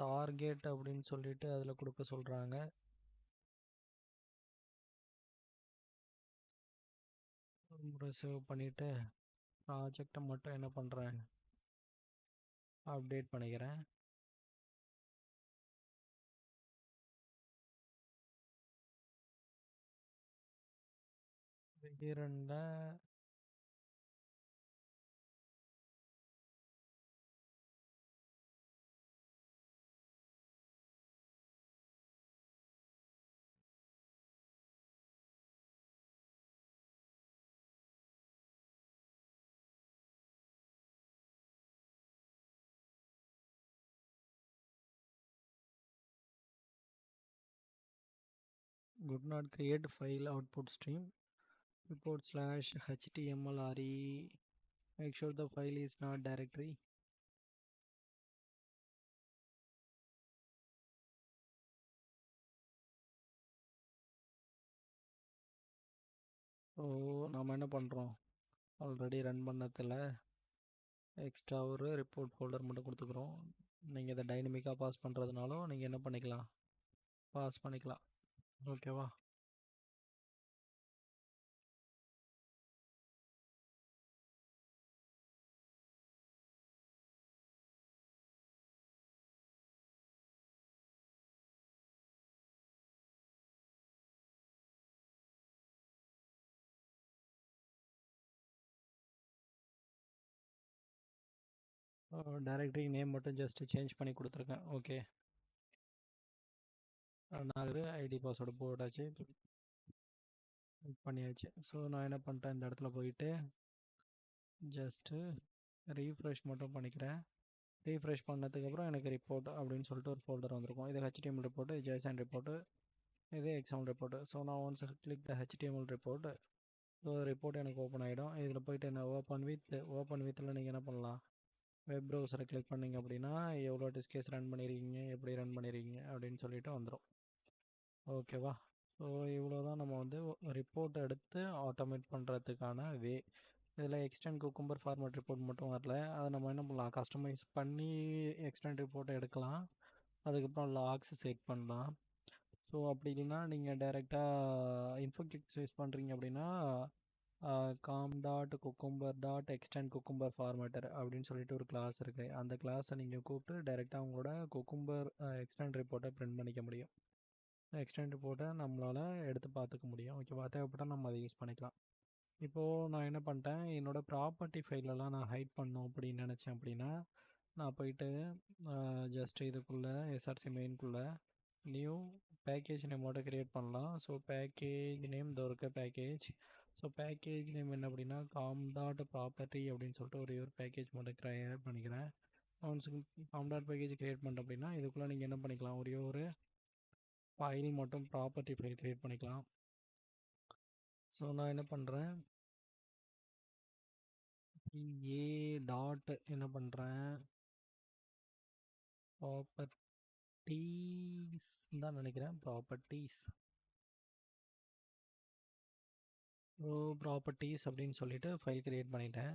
Target அப்படின்னு சொல்லிட்டு அதில் கொடுக்க சொல்கிறாங்க. முறை சேவ் பண்ணிவிட்டு ப்ராஜெக்டை மட்டும் என்ன பண்ணுறேன், அப்டேட் பண்ணிக்கிறேன். இரண்ட could not create file output stream report /html.re. Make sure the file is not directory. So நம்ம என்ன பண்ணுறோம், ஆல்ரெடி ரன் பண்ணதில் எக்ஸ்ட்ரா ஒரு ரிப்போர்ட் ஃபோல்டர் மட்டும் கொடுத்துக்குறோம். நீங்கள் இதை டைனமிக்காக பாஸ் பண்ணுறதுனாலும் நீங்கள் என்ன பண்ணிக்கலாம், பாஸ் பண்ணிக்கலாம். ஓகேவா? டைரக்டரி நேம் மட்டும் ஜஸ்ட் சேஞ்ச் பண்ணி கொடுத்துருக்கேன். ஓகே, நான் ஐடி பாஸ்வேர்டு போட்டாச்சு, பண்ணியாச்சு. ஸோ நான் என்ன பண்ணிட்டேன், இந்த இடத்துல போயிட்டு ஜஸ்ட்டு ரீஃப்ரெஷ் மட்டும் பண்ணிக்கிறேன். ரீஃப்ரெஷ் பண்ணதுக்கப்புறம் எனக்கு ரிப்போர்ட் அப்படின்னு சொல்லிட்டு ஒரு ஃபோல்டர் வந்திருக்கும். இது HTML ரிப்போர்ட்டு, ஜேசன் ரிப்போர்ட்டு, இது எக்ஸாம்பிள் ரிப்போர்ட்டு. ஸோ நான் ஒன்ஸ் கிளிக் த HTML ரிப்போர்ட், ஸோ ரிப்போர்ட் எனக்கு ஓப்பன் ஆகிடும். இதில் போயிட்டு என்ன ஓப்பன் வித்தில் நீங்கள் என்ன பண்ணலாம், வெப் ப்ரௌசரை கிளிக் பண்ணிங்க அப்படின்னா எவ்வளோ டெஸ்ட் கேஸ் ரன் பண்ணியிருக்கீங்க, எப்படி ரன் பண்ணியிருக்கீங்க அப்படின்னு சொல்லிட்டு வந்துடும். ஓகேவா? ஸோ இவ்வளோ தான் நம்ம வந்து ரிப்போர்ட் எடுத்து ஆட்டோமேட் பண்ணுறதுக்கான வே. இதில் எக்ஸ்டெண்ட் குக்கும்பர் ஃபார்மேட் ரிப்போர்ட் மட்டும் வரல, அதை நம்ம என்ன பண்ணலாம், கஸ்டமைஸ் பண்ணி எக்ஸ்டெண்ட் ரிப்போர்ட்டை எடுக்கலாம். அதுக்கப்புறம் லாக்ஸ் செட் பண்ணலாம். ஸோ அப்படி இல்லைன்னா நீங்கள் டைரெக்டாக இன்ஃபோகிக்ஸ் யூஸ் பண்ணுறீங்க அப்படின்னா com.cucumber.extend cucumber formatter அப்படின்னு சொல்லிட்டு ஒரு கிளாஸ் இருக்குது. அந்த கிளாஸை நீங்கள் கூப்பிட்டு டைரெக்டாக உங்களோட குக்கும்பர் எக்ஸ்டெண்ட் ரிப்போர்ட்டை பிரிண்ட் பண்ணிக்க முடியும். எக்ஸ்டெண்ட் ரிப்போர்ட்டை நம்மளால் எடுத்து பார்த்துக்க முடியும். ஓகேவா? தேவைப்பட்டால் நம்ம அதை யூஸ் பண்ணிக்கலாம். இப்போது நான் என்ன பண்ணிட்டேன், என்னோடய ப்ராப்பர்ட்டி ஃபைலெல்லாம் நான் ஹைட் பண்ணோம் அப்படின்னு நினச்சேன் அப்படின்னா, நான் போயிட்டு ஜஸ்ட் இதுக்குள்ளே எஸ்ஆர்சி மெயின்குள்ளே நியூ பேக்கேஜ் நேமோட க்ரியேட் பண்ணலாம். ஸோ பேக்கேஜ் நேம் இதோ இருக்க பேக்கேஜ். ஸோ பேக்கேஜ் நேம் என்ன அப்படின்னா com.property அப்படின்னு சொல்லிட்டு ஒரு பேக்கேஜ் மட்டும் க்ரியேட் பண்ணிக்கிறேன். ஒன்ஸ் com.பேக்கேஜ் க்ரியேட் பண்ணிட்டேன் அப்படின்னா இதுக்குள்ளே நீங்கள் என்ன பண்ணிக்கலாம், ஒரு ஃபைல் மட்டும் ப்ராப்பர்ட்டி ஃபைல் க்ரியேட் பண்ணிக்கலாம். ஸோ நான் என்ன பண்ணுறேன், ஏ டாட் என்ன பண்ணுறேன், ப்ராப்பர்ட்டிஸ் தான் நினைக்கிறேன், ப்ராப்பர்ட்டிஸ். ஸோ ப்ராப்பர்ட்டிஸ் அப்படின்னு சொல்லிட்டு ஃபைல் க்ரியேட் பண்ணிட்டேன்.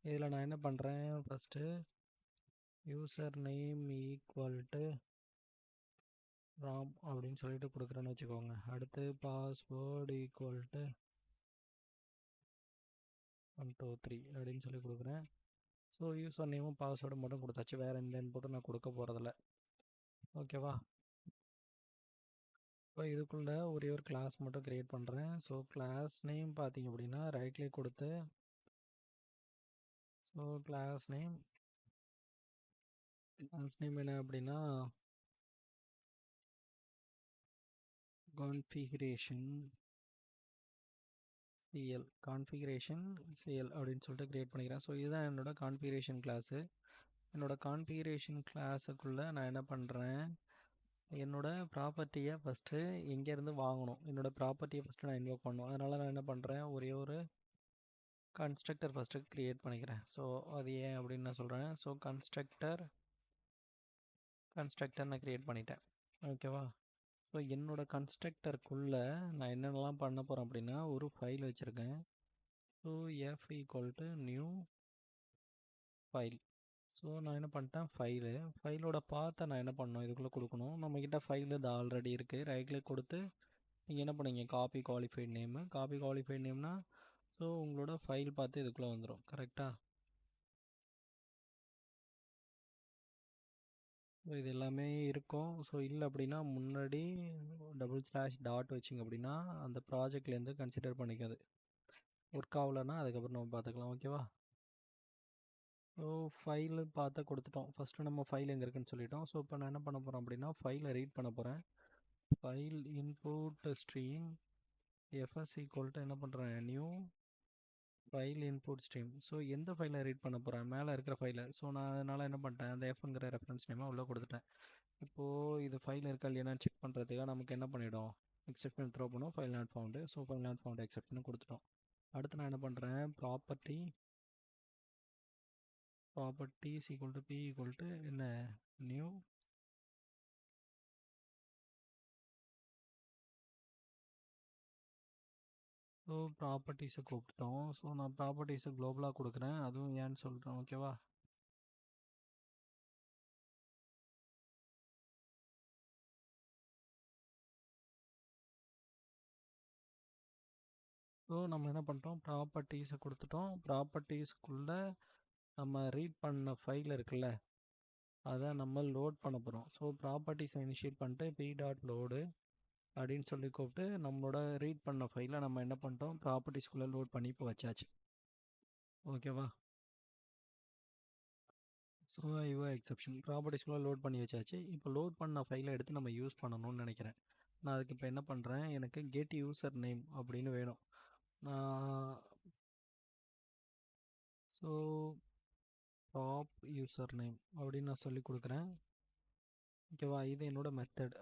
இதில் நான் என்ன பண்ணுறேன், first user name equal to Ram அப்படின்னு சொல்லிட்டு கொடுக்குறேன்னு வச்சுக்கோங்க. அடுத்து பாஸ்வேர்டு ஈக்குவல் டு 123 அப்படின்னு சொல்லி கொடுக்குறேன். ஸோ யூசர் நேமும் பாஸ்வேர்டு மட்டும் கொடுத்தாச்சு, வேறு எந்த இன்புட்டும் நான் கொடுக்க போகிறதில்ல. ஓகேவா? இப்போ இதுக்குள்ளே ஒரு கிளாஸ் மட்டும் க்ரியேட் பண்ணுறேன். ஸோ கிளாஸ் நேம் பார்த்தீங்க அப்படின்னா ரைட் கிளிக் கொடுத்து, ஸோ கிளாஸ் நேம் என்ன அப்படின்னா கான்ஃபிகரேஷன் சிஎல் அப்படின்னு சொல்லிட்டு க்ரியேட் பண்ணிக்கிறேன். ஸோ இதுதான் என்னோடய கான்ஃபிகரேஷன் கிளாஸு. என்னோடய கான்ஃபிகரேஷன் கிளாஸுக்குள்ளே நான் என்ன பண்ணுறேன், என்னோடய ப்ராப்பர்ட்டியை ஃபஸ்ட்டு எங்கேருந்து வாங்கணும், என்னோடய ப்ராப்பர்ட்டியை ஃபஸ்ட்டு நான் இன்வோக் பண்ணணும். அதனால் நான் என்ன பண்ணுறேன், ஒரு கன்ஸ்ட்ரக்டர் ஃபஸ்ட்டு க்ரியேட் பண்ணிக்கிறேன். ஸோ அது ஏன் அப்படின்னு நான் சொல்கிறேன். ஸோ கன்ஸ்ட்ரக்டர் நான் க்ரியேட் பண்ணிட்டேன். ஓகேவா? ஸோ என்னோடய கன்ஸ்ட்ரக்டருக்குள்ளே நான் என்னென்னலாம் பண்ண போகிறேன் அப்படின்னா ஒரு ஃபைல் வச்சுருக்கேன். So F equal to new file. So நான் என்ன பண்ணிட்டேன், ஃபைலோட பாத்தை நான் என்ன பண்ணணும், இதுக்குள்ளே கொடுக்கணும். நம்மக்கிட்ட ஃபைல் இது ஆல்ரெடி இருக்குது. ரைட் கிளிக் கொடுத்து நீங்கள் என்ன பண்ணீங்க, காப்பி குவாலிஃபைட் நேம்னா ஸோ உங்களோட ஃபைல் பார்த்து இதுக்குள்ளே வந்துடும். கரெக்டாக? இது எல்லாமே இருக்கும். ஸோ இல்லை அப்படின்னா முன்னாடி /டாட் வச்சிங்க அப்படின்னா அந்த ப்ராஜெக்ட்லேருந்து கன்சிடர் பண்ணிக்காது. ஒர்க் ஆகலைன்னா அதுக்கப்புறம் நம்ம பார்த்துக்கலாம். ஓகேவா? ஸோ ஃபைலு பார்த்து கொடுத்துட்டோம். ஃபஸ்ட்டு நம்ம ஃபைல் எங்கே இருக்குன்னு சொல்லிட்டோம். ஸோ இப்போ நான் என்ன பண்ண போகிறேன் அப்படின்னா ஃபைலை ரீட் பண்ண போகிறேன். File input stream FS equal to என்ன பண்ணுறேன், new file input stream. So எந்த ஃபைலை ரீட் பண்ண போகிறேன், மேலே இருக்கிற ஃபைலை. ஸோ நான் அதனால் என்ன பண்ணிட்டேன், அந்த எஃப்ங்கிற ரெஃபரன்ஸ் நேமாக உள்ளே கொடுத்துட்டேன். இப்போது இது ஃபைல் இருக்கா இல்லையா செக் பண்ணுறதுக்காக நமக்கு என்ன பண்ணிவிடும், எக்ஸெப்ஷன் த்ரோ பண்ணும், file not found. So file not found exception கொடுத்துட்டோம். அடுத்து நான் என்ன பண்ணுறேன், properties equal to P equal to என்ன, நியூ ஸோ ப்ராப்பர்ட்டிஸை கூப்பிட்டோம். ஸோ நான் ப்ராப்பர்ட்டிஸை குளோபலாக கொடுக்குறேன், அதுவும் ஏன்னு சொல்கிறேன். ஓகேவா? ஸோ நம்ம என்ன பண்ணிட்டோம், ப்ராப்பர்ட்டிஸை கொடுத்துட்டோம். ப்ராப்பர்ட்டிஸ்க்குள்ளே நம்ம ரீட் பண்ண ஃபைல் இருக்குல்ல, அதை நம்ம லோட் பண்ண போகிறோம். ஸோ ப்ராப்பர்ட்டிஸை இனிஷியேட் பண்ணிட்டு p.load அப்படின்னு சொல்லி கூப்பிட்டு நம்மளோட ரீட் பண்ண ஃபைலை நம்ம என்ன பண்ணிட்டோம், ப்ராப்பர்ட்டிஸ்குள்ளே லோட் பண்ணி இப்போ வச்சாச்சு. ஓகேவா? ஸோ ஐஓ எக்ஸப்ஷன் ப்ராப்பர்ட்டிஸ்குள்ளே லோட் பண்ணி வச்சாச்சு. இப்போ லோட் பண்ண ஃபைலை எடுத்து நம்ம யூஸ் பண்ணணும்னு நினைக்கிறேன். நான் அதுக்கு இப்போ என்ன பண்ணுறேன், எனக்கு கெட் யூசர் நேம் அப்படின்னு வேணும். நான் ஸோ டாப் யூசர் நேம் அப்படின்னு நான் சொல்லி கொடுக்குறேன். ஓகேவா? இது என்னோட மெத்தட்.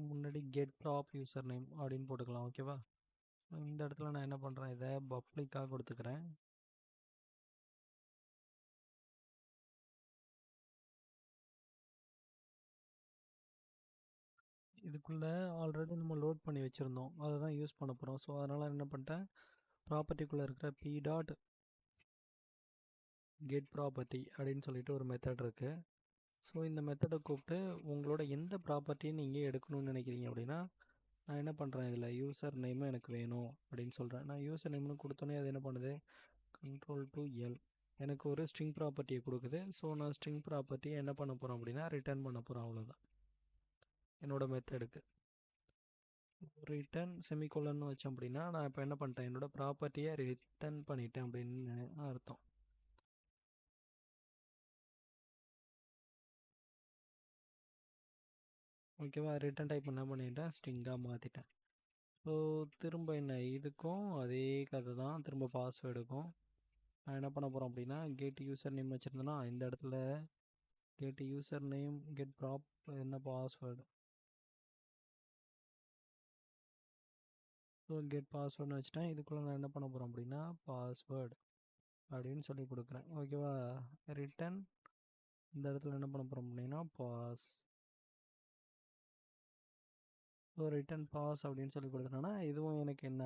முன்னாடி கெட் டாப் யூசர் நேம் அப்படின்னு போட்டுக்கலாம். ஓகேவா? இந்த இடத்துல நான் என்ன பண்ணுறேன், இதை பப்ளிக்காக கொடுத்துக்கிறேன். இதுக்குள்ளே ஆல்ரெடி நம்ம லோட் பண்ணி வச்சுருந்தோம், அதை தான் யூஸ் பண்ண போகிறோம். ஸோ அதனால் என்ன பண்ணிட்டேன், ப்ராப்பர்ட்டிக்குள்ளே இருக்கிற p.get ப்ராப்பர்ட்டி அப்படின்னு சொல்லிட்டு ஒரு மெத்தட் இருக்குது. ஸோ இந்த மெத்தடை கூப்பிட்டு உங்களோட எந்த ப்ராப்பர்ட்டியும் நீங்கள் எடுக்கணும்னு நினைக்கிறீங்க அப்படின்னா, நான் என்ன பண்ணுறேன், இதில் யூசர் நேமும் எனக்கு வேணும் அப்படின்னு சொல்கிறேன். நான் யூசர் நேம்னு கொடுத்தோன்னே அது என்ன பண்ணுது, Ctrl+L எனக்கு ஒரு ஸ்ட்ரிங் ப்ராப்பர்ட்டியை கொடுக்குது. ஸோ நான் ஸ்ட்ரிங் ப்ராப்பர்ட்டியை என்ன பண்ண போகிறோம் அப்படின்னா ரிட்டர்ன் பண்ண போகிறோம். அவ்வளோதான் என்னோடய மெத்தடுக்கு. ரிட்டர்ன் செமிகோலன்னு வச்சோம் அப்படின்னா நான் இப்போ என்ன பண்ணிட்டேன், என்னோடய ப்ராப்பர்ட்டியை ரிட்டர்ன் பண்ணிட்டேன் அப்படின்னு அர்த்தம். ஓகேவா? ரிட்டர்ன் டைப் என்ன பண்ணிட்டேன், ஸ்ட்ரிங்காக மாற்றிட்டேன். ஸோ திரும்ப என்ன, இதுக்கும் அதே கதை தான், திரும்ப பாஸ்வேர்டுக்கும் நான் என்ன பண்ண போகிறோம் அப்படின்னா, கெட் யூசர் நேம் வச்சுருந்தேன்னா இந்த இடத்துல get user name get prop என்ன பாஸ்வேர்டு. ஸோ கெட் பாஸ்வேர்டுன்னு வச்சுட்டேன். இதுக்குள்ளே நான் என்ன பண்ண போகிறோம் அப்படின்னா பாஸ்வேர்டு அப்படின்னு சொல்லி கொடுக்குறேன். ஓகேவா? ரிட்டன் இந்த இடத்துல என்ன பண்ண போகிறோம் அப்படின்னா பாஸ். ஸோ ரிட்டன் பாஸ் அப்படின்னு சொல்லி கொடுத்துட்டோன்னா இதுவும் எனக்கு என்ன,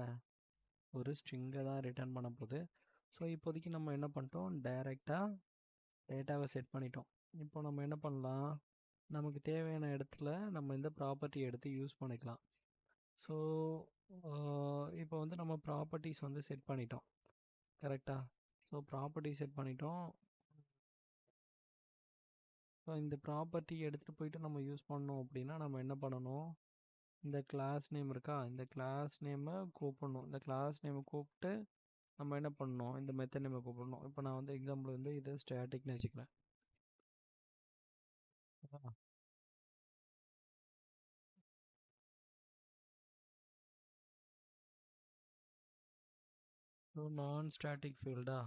ஒரு ஸ்ட்ரிங்கை தான் ரிட்டர்ன் பண்ண போகுது. ஸோ இப்போதைக்கு நம்ம என்ன பண்ணிட்டோம், டைரெக்டாக டேட்டாவை செட் பண்ணிட்டோம். இப்போ நம்ம என்ன பண்ணலாம், நமக்கு தேவையான இடத்துல நம்ம இந்த ப்ராப்பர்ட்டி எடுத்து யூஸ் பண்ணிக்கலாம். ஸோ இப்போ வந்து நம்ம ப்ராப்பர்ட்டிஸ் வந்து செட் பண்ணிட்டோம் கரெக்டாக. ஸோ ப்ராப்பர்ட்டி செட் பண்ணிட்டோம். ஸோ இந்த ப்ராப்பர்ட்டி எடுத்துகிட்டு போயிட்டு நம்ம யூஸ் பண்ணோம் அப்படின்னா நம்ம என்ன பண்ணணும், இந்த கிளாஸ் நேம் இருக்கா, இந்த கிளாஸ் நேமை கூப்பிடணும். இந்த கிளாஸ் நேமை கூப்பிட்டு நம்ம என்ன பண்ணணும், இந்த மெத்தட் நேமை கூப்பிடணும். இப்போ நான் வந்து எக்ஸாம்பிள் வந்து இது ஸ்டாட்டிக்னு வச்சுக்கிறேன். ஸோ நான் ஸ்டாட்டிக் ஃபீல்டா,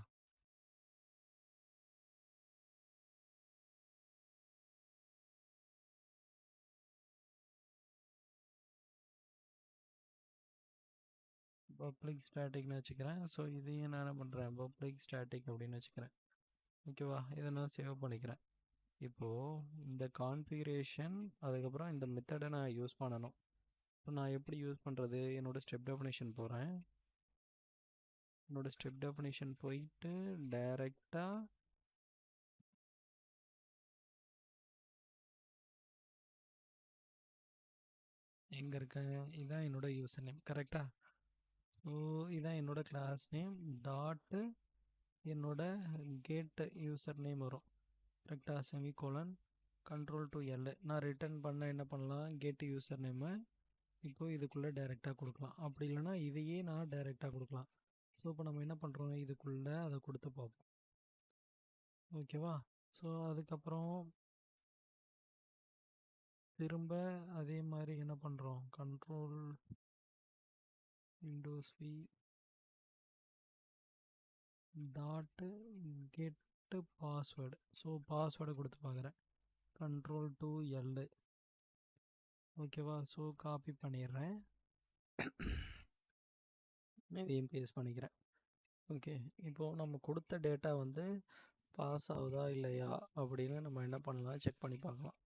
பப்ளிக் ஸ்டாட்டிக்னு வச்சுக்கிறேன். ஸோ இதையும் நான் என்ன பண்ணுறேன், பப்ளிக் ஸ்டாட்டிக் அப்படின்னு வச்சுக்கிறேன். ஓகேவா? இதை நான் சேவ் பண்ணிக்கிறேன். இப்போது இந்த கான்ஃபிகரேஷன் அதுக்கப்புறம் இந்த மெத்தடை நான் யூஸ் பண்ணணும். இப்போ நான் எப்படி யூஸ் பண்ணுறது, என்னோடய ஸ்டெப் டெஃபினேஷன் போகிறேன். என்னோடய ஸ்டெப் டெஃபினேஷன் போயிட்டு டைரெக்டாக எங்கே இருக்கேன், இதுதான் என்னோடய யூசர் நேம் கரெக்டாக. ஸோ இதுதான் என்னோடய கிளாஸ் நேம் டாட்டு என்னோட கேட் யூசர் நேம் வரும் கரெக்டாக, செமிகோலன் Ctrl+L. நான் ரிட்டர்ன் பண்ண என்ன பண்ணலாம், கெட் யூசர் நேமை இப்போது இதுக்குள்ளே டைரெக்டாக கொடுக்கலாம். அப்படி இல்லைனா இதையே நான் டைரெக்டாக கொடுக்கலாம். ஸோ இப்போ நம்ம என்ன பண்ணுறோம், இதுக்குள்ளே அதை கொடுத்து பார்ப்போம். ஓகேவா? ஸோ அதுக்கப்புறம் திரும்ப அதே மாதிரி என்ன பண்ணுறோம், கண்ட்ரோல் விண்டோஸ் வி டாட்டு கெட்டு பாஸ்வேர்டு. ஸோ பாஸ்வேர்டை கொடுத்து பார்க்குறேன், Ctrl+L. ஓகேவா? ஸோ காப்பி பண்ணிடுறேன், இதையும் பேஸ்ட் பண்ணிக்கிறேன். ஓகே, இப்போது நம்ம கொடுத்த டேட்டா வந்து பாஸ் ஆகுதா இல்லையா அப்படின்னு நம்ம என்ன பண்ணலாம், செக் பண்ணி பார்க்கலாம்.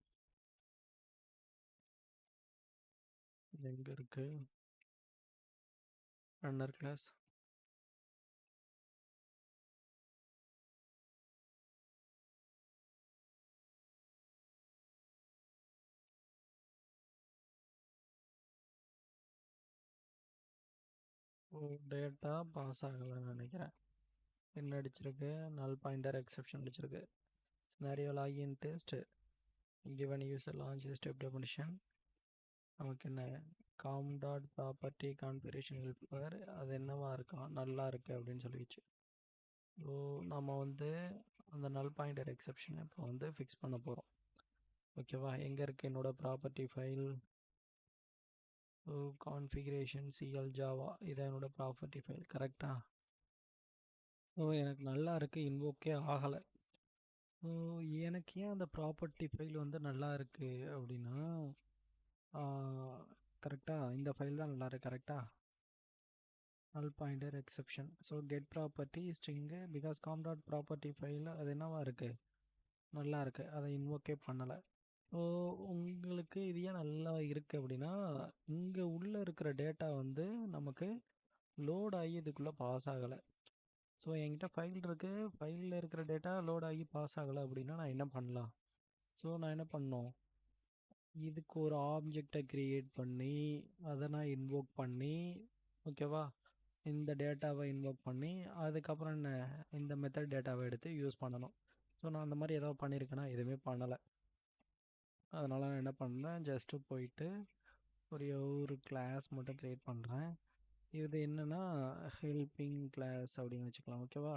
எங்கே இருக்குது ரன்னர் கிளாஸ், டேட்டா பாஸ் ஆகலைன்னு நினைக்கிறேன். என்ன அடிச்சிருக்கு? நல் பாயிண்டர் எக்ஸெப்ஷன் அடிச்சிருக்கு. Scenario login test given user launch step definition. நமக்கு என்ன com dot property configuration helper அது என்னவா இருக்கான், நல்லா இருக்குது அப்படின்னு சொல்லிடுச்சு. ஸோ நம்ம வந்து அந்த நல் பாயிண்டர் எக்ஸெப்ஷனை இப்போ வந்து ஃபிக்ஸ் பண்ண போகிறோம். ஓகேவா? எங்கே இருக்குது என்னோடய property file? So configuration CL Java இதான் என்னோடய ப்ராப்பர்ட்டி ஃபைல். கரெக்டாக? ஸோ எனக்கு நல்லா இருக்குது, இன்வோக்கே ஆகலை. ஸோ எனக்கு ஏன் அந்த ப்ராப்பர்ட்டி ஃபைல் வந்து நல்லா இருக்குது அப்படின்னா, கரெக்டாக இந்த ஃபைல் தான் நல்லா இருக்குது. கரெக்டாக? null pointer exception. So get property string because com dot property file அது என்னவா இருக்குது, நல்லா இருக்குது, அதை இன்வோக்கே பண்ணலை. ஸோ உங்களுக்கு இது ஏன் நல்லா இருக்குது அப்படின்னா, இங்கே உள்ளே இருக்கிற டேட்டா வந்து நமக்கு லோட் ஆகி இதுக்குள்ளே பாஸ் ஆகலை. ஸோ என்கிட்ட ஃபைல் இருக்குது, ஃபைலில் இருக்கிற டேட்டா லோட் ஆகி பாஸ் ஆகலை அப்படின்னா நான் என்ன பண்ணலாம்? ஸோ நான் என்ன பண்ணோம், இதுக்கு ஒரு ஆப்ஜெக்டை க்ரியேட் பண்ணி அதை நான் இன்வோக் பண்ணி, ஓகேவா, இந்த டேட்டாவை இன்வோக் பண்ணி அதுக்கப்புறம் என்ன இந்த மெத்தட் டேட்டாவை எடுத்து யூஸ் பண்ணணும். ஸோ நான் அந்த மாதிரி ஏதாவது பண்ணியிருக்கேன்னா எதுவுமே பண்ணலை. அதனால் நான் என்ன பண்ணுறேன், ஜஸ்ட்டு போயிட்டு ஒரு கிளாஸ் மட்டும் க்ரியேட் பண்ணுறேன். இது என்னென்னா ஹெல்பிங் கிளாஸ் அப்படின்னு வச்சுக்கலாம். ஓகேவா?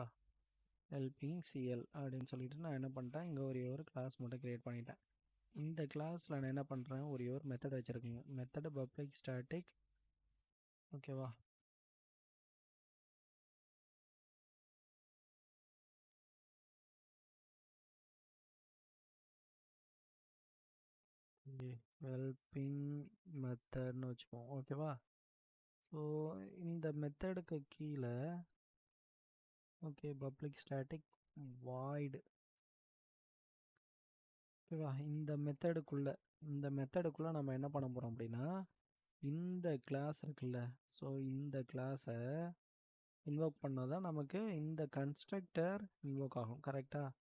ஹெல்பிங் சிஎல் அப்படின்னு சொல்லிட்டு நான் என்ன பண்ணிட்டேன், இங்கே ஒரு கிளாஸ் மட்டும் க்ரியேட் பண்ணிட்டேன். இந்த கிளாஸில் நான் என்ன பண்ணுறேன், ஒரு மெத்தட் வச்சுருக்கேங்க. Method public static. ஓகேவா? ஹெல்பிங் மெத்தட்னு வச்சுப்போம். ஓகேவா? ஸோ இந்த மெத்தடுக்கு கீழே ஓகே பப்ளிக் ஸ்டாட்டிக் வாய்டு. ஓகேவா? இந்த மெத்தடுக்குள்ளே நம்ம என்ன பண்ண போகிறோம் அப்படின்னா, இந்த கிளாஸ் இருக்குல்ல, ஸோ இந்த கிளாஸை இன்வோக் பண்ணால் தான் நமக்கு இந்த கன்ஸ்ட்ரக்டர் இன்வோக் ஆகும். கரெக்டாக?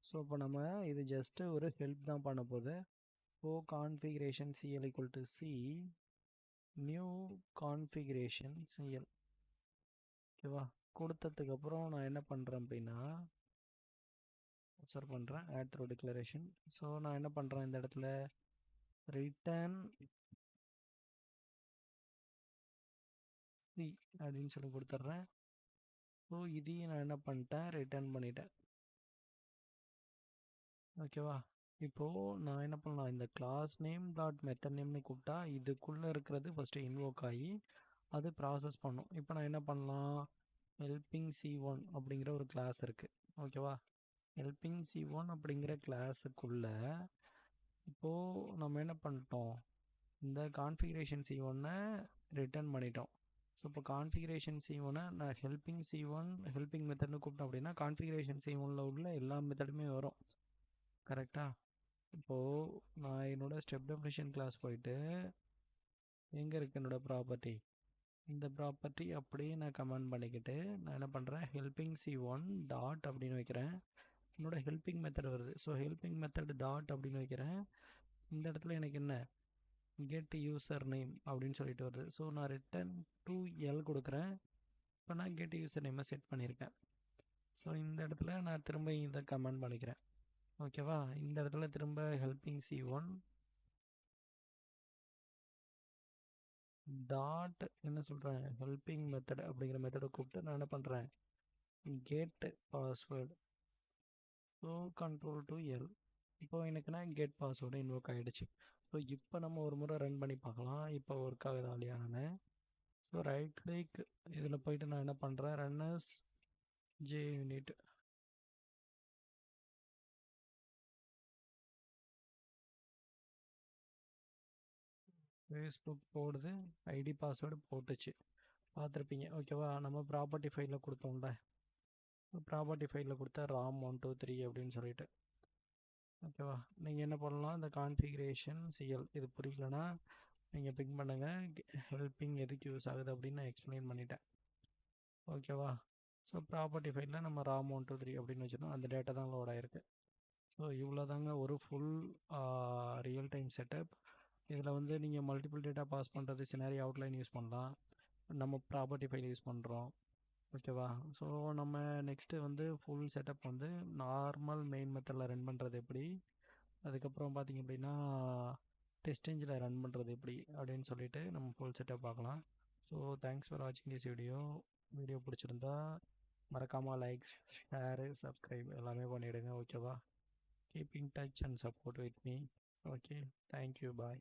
ஸோ இப்போ நம்ம இது ஜஸ்ட்டு ஒரு ஹெல்ப் தான் பண்ண போகுது. So configuration CL equal to C new configuration CL. ஓகேவா? கொடுத்ததுக்கப்புறம் நான் என்ன பண்ணுறேன் அப்படின்னா, அப்சர்வ் பண்ணுறேன் ஆட் த்ரூ டிக்ளரேஷன். ஸோ நான் என்ன பண்ணுறேன், இந்த இடத்துல ரிட்டர்ன் சி அப்படின்னு சொல்லி கொடுத்துட்றேன். ஸோ இதையும் நான் என்ன பண்ணிட்டேன், ரிட்டர்ன் பண்ணிட்டேன். ஓகேவா? இப்போது நான் என்ன பண்ணலாம், இந்த கிளாஸ் நேம் டாட் மெத்தட் நேம்னு கூப்பிட்டா இதுக்குள்ளே இருக்கிறது ஃபஸ்ட்டு இன்வோக் ஆகி அது ப்ராசஸ் பண்ணும். இப்போ நான் என்ன பண்ணலாம், ஹெல்பிங் C1 அப்படிங்கிற ஒரு கிளாஸ் இருக்குது. ஓகேவா? ஹெல்பிங் C1 அப்படிங்கிற கிளாஸுக்குள்ளே இப்போது நம்ம என்ன பண்ணிட்டோம், இந்த கான்ஃபிகரேஷன் C1-ஐ ரிட்டர்ன் பண்ணிட்டோம். ஸோ இப்போ கான்ஃபிகரேஷன் C1-ஐ நான் ஹெல்பிங் மெத்தட்னு கூப்பிட்டோம் அப்படின்னா கான்ஃபிகரேஷன் C1-ல் உள்ள எல்லா மெத்தடுமே வரும். கரெக்டாக? இப்போது நான் என்னோடய ஸ்டெப் டெஃபினிஷன் கிளாஸ் போயிட்டு எங்கே இருக்குது என்னோடய ப்ராப்பர்ட்டி, இந்த ப்ராப்பர்ட்டி அப்படியே நான் கமெண்ட் பண்ணிக்கிட்டு நான் என்ன பண்ணுறேன், ஹெல்பிங் C1 டாட் அப்படின்னு வைக்கிறேன். என்னோடய ஹெல்பிங் மெத்தட் வருது. ஸோ ஹெல்பிங் மெத்தட் டாட் அப்படின்னு வைக்கிறேன். இந்த இடத்துல எனக்கு என்ன கெட் யூசர் நேம் அப்படின்னு சொல்லிட்டு வருது. ஸோ நான் ரிட்டன் டு எல் கொடுக்குறேன். இப்போ நான் கெட் யூசர் நேமை செட் பண்ணியிருக்கேன். ஸோ இந்த இடத்துல நான் திரும்ப இதை கமெண்ட் பண்ணிக்கிறேன். ஓகேவா? இந்த இடத்துல திரும்ப ஹெல்பிங் C1 டாட் என்ன சொல்கிறேன், ஹெல்பிங் மெத்தட் அப்படிங்கிற மெத்தடை கூப்பிட்டு நான் என்ன பண்ணுறேன், get password. So control to L. இப்போது எனக்குன்னா கெட் பாஸ்வேர்டு இன்வோக் ஆகிடுச்சு. ஸோ இப்போ நம்ம ஒரு முறை ரன் பண்ணி பார்க்கலாம், இப்போ ஒர்க் ஆகுது ஆலியானு. ஸோ ரைட் கிளிக் இதில் போயிட்டு நான் என்ன பண்ணுறேன், ரன்னர்ஸ் JUnit. ஃபேஸ்புக் போடுது, ஐடி பாஸ்வேர்டு போட்டுச்சு, பார்த்துருப்பீங்க. ஓகேவா? நம்ம ப்ராப்பர்ட்டி ஃபைலில் கொடுத்தோம்ல, ப்ராப்பர்ட்டி ஃபைலில் கொடுத்தா RAM 123 அப்படின்னு சொல்லிட்டு. ஓகேவா? நீங்கள் என்ன பண்ணலாம், இந்த கான்ஃபிகரேஷன் சிஎல் இது புரியலன்னா நீங்கள் பிக் பண்ணுங்கள், ஹெல்பிங் எதுக்கு யூஸ் ஆகுது அப்படின்னு நான் எக்ஸ்பிளைன் பண்ணிட்டேன். ஓகேவா? ஸோ ப்ராப்பர்ட்டி ஃபைலில் நம்ம RAM 123 அப்படின்னு வச்சுருந்தோம், அந்த டேட்டா தான் லோட் ஆகிருக்கு. ஸோ இவ்வளோ தாங்க ஒரு ஃபுல் ரியல் டைம் செட்டப். இதில் வந்து நீங்கள் மல்டிபிள் டேட்டா பாஸ் பண்ணுறது சினாரி அவுட்லைன் யூஸ் பண்ணலாம், நம்ம ப்ராப்பர்ட்டி ஃபைல் யூஸ் பண்ணுறோம். ஓகேவா? ஸோ நம்ம நெக்ஸ்ட்டு வந்து ஃபுல் செட்டப் வந்து நார்மல் மெயின் மெத்தடில் ரன் பண்ணுறது எப்படி, அதுக்கப்புறம் பார்த்திங்க அப்படின்னா டெஸ்ட் ரன் பண்ணுறது எப்படி அப்படின்னு சொல்லிட்டு நம்ம ஃபுல் செட்டப் பார்க்கலாம். ஸோ தேங்க்ஸ் ஃபார் வாட்சிங் திஸ் வீடியோ பிடிச்சிருந்தா மறக்காமல் லைக், ஷேரு, சப்ஸ்கிரைப் எல்லாமே பண்ணிவிடுங்க. ஓகேவா? Keep in touch and support with me. Okay, thank you, bye.